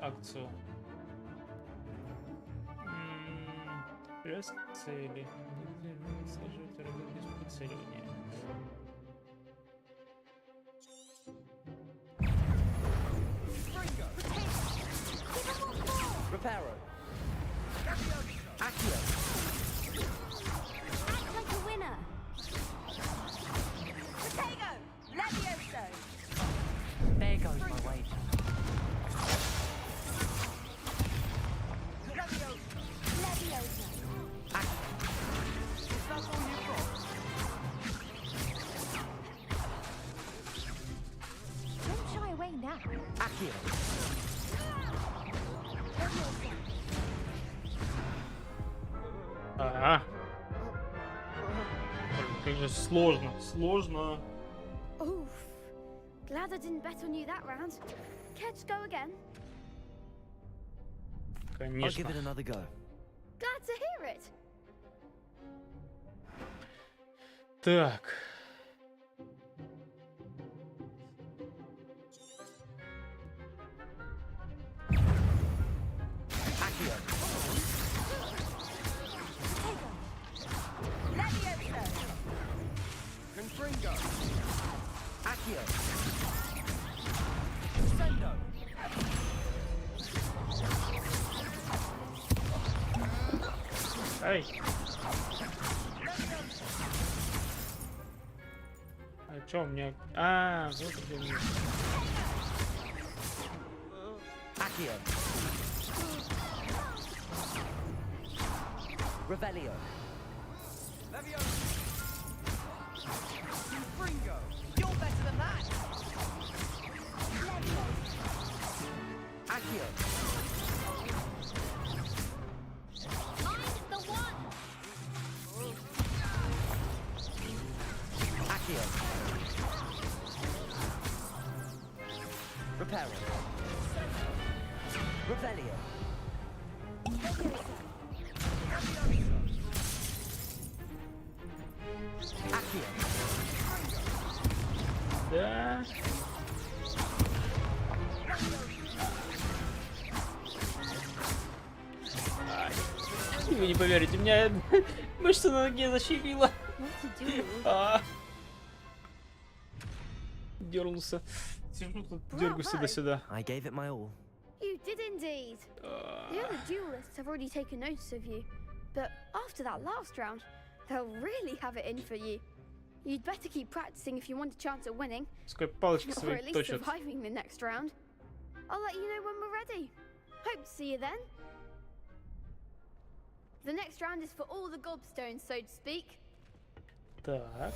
акцию. Пресс цели. Отслеживать врага без прицеливания. Reparo. Accio. Act like a winner. Potato! Levioso! There goes my wager. Levioso. Is that all you've got? Don't shy away now. Accio. Как же сложно. Oof. Glad I didn't bet on you that round. Care to go again? Конечно. I'll give it another go. Glad to hear it. Так. Confringo. Accio. Sendo. Ай. А чё у меня? Вот где у меня. Accio. Revelio. You're better than that. Accio. Mind the one. Accio. Repairing. Revelio. Accio. Да. Вы не поверите, меня мышца на ноге защемила. Дернулся. Сижу тут, дергаюсь сюда-сюда. I gave it my all. You did indeed. The other duelists have already taken notice of you, but after that last round, they'll really have it in for you. You'd better keep practicing if you want a chance at winning, or at least surviving the next round. I'll let you know when we're ready. Hope to see you then. The next round is for all the gobstones, so to speak. Так.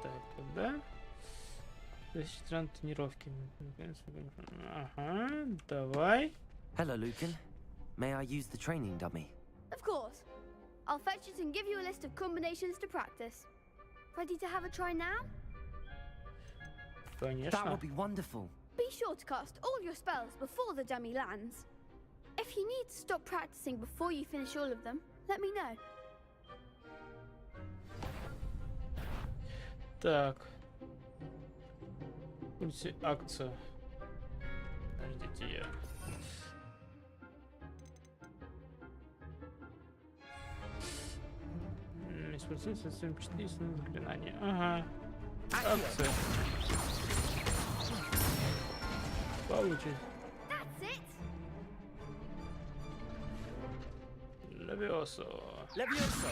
Так, туда. Защитить раунд тренировки. Ага, давай. Hello, Lucan. May I use the training dummy? Of course. I'll fetch it and give you a list of combinations to practice. Ready to have a try now? Конечно. That would be wonderful. Be sure to cast all your spells before the dummy lands. If you need to stop practicing before you finish all of them, let me know. Так. Пульсе акцию. Подождите, я... Используйте совсем 4 заклинания. Ага. Акция. Получить. Левиосо. Levioso.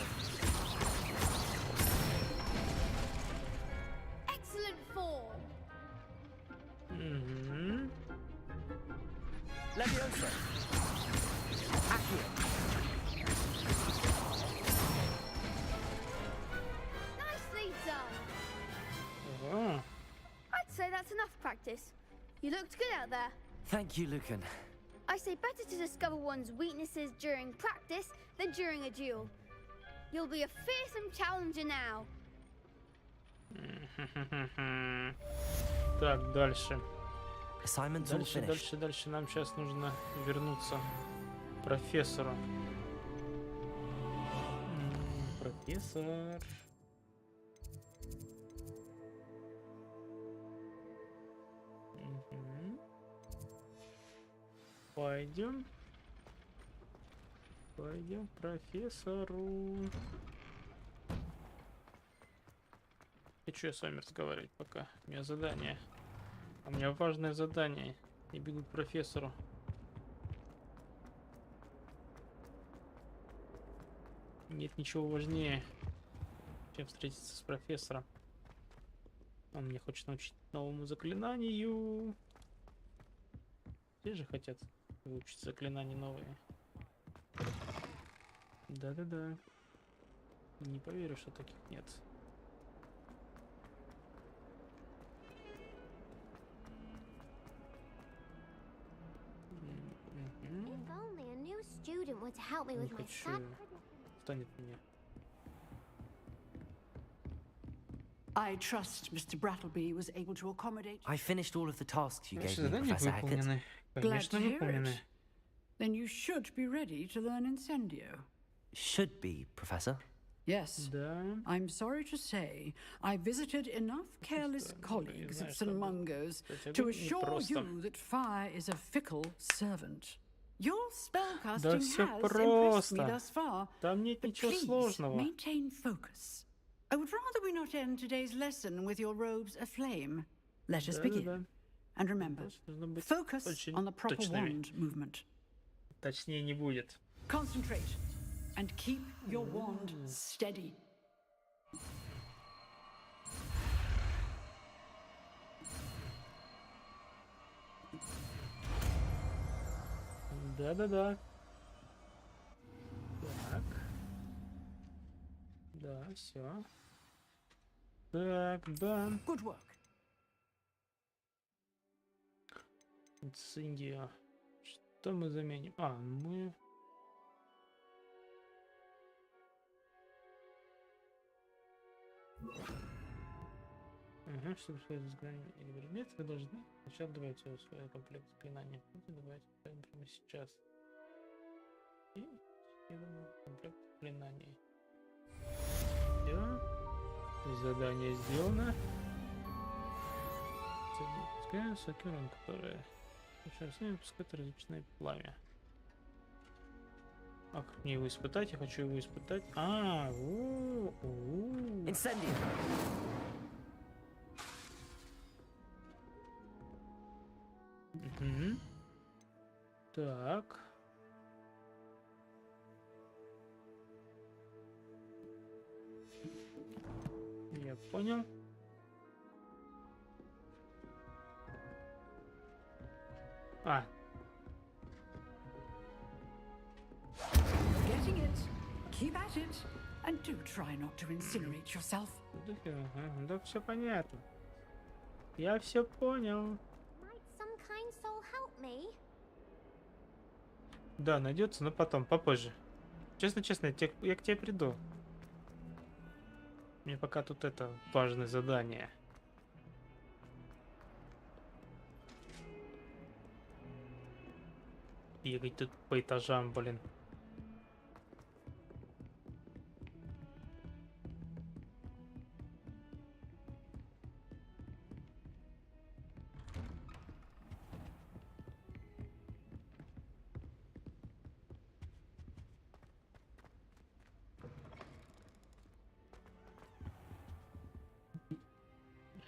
Excellent form. Levioso. Accio. Nicely done. I'd say that's enough practice. You looked good out there. Thank you, Lucan. I say better to discover one's weaknesses during practice than during a duel. You'll be a fearsome challenger now. Так, дальше. Дальше. Дальше. Нам сейчас нужно вернуться к профессору. Профессор. Пойдем к профессору. Хочу я с вами разговаривать пока. У меня задание. У меня важное задание. Я бегу к профессору. Нет ничего важнее, чем встретиться с профессором. Он меня хочет научить новому заклинанию. Все же хотят выучить заклинания новые. Да-да-да. Не поверю, что таких нет. Не хочу. Станет мне. I trust Mr. Brattleby was able to accommodate. I finished all of the tasks you gave me, Professor Hackett. Glad to hear it. Then you should be ready to learn Incendio. Should be, Professor. Yes. I'm sorry to say, I visited enough careless colleagues at St. Mungo's to assure you that fire is a fickle servant. Your spellcasting has impressed me thus far, but please maintain focus. I would rather we not end today's lesson with your robes aflame. Let us begin. And remember, focus on the proper wand movement. Точнее не будет. Concentrate and keep your wand steady. Да-да-да. Так. Да, все. Так, да. Good work. Индия. Что мы заменим? А, мы... Ага, чтобы свое изгнание или предмет, вы должны сначала добавить в свой комплект заклинаний. Давайте прямо сейчас. И комплект заклинаний. Все. Задание сделано. Пускай сокером, которая пускает различное пламя. А как мне его испытать? Я хочу его испытать. Инцендио. Так. Я понял. Getting it. Keep at it. And do try not to incinerate yourself. Да, все понятно. Я все понял. Да, найдется, но потом, попозже. Честно, я к тебе приду. Мне пока тут это важное задание. Бегать тут по этажам, блин.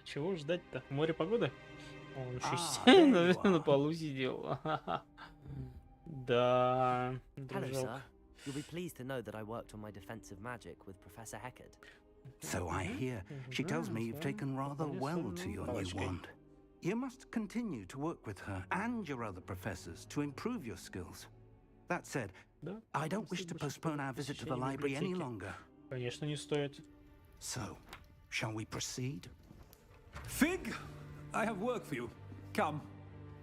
Чего ждать-то? Море погоды? Он еще на полу сидел. Да, дружок. You'll be pleased to know that I worked on my defensive magic with Professor Heckard. So I hear. She tells me you've taken rather well to your new wand. You must continue to work with her and your other professors to improve your skills. That said, I don't wish to postpone our visit to the library any longer. Конечно, не стоит. So, shall we proceed? Fig, I have work for you. Come.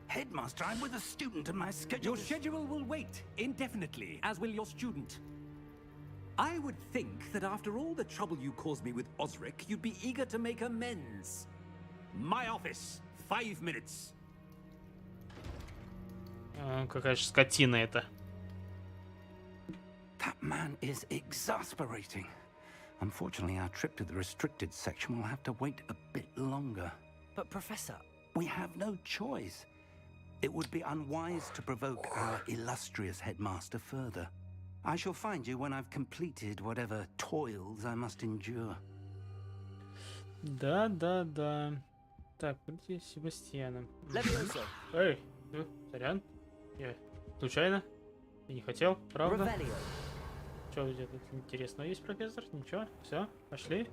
Headmaster, I'm with a student and my schedule. Your schedule will wait indefinitely, as will your student. I would think that after all the trouble you caused me with Osric, you'd be eager to make amends. My office, 5 minutes. Какая же скотина это. That man is exasperating. Unfortunately, our trip to the restricted section will have to wait a bit longer. But Professor... We have no choice. It would be unwise to provoke our illustrious headmaster further. I shall find you when I've completed whatever toils I must endure. Да. Так, где Себастьяна? Эй, сорян. Я случайно? Я не хотел, правда? Что у тебя тут интересного есть, профессор? Ничего, все, пошли.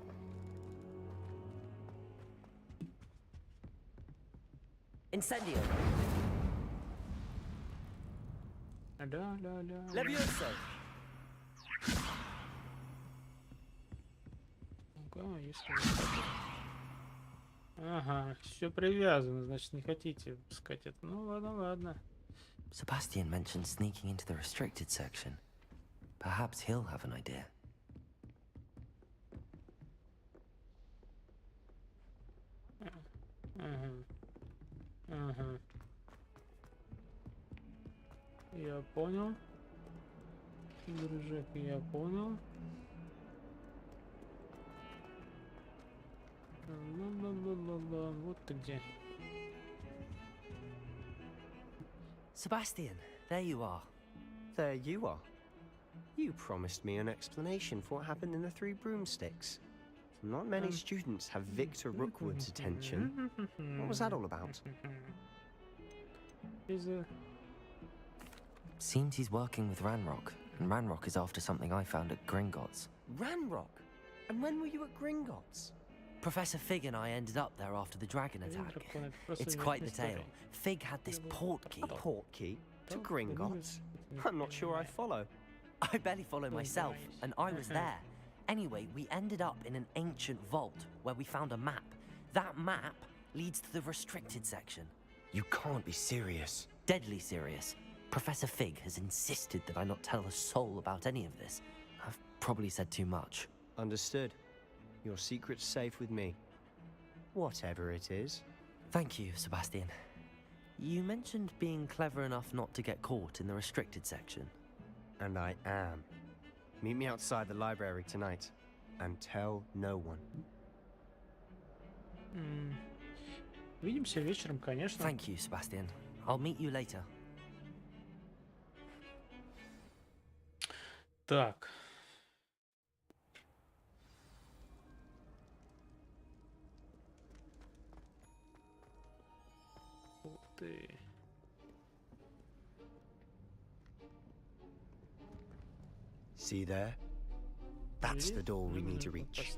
Incendio. Да. Levioso. Ага, все привязано, значит, не хотите пускать это. Ну ладно. Sebastian mentioned sneaking into the restricted section. Perhaps he'll have an idea. Ага. Я понял. Дружок, я понял. Вот ты где. Sebastian, there you are. There you are. You promised me an explanation for what happened in the Three Broomsticks. Not many students have Victor Rookwood's attention. What was that all about? Seems he's working with Ranrock, and Ranrock is after something I found at Gringotts. Ranrock? And when were you at Gringotts? Professor Fig and I ended up there after the dragon attack. It's quite the tale. Fig had this portkey. A portkey? To Gringotts? I'm not sure I follow. I barely follow myself, and I was there. Anyway, we ended up in an ancient vault where we found a map. That map leads to the restricted section. You can't be serious. Deadly serious. Professor Fig has insisted that I not tell a soul about any of this. I've probably said too much. Understood. Your secret's safe with me. Whatever it is. Thank you, Sebastian. You mentioned being clever enough not to get caught in the restricted section. And I am. Meet me outside the library tonight. And tell no one. Увидимся вечером, конечно. Thank you, Sebastian. I'll meet you later. Так. Ух ты. See there? That's the door we need to reach.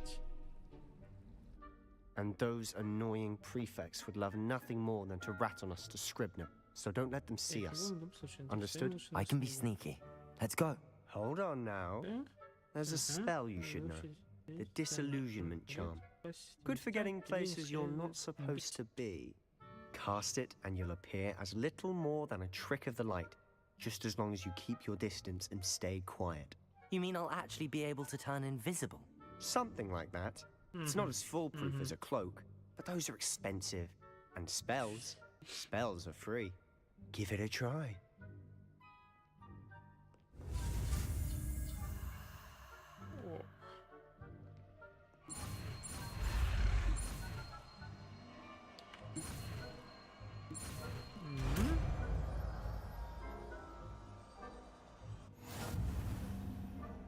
And those annoying prefects would love nothing more than to rat on us to Scribner, so don't let them see us. Understood? I can be sneaky. Let's go. Hold on now. There's a spell you should know. The disillusionment charm. Good for getting places you're not supposed to be. Cast it and you'll appear as little more than a trick of the light, just as long as you keep your distance and stay quiet. You mean I'll actually be able to turn invisible? Something like that. It's not as foolproof as a cloak, but those are expensive. And spells are free. Give it a try.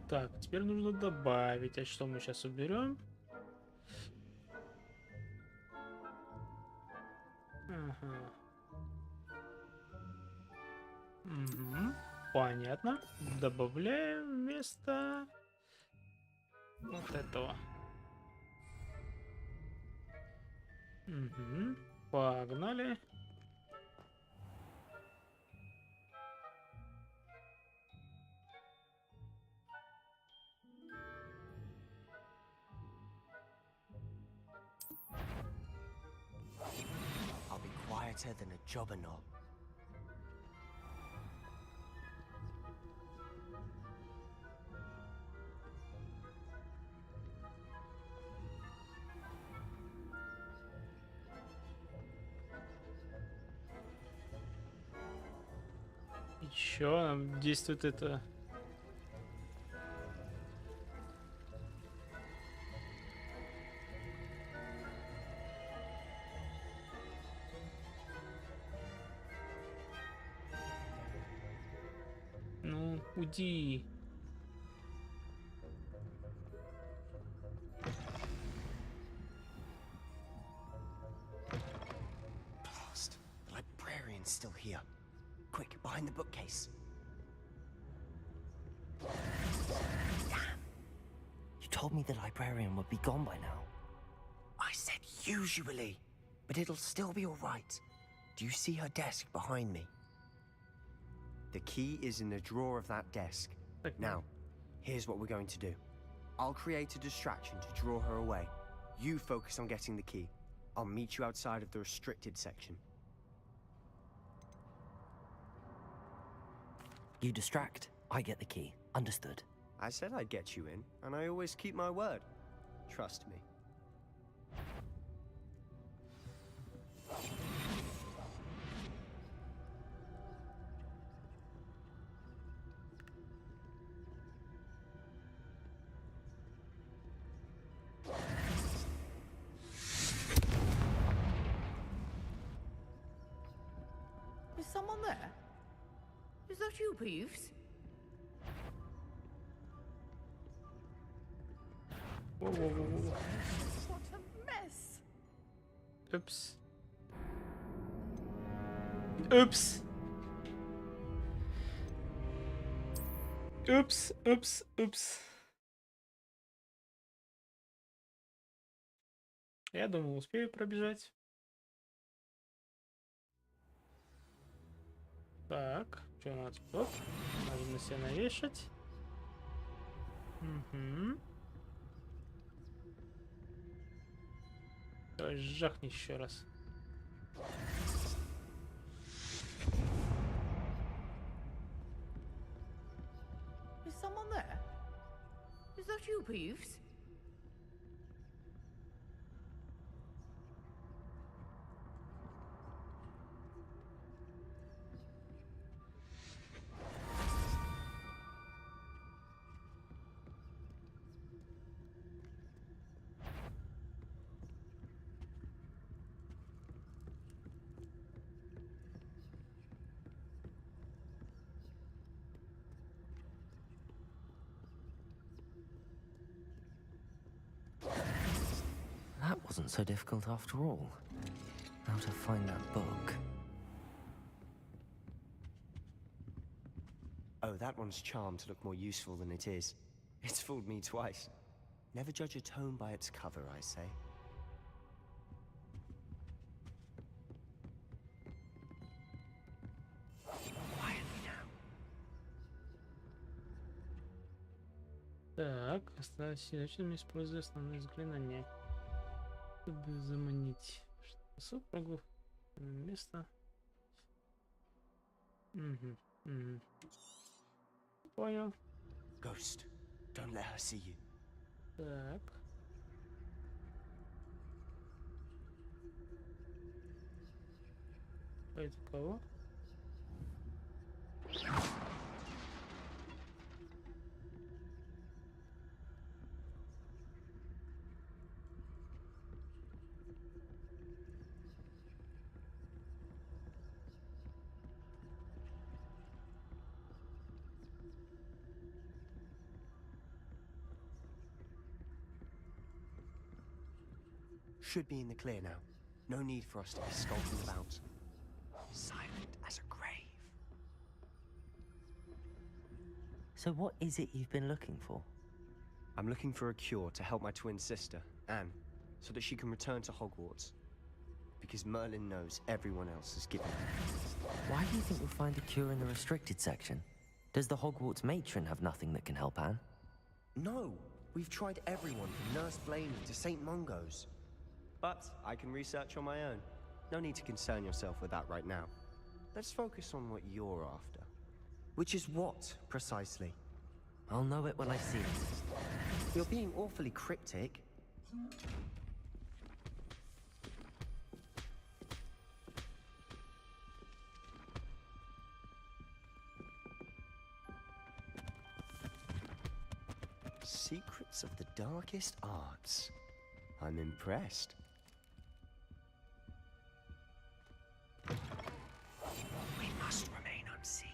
Так, теперь нужно добавить. А что мы сейчас уберем? Ага. Понятно. Добавляем вместо вот этого. Погнали. Than a jobberknoll. И чё действует это? Ну, уйди. Blast. The librarian's still here. Quick, behind the bookcase. Damn. You told me the librarian would be gone by now. I said usually, but it'll still be all right. Do you see her desk behind me? The key is in the drawer of that desk. Now, here's what we're going to do. I'll create a distraction to draw her away. You focus on getting the key. I'll meet you outside of the restricted section. You distract, I get the key. Understood. I said I'd get you in, and I always keep my word. Trust me. Is someone there? Is that you, Peeves? Whoa, whoa, whoa, whoa. What a mess! Oops. Oops. Oops, oops, oops. Я думал, успею пробежать. Так. Что у нас тут? Можно на себя навешать. Угу. Давай жахни еще раз. Is someone there? Is that you, Peeves? That wasn't so difficult after all. How to find that book. Oh, that one's charmed to look more useful than it is. It's fooled me twice. Never judge a tome by its cover, I say. Quietly now. Так, осталось зачем использую основные заклинания, чтобы заманить супругу на место. Угу. Понял. Ghost, don't let her see you. Так. А это кого? Should be in the clear now. No need for us to be skulking about. Silent as a grave. So what is it you've been looking for? I'm looking for a cure to help my twin sister, Anne, so that she can return to Hogwarts. Because Merlin knows everyone else has given up. Why do you think we'll find a cure in the restricted section? Does the Hogwarts matron have nothing that can help Anne? No! We've tried everyone from Nurse Blaney to St. Mungo's. But I can research on my own. No need to concern yourself with that right now. Let's focus on what you're after. Which is what, precisely? I'll know it when I see it. You're being awfully cryptic. Secrets of the darkest arts. I'm impressed. We must remain unseen.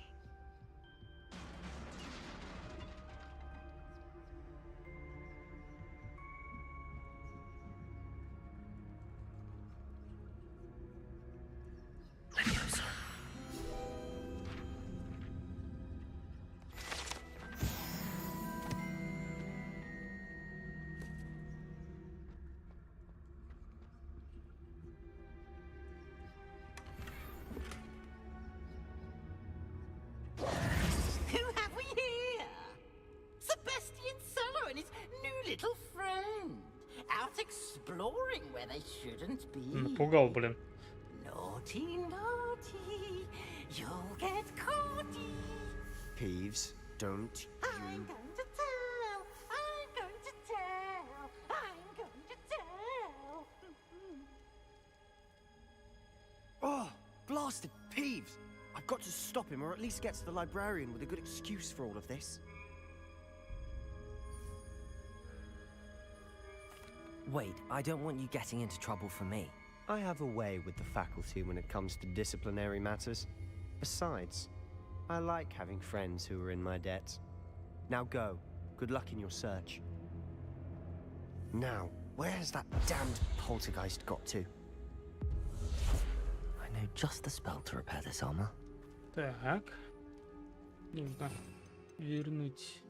Little friend, out exploring where they shouldn't be. Напугал, блин. Naughty, naughty, you'll get caughty. Peeves, don't I'm going to tell. I'm going to tell. I'm going to tell. Oh, blasted Peeves! I've got to stop him, or at least get to the librarian with a good excuse for all of this. Wait, I don't want you getting into trouble for me. I have a way with the faculty when it comes to disciplinary matters. Besides, I like having friends who are in my debt. Now go. Good luck in your search. Now, where has that damned poltergeist got to? I know just the spell to repair this armor. Так. Нужно вернуть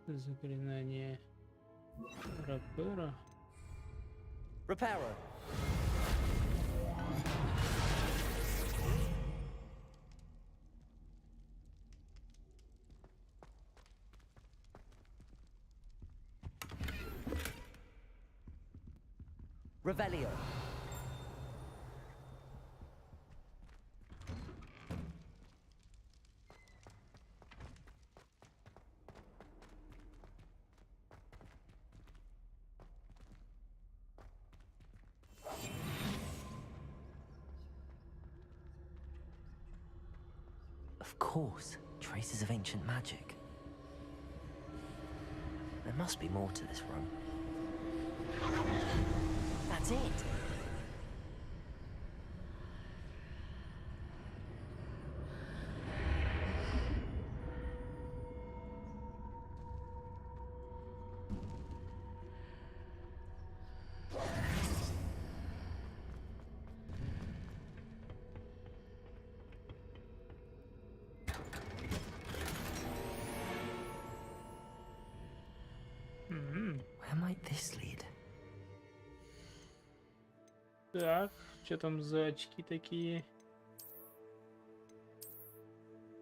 заклинание Рапера. Repairer. Revelio. Of course, traces of ancient magic. There must be more to this room. That's it. Where might this lead? Так, что там за очки такие?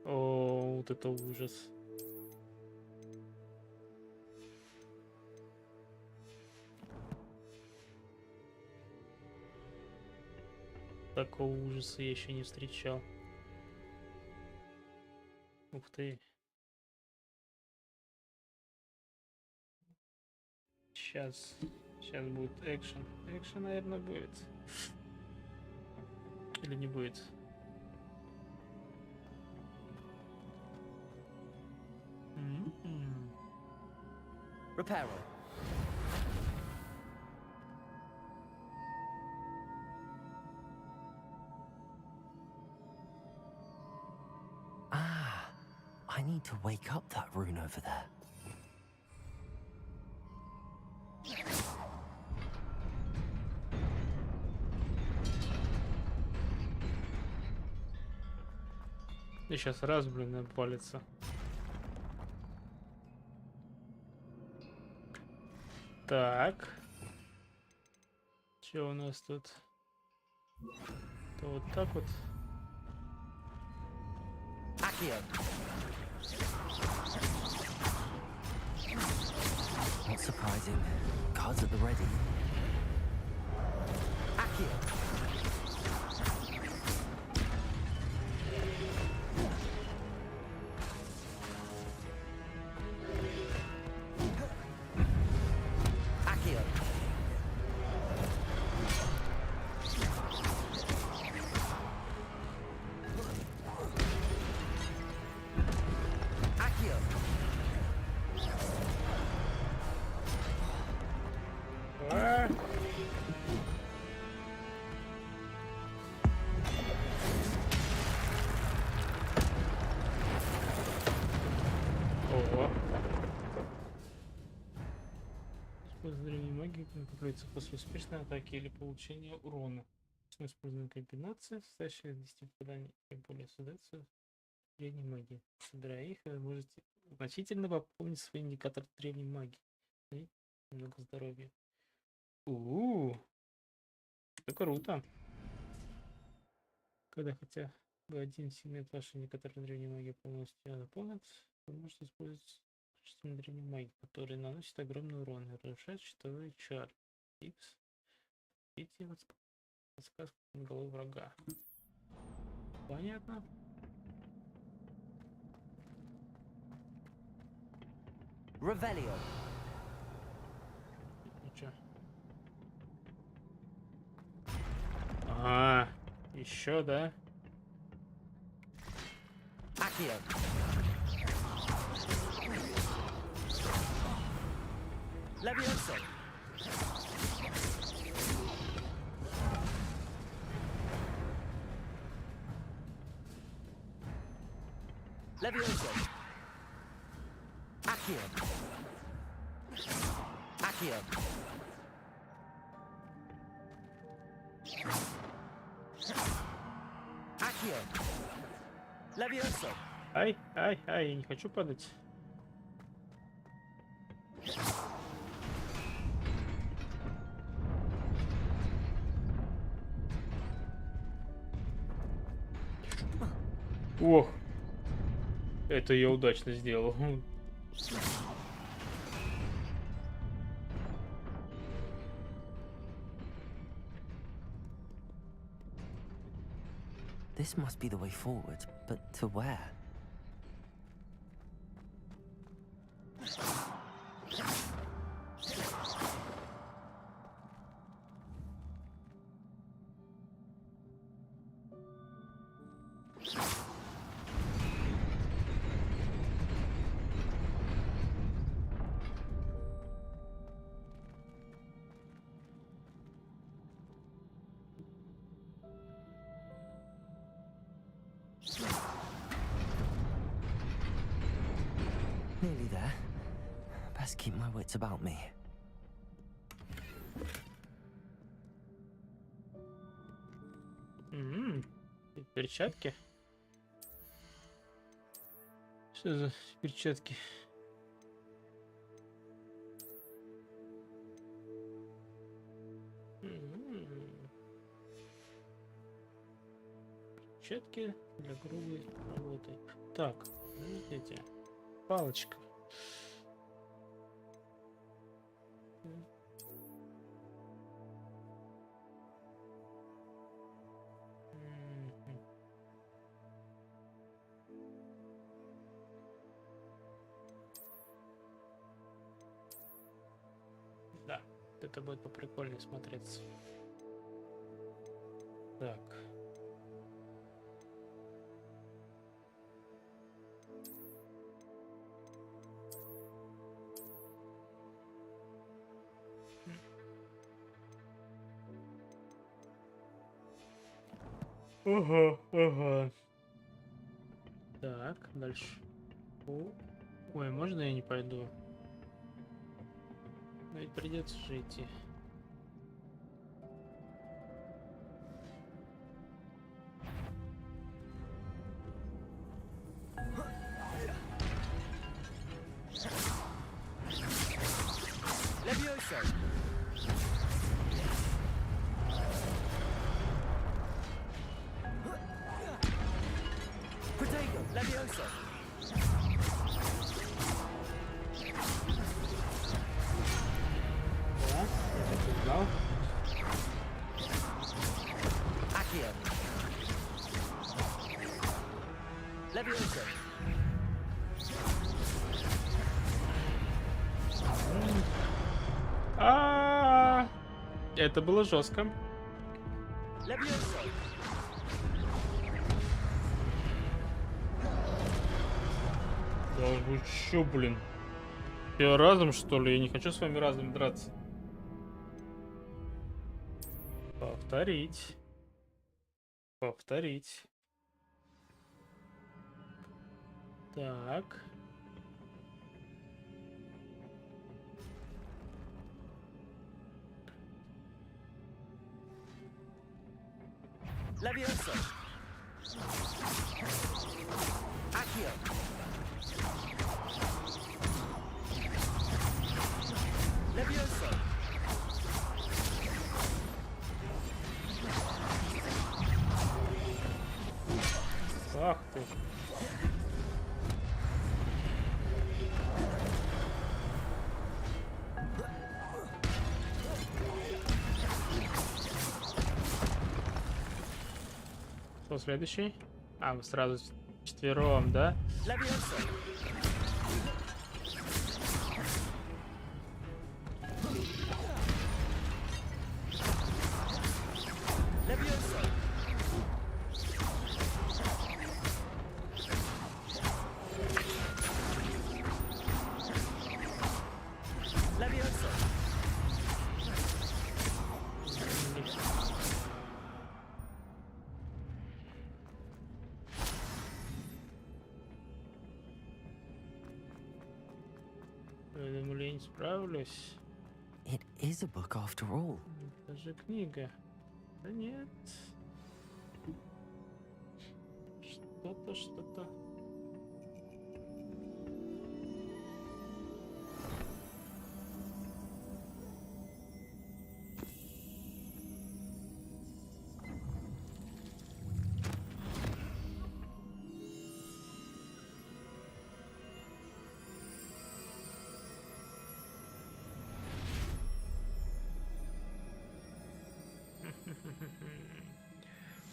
О, вот это ужас. Такого ужаса я еще не встречал. Ух ты. Сейчас будет экшен. Экшен, наверное, будет. Или не будет? Reparo. Ah, I need to wake up that rune over there. И сейчас раз, блин, обвалится. Так. Что у нас тут? То вот так вот. Not surprising. Cards at the ready. Древней магии накапливается после успешной атаки или получения урона. Используемая комбинация, состоящая из 10 попаданий и более создается древней магии. Собирая их, вы можете значительно пополнить свой индикатор древней магии. И немного здоровья. Это круто. Когда хотя бы один сегмент вашей индикатора древней магии полностью заполнит, вы можете использовать древней магии, который наносит огромный урон и разрушает щитовые чары. Икс. Видите подсказку на голову врага. Понятно. Revelio. Ничего. Ага. Еще, да? Акио. Levioso. Levioso. Accio. Accio. Accio. Levioso. Ай, я не хочу падать. Ох, это я удачно сделал. This must be the way forward, but to where? Nearly there. Best keep my wits about me. Перчатки? Что за перчатки? Перчатки для грубой работы. Так, видите? Палочка. Да, это будет поприкольнее смотреться. Так. Ага. Так, дальше. Ой, можно я не пойду? Но ведь придется же идти. Это было жестко. Да вы чё, блин? Я разом, что ли? Я не хочу с вами разом драться. Повторить. Повторить. Так. Levioso. Accio. Levioso. Ах ты. Кто следующий? А, мы сразу четвером, да? Справлюсь. It is a book after all. Это же книга. Да нет. Что-то.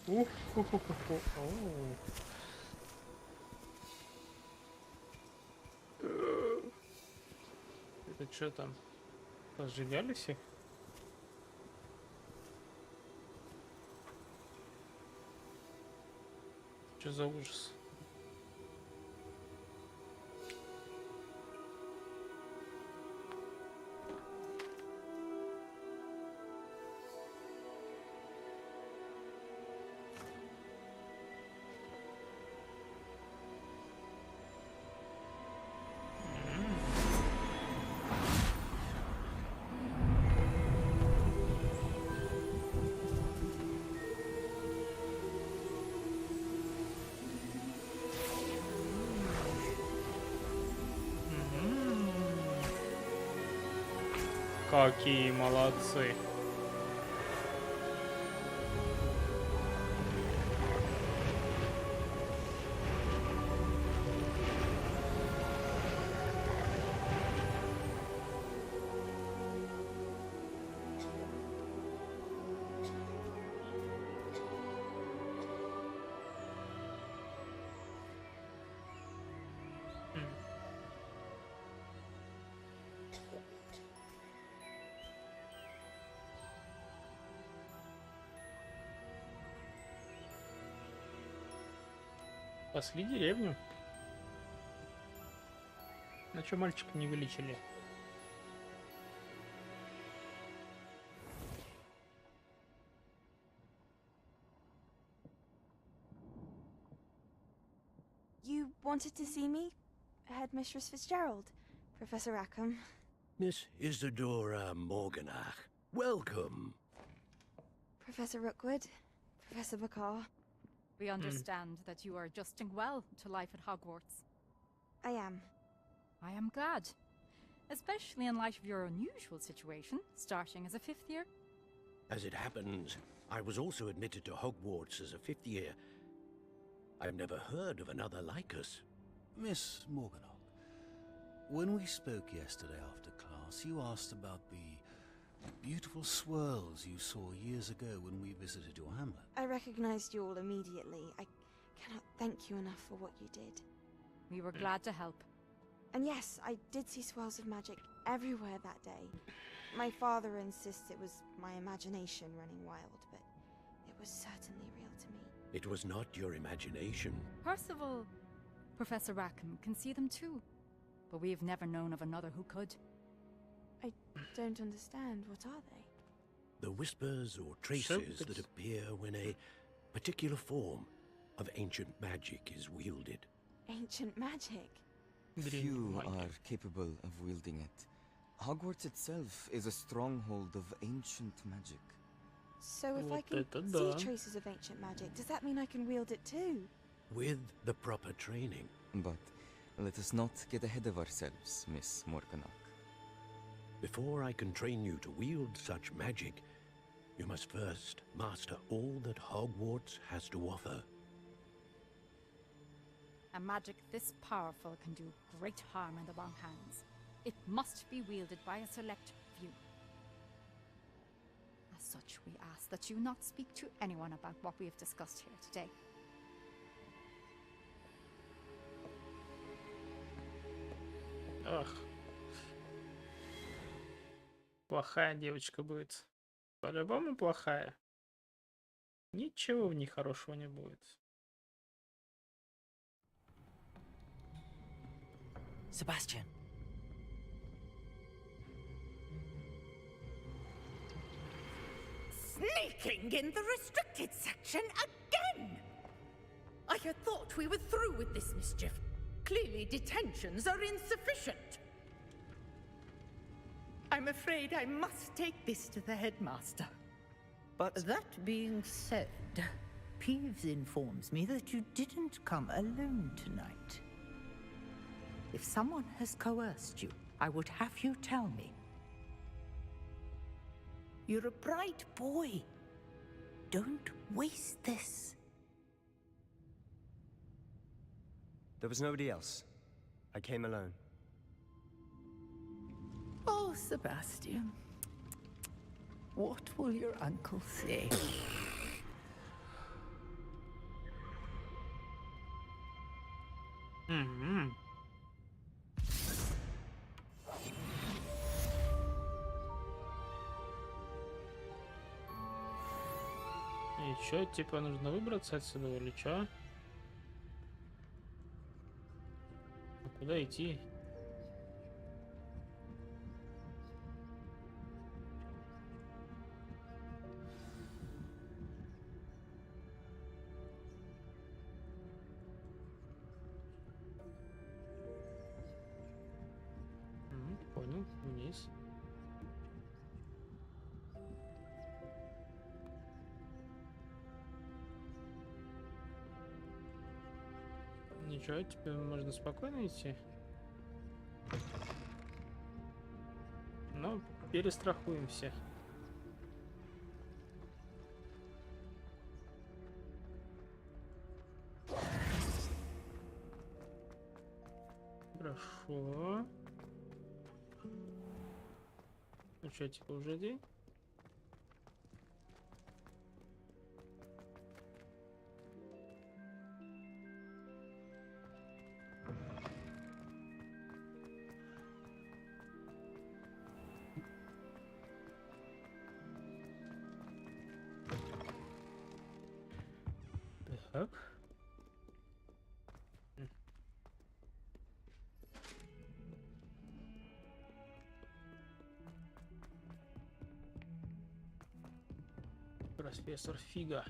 Это что там? Сжигали всех? Что за ужас? Какие молодцы. Спасли деревню. На чё мальчика не вылечили? You wanted to see me? Headmistress Fitzgerald, Professor Rackham. Miss Isadora Morganach, welcome. Professor Rookwood, Professor Bakar. We understand that you are adjusting well to life at Hogwarts. I am. I am glad. Especially in light of your unusual situation, starting as a 5th year. As it happens, I was also admitted to Hogwarts as a 5th year. I've never heard of another like us. Miss Morganach, when we spoke yesterday after class, you asked about the beautiful swirls you saw years ago when we visited your hamlet. I recognized you all immediately. I cannot thank you enough for what you did. We were glad to help. And yes, I did see swirls of magic everywhere that day. My father insists it was my imagination running wild, but it was certainly real to me. It was not your imagination. Percival, Professor Rackham can see them too, but we have never known of another who could. I don't understand. What are they? The whispers or traces that appear when a particular form of ancient magic is wielded. Ancient magic? Few are capable of wielding it. Hogwarts itself is a stronghold of ancient magic. So if I can see traces of ancient magic, does that mean I can wield it too? With the proper training. But let us not get ahead of ourselves, Miss Morganach. Before I can train you to wield such magic, you must first master all that Hogwarts has to offer. A magic this powerful can do great harm in the wrong hands. It must be wielded by a select few. As such, we ask that you not speak to anyone about what we have discussed here today. Ах. Плохая девочка будет. По-любому плохая. Ничего в ней хорошего не будет. Sebastian. Sneaking in the restricted section again! I had thought we were through with this mischief. Clearly detentions are insufficient. I'm afraid I must take this to the headmaster. But that being said, Peeves informs me that you didn't come alone tonight. If someone has coerced you, I would have you tell me. You're a bright boy. Don't waste this. There was nobody else. I came alone. Oh, Sebastian. What will your uncle say? И чё, типа нужно выбраться отсюда или чё? А куда идти? Понял, вниз. Ничего, теперь можно спокойно идти. Но перестрахуемся. Хорошо. Ну что, типа уже день? Так. Профессор Фига.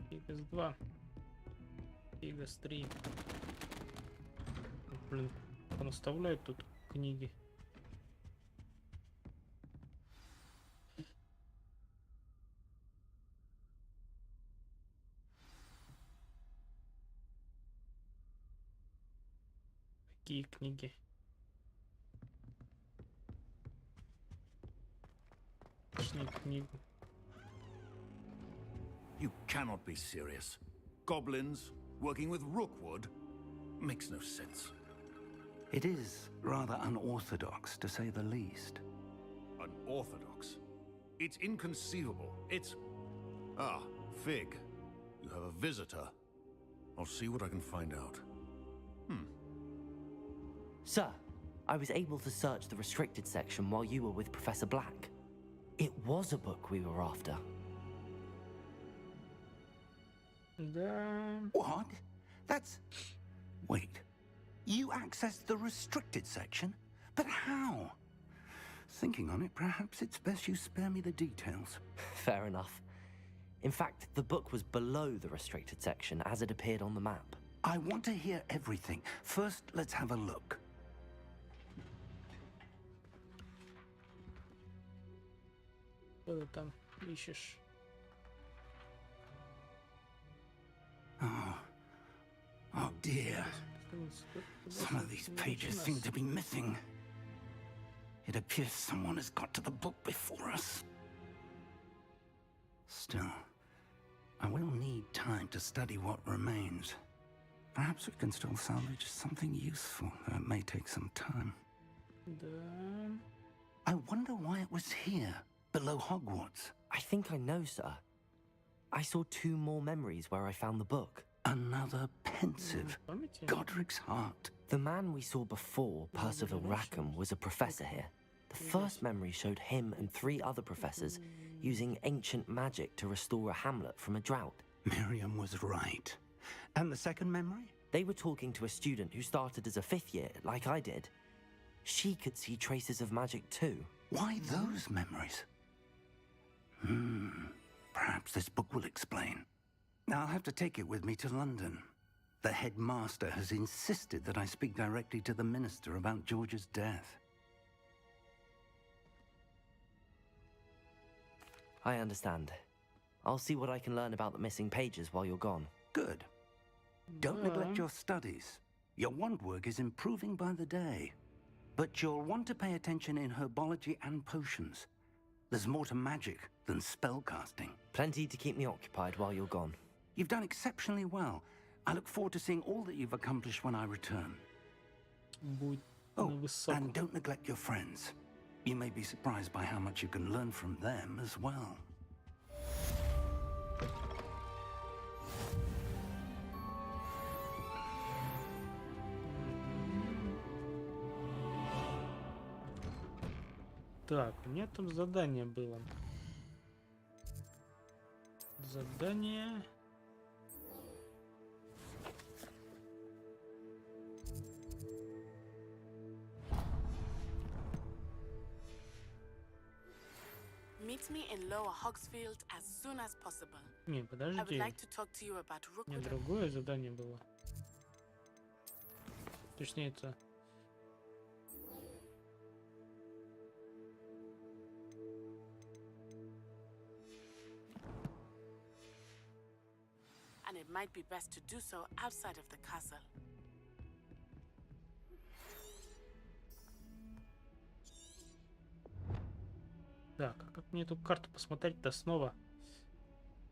Фигас 2. Фигас 3. Блин, понаставляют тут книги. Какие книги? Точнее, книгу. You cannot be serious. Goblins working with Rookwood makes no sense. It is rather unorthodox, to say the least. Unorthodox? It's inconceivable. It's... Ah, Fig. You have a visitor. I'll see what I can find out. Sir, I was able to search the restricted section while you were with Professor Black. It was a book we were after. What? That's... Wait. You accessed the restricted section? But how? Thinking on it, perhaps it's best you spare me the details. Fair enough. In fact, the book was below the restricted section as it appeared on the map. I want to hear everything. First, let's have a look. Что ты там ищешь? Oh dear. Some of these pages seem to be missing. It appears someone has got to the book before us. Still, I will need time to study what remains. Perhaps we can still salvage something useful, though it may take some time. I wonder why it was here, below Hogwarts. I think I know, sir. I saw 2 more memories where I found the book. Another pensive, Godric's heart. The man we saw before, Percival Rackham, was a professor here. The first memory showed him and 3 other professors using ancient magic to restore a hamlet from a drought. Miriam was right. And the second memory? They were talking to a student who started as a 5th year, like I did. She could see traces of magic too. Why those memories? Perhaps this book will explain. I'll have to take it with me to London. The headmaster has insisted that I speak directly to the minister about George's death. I understand. I'll see what I can learn about the missing pages while you're gone. Good. Don't neglect your studies. Your wand work is improving by the day. But you'll want to pay attention in herbology and potions. There's more to magic than spellcasting. Plenty to keep me occupied while you're gone. You've done exceptionally well. I look forward to seeing all that you've accomplished when I return. Oh, and don't neglect your friends. You may be surprised by how much you can learn from them as well. Так, у меня там задание было. Задание... Meet me in Lower Hogsfield as soon as possible. Не, подожди. I would like to talk to you about Не, другое задание было. Точнее, это... And it might be best to do so outside of the castle. Так, а как мне эту карту посмотреть-то снова?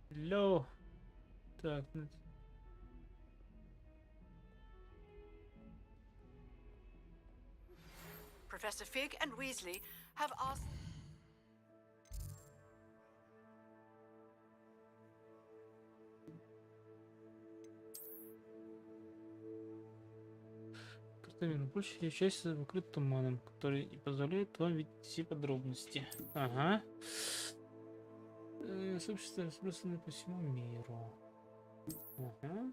Лё. Так. Professor Fig and Weasley have asked... Большая часть покрыта туманом, который и позволяет вам видеть все подробности. Ага. Сообщество разбросано по всему миру. Ага.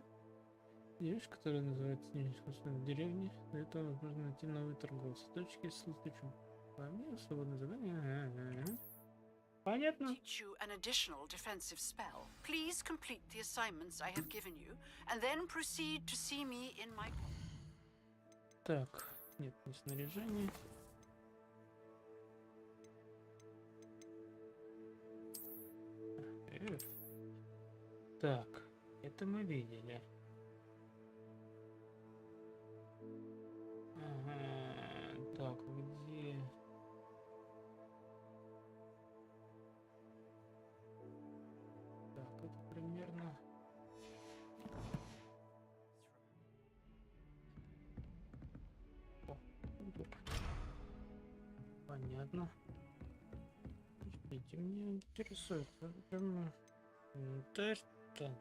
Девушка, которая называется древней, для этого возможно найти новые торговцы. Точки с ключом. Помимо свободное задание. Ага. Понятно. Teach you an additional defensive spell. Please complete the assignments I have given you, and then proceed to see me in my... Так, нет, не снаряжение. Так, это мы видели. Ага, так, где... Так, это примерно... Понятно. Подождите, меня интересует. Инвентарь. Так.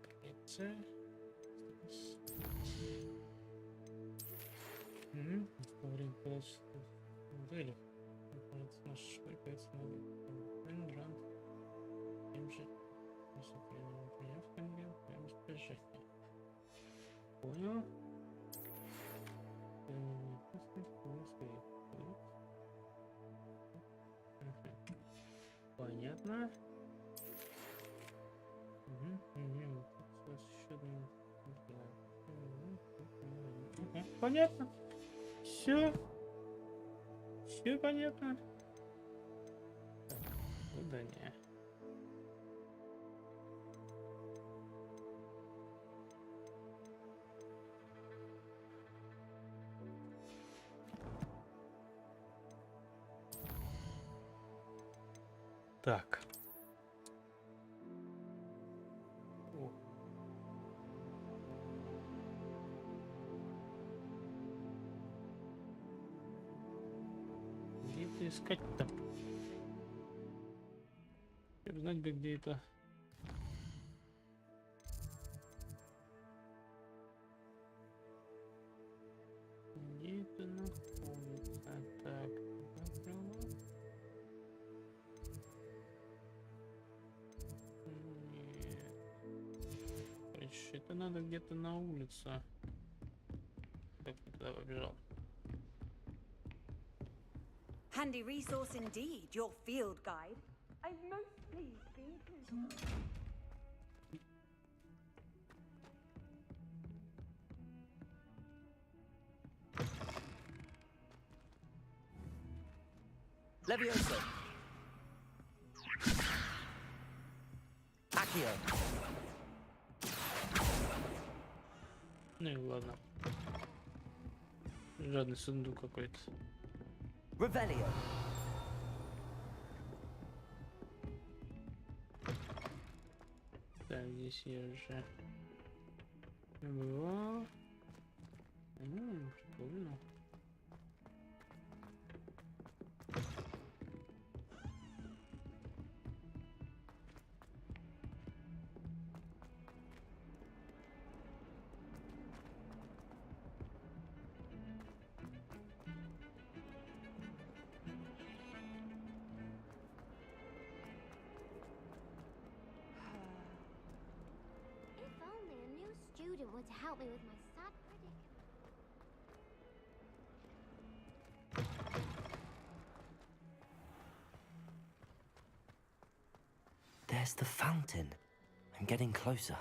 Коллекция. Во время моделей. Наш швой появится новый грант. Тем же. Понял. Понятно. Понятно. Все. Все понятно. Задание. Так. О. Где это искать-то? Знать бы, где это. Где это находится? Так. Это надо где-то на улице. Как я туда побежал? Handy resource indeed, your field guide. I'm most pleased to be included. Levioso. Accio. Ну и ладно. Жадный сундук какой-то. Revelio. Так, здесь я уже бывал. Прикольно. were to help me with my sad predicament. There's the fountain. I'm getting closer.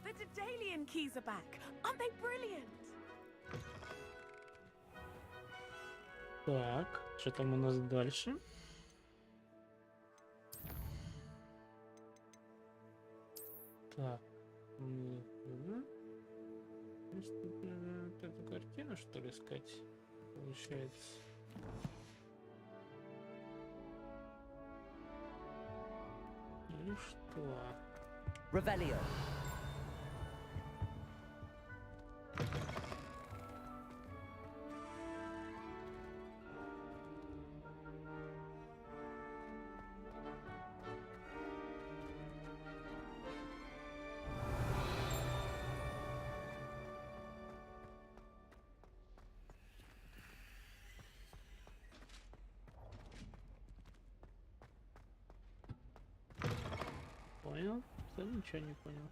The Daedalian keys are back. Aren't they brilliant? Так, что там у нас дальше? Так, эту картину, что ли, искать, получается? Или что? Revelio. Понял? Да ничего не понял.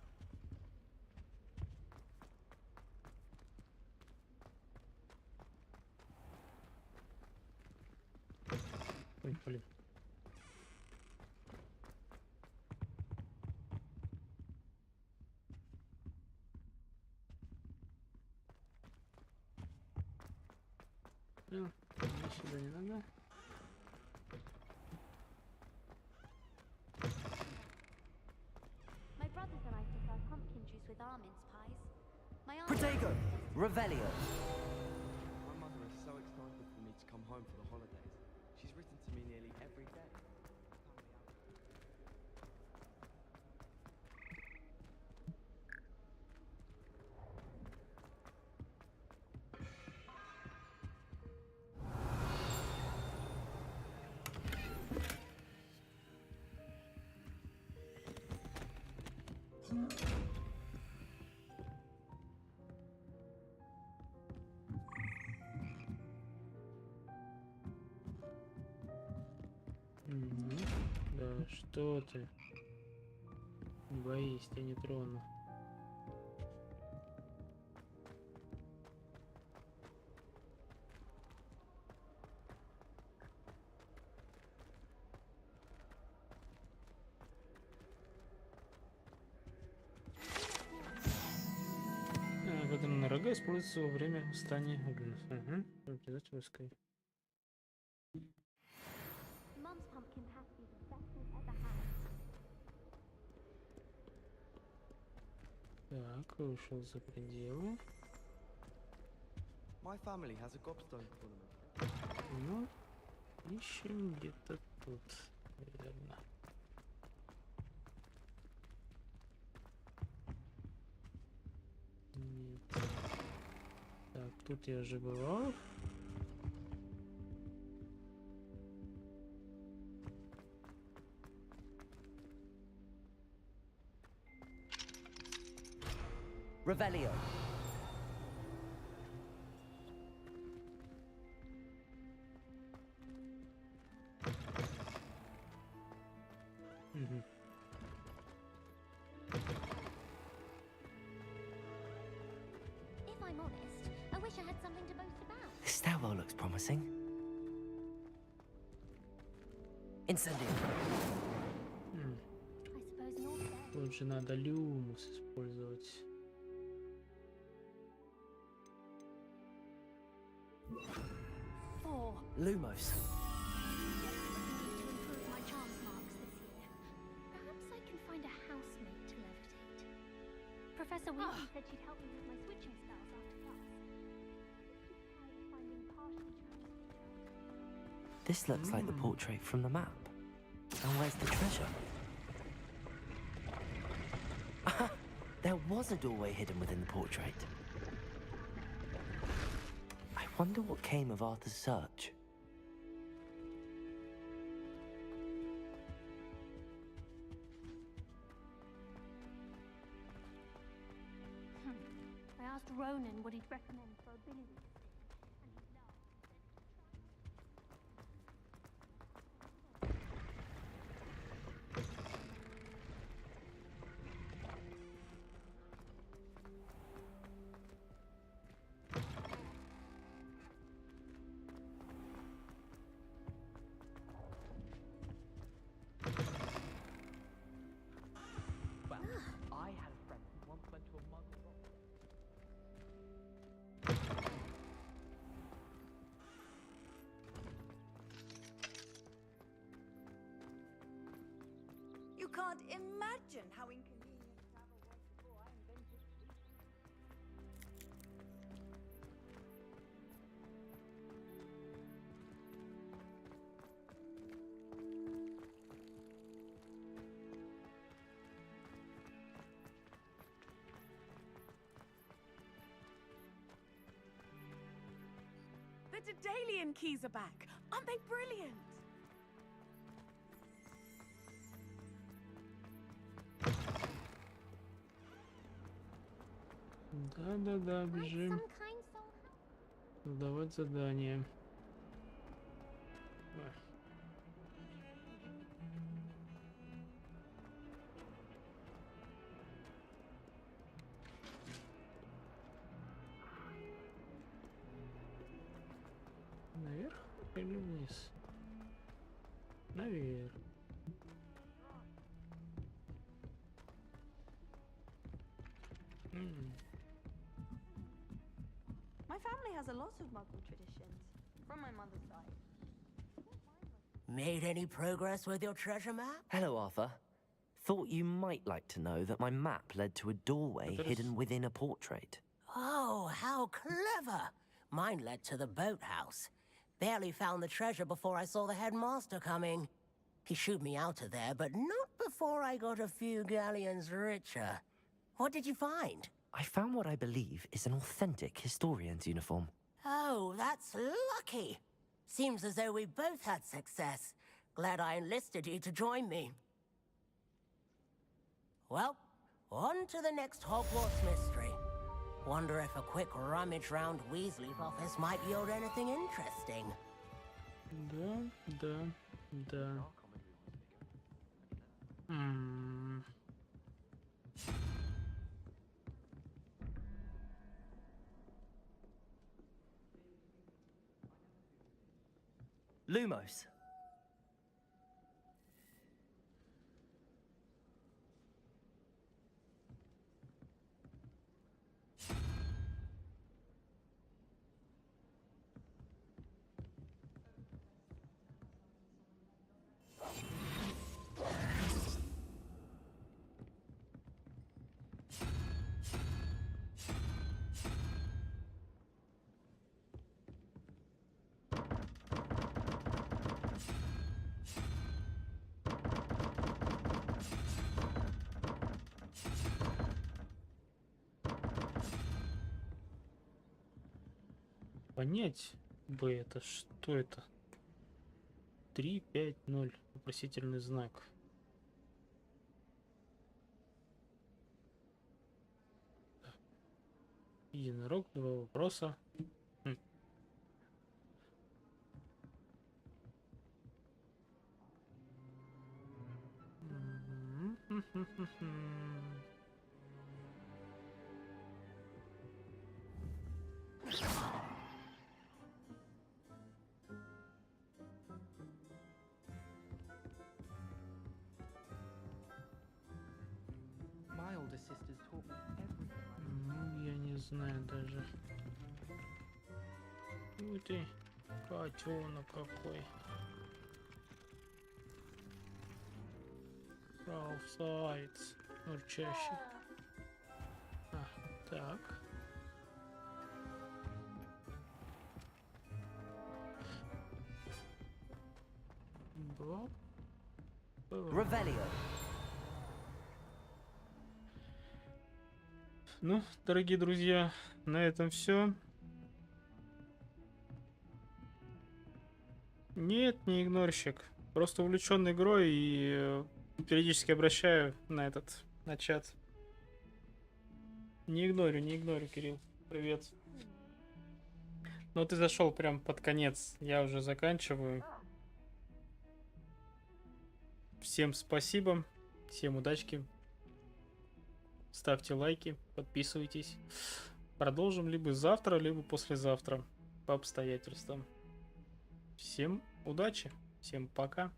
Ой, блин. Мне сюда не надо. Protego, Revelio. My mother is so excited for me to come home for the holidays. She's written to me nearly every day. Да, что ты? Не боись, я не трону. Выданные рога используются во время восстания гоблинов. Угу. Обязательно войска. Так, вышел за пределы. Ну, ищем где-то тут, наверное. Нет. Так, тут я уже бывал. Revelio. If I'm honest, I wish I had something to boast about. This stairwell looks promising. Incendio. I suppose not. Тут же надо люмус использовать. Lumos. My chance marks this year. Perhaps I can find a housemate to levitate. Professor Williams said she'd help me with my switching spells after class. Finding partially tragic. This looks like the portrait from the map. And where's the treasure? There was a doorway hidden within the portrait. I wonder what came of Arthur's search. I asked Ronan what he'd recommend for ability testing, and he laughed. can't imagine how inconvenient to have a wife before I invented. The Daedalian keys are back. Aren't they brilliant? Да-да-да, бежим. Сдавать задание. Наверх или вниз? Наверх. My family has a lot of Muggle traditions, from my mother's side. Made any progress with your treasure map? Hello, Arthur. Thought you might like to know that my map led to a doorway hidden within a portrait. Oh, how clever! Mine led to the boathouse. Barely found the treasure before I saw the headmaster coming. He shooed me out of there, but not before I got a few galleons richer. What did you find? I found what I believe is an authentic historian's uniform. Oh, that's lucky. Seems as though we both had success. Glad I enlisted you to join me. Well, on to the next Hogwarts mystery. Wonder if a quick rummage round Weasley's office might yield anything interesting. Да. Lumos. Понять бы это, что это? 3, 5, 0. Вопросительный знак. Единорог, 2 вопроса. Я не знаю даже. Ух ты, котенок какой. Красавец, урчащий. Так. Revelio. Ну, дорогие друзья, на этом все. Нет, не игнорщик. Просто увлечен игрой и периодически обращаю на чат. Не игнорю, Кирилл. Привет. Но ты зашел прям под конец. Я уже заканчиваю. Всем спасибо. Всем удачки. Ставьте лайки, подписывайтесь. Продолжим либо завтра, либо послезавтра. По обстоятельствам. Всем удачи. Всем пока.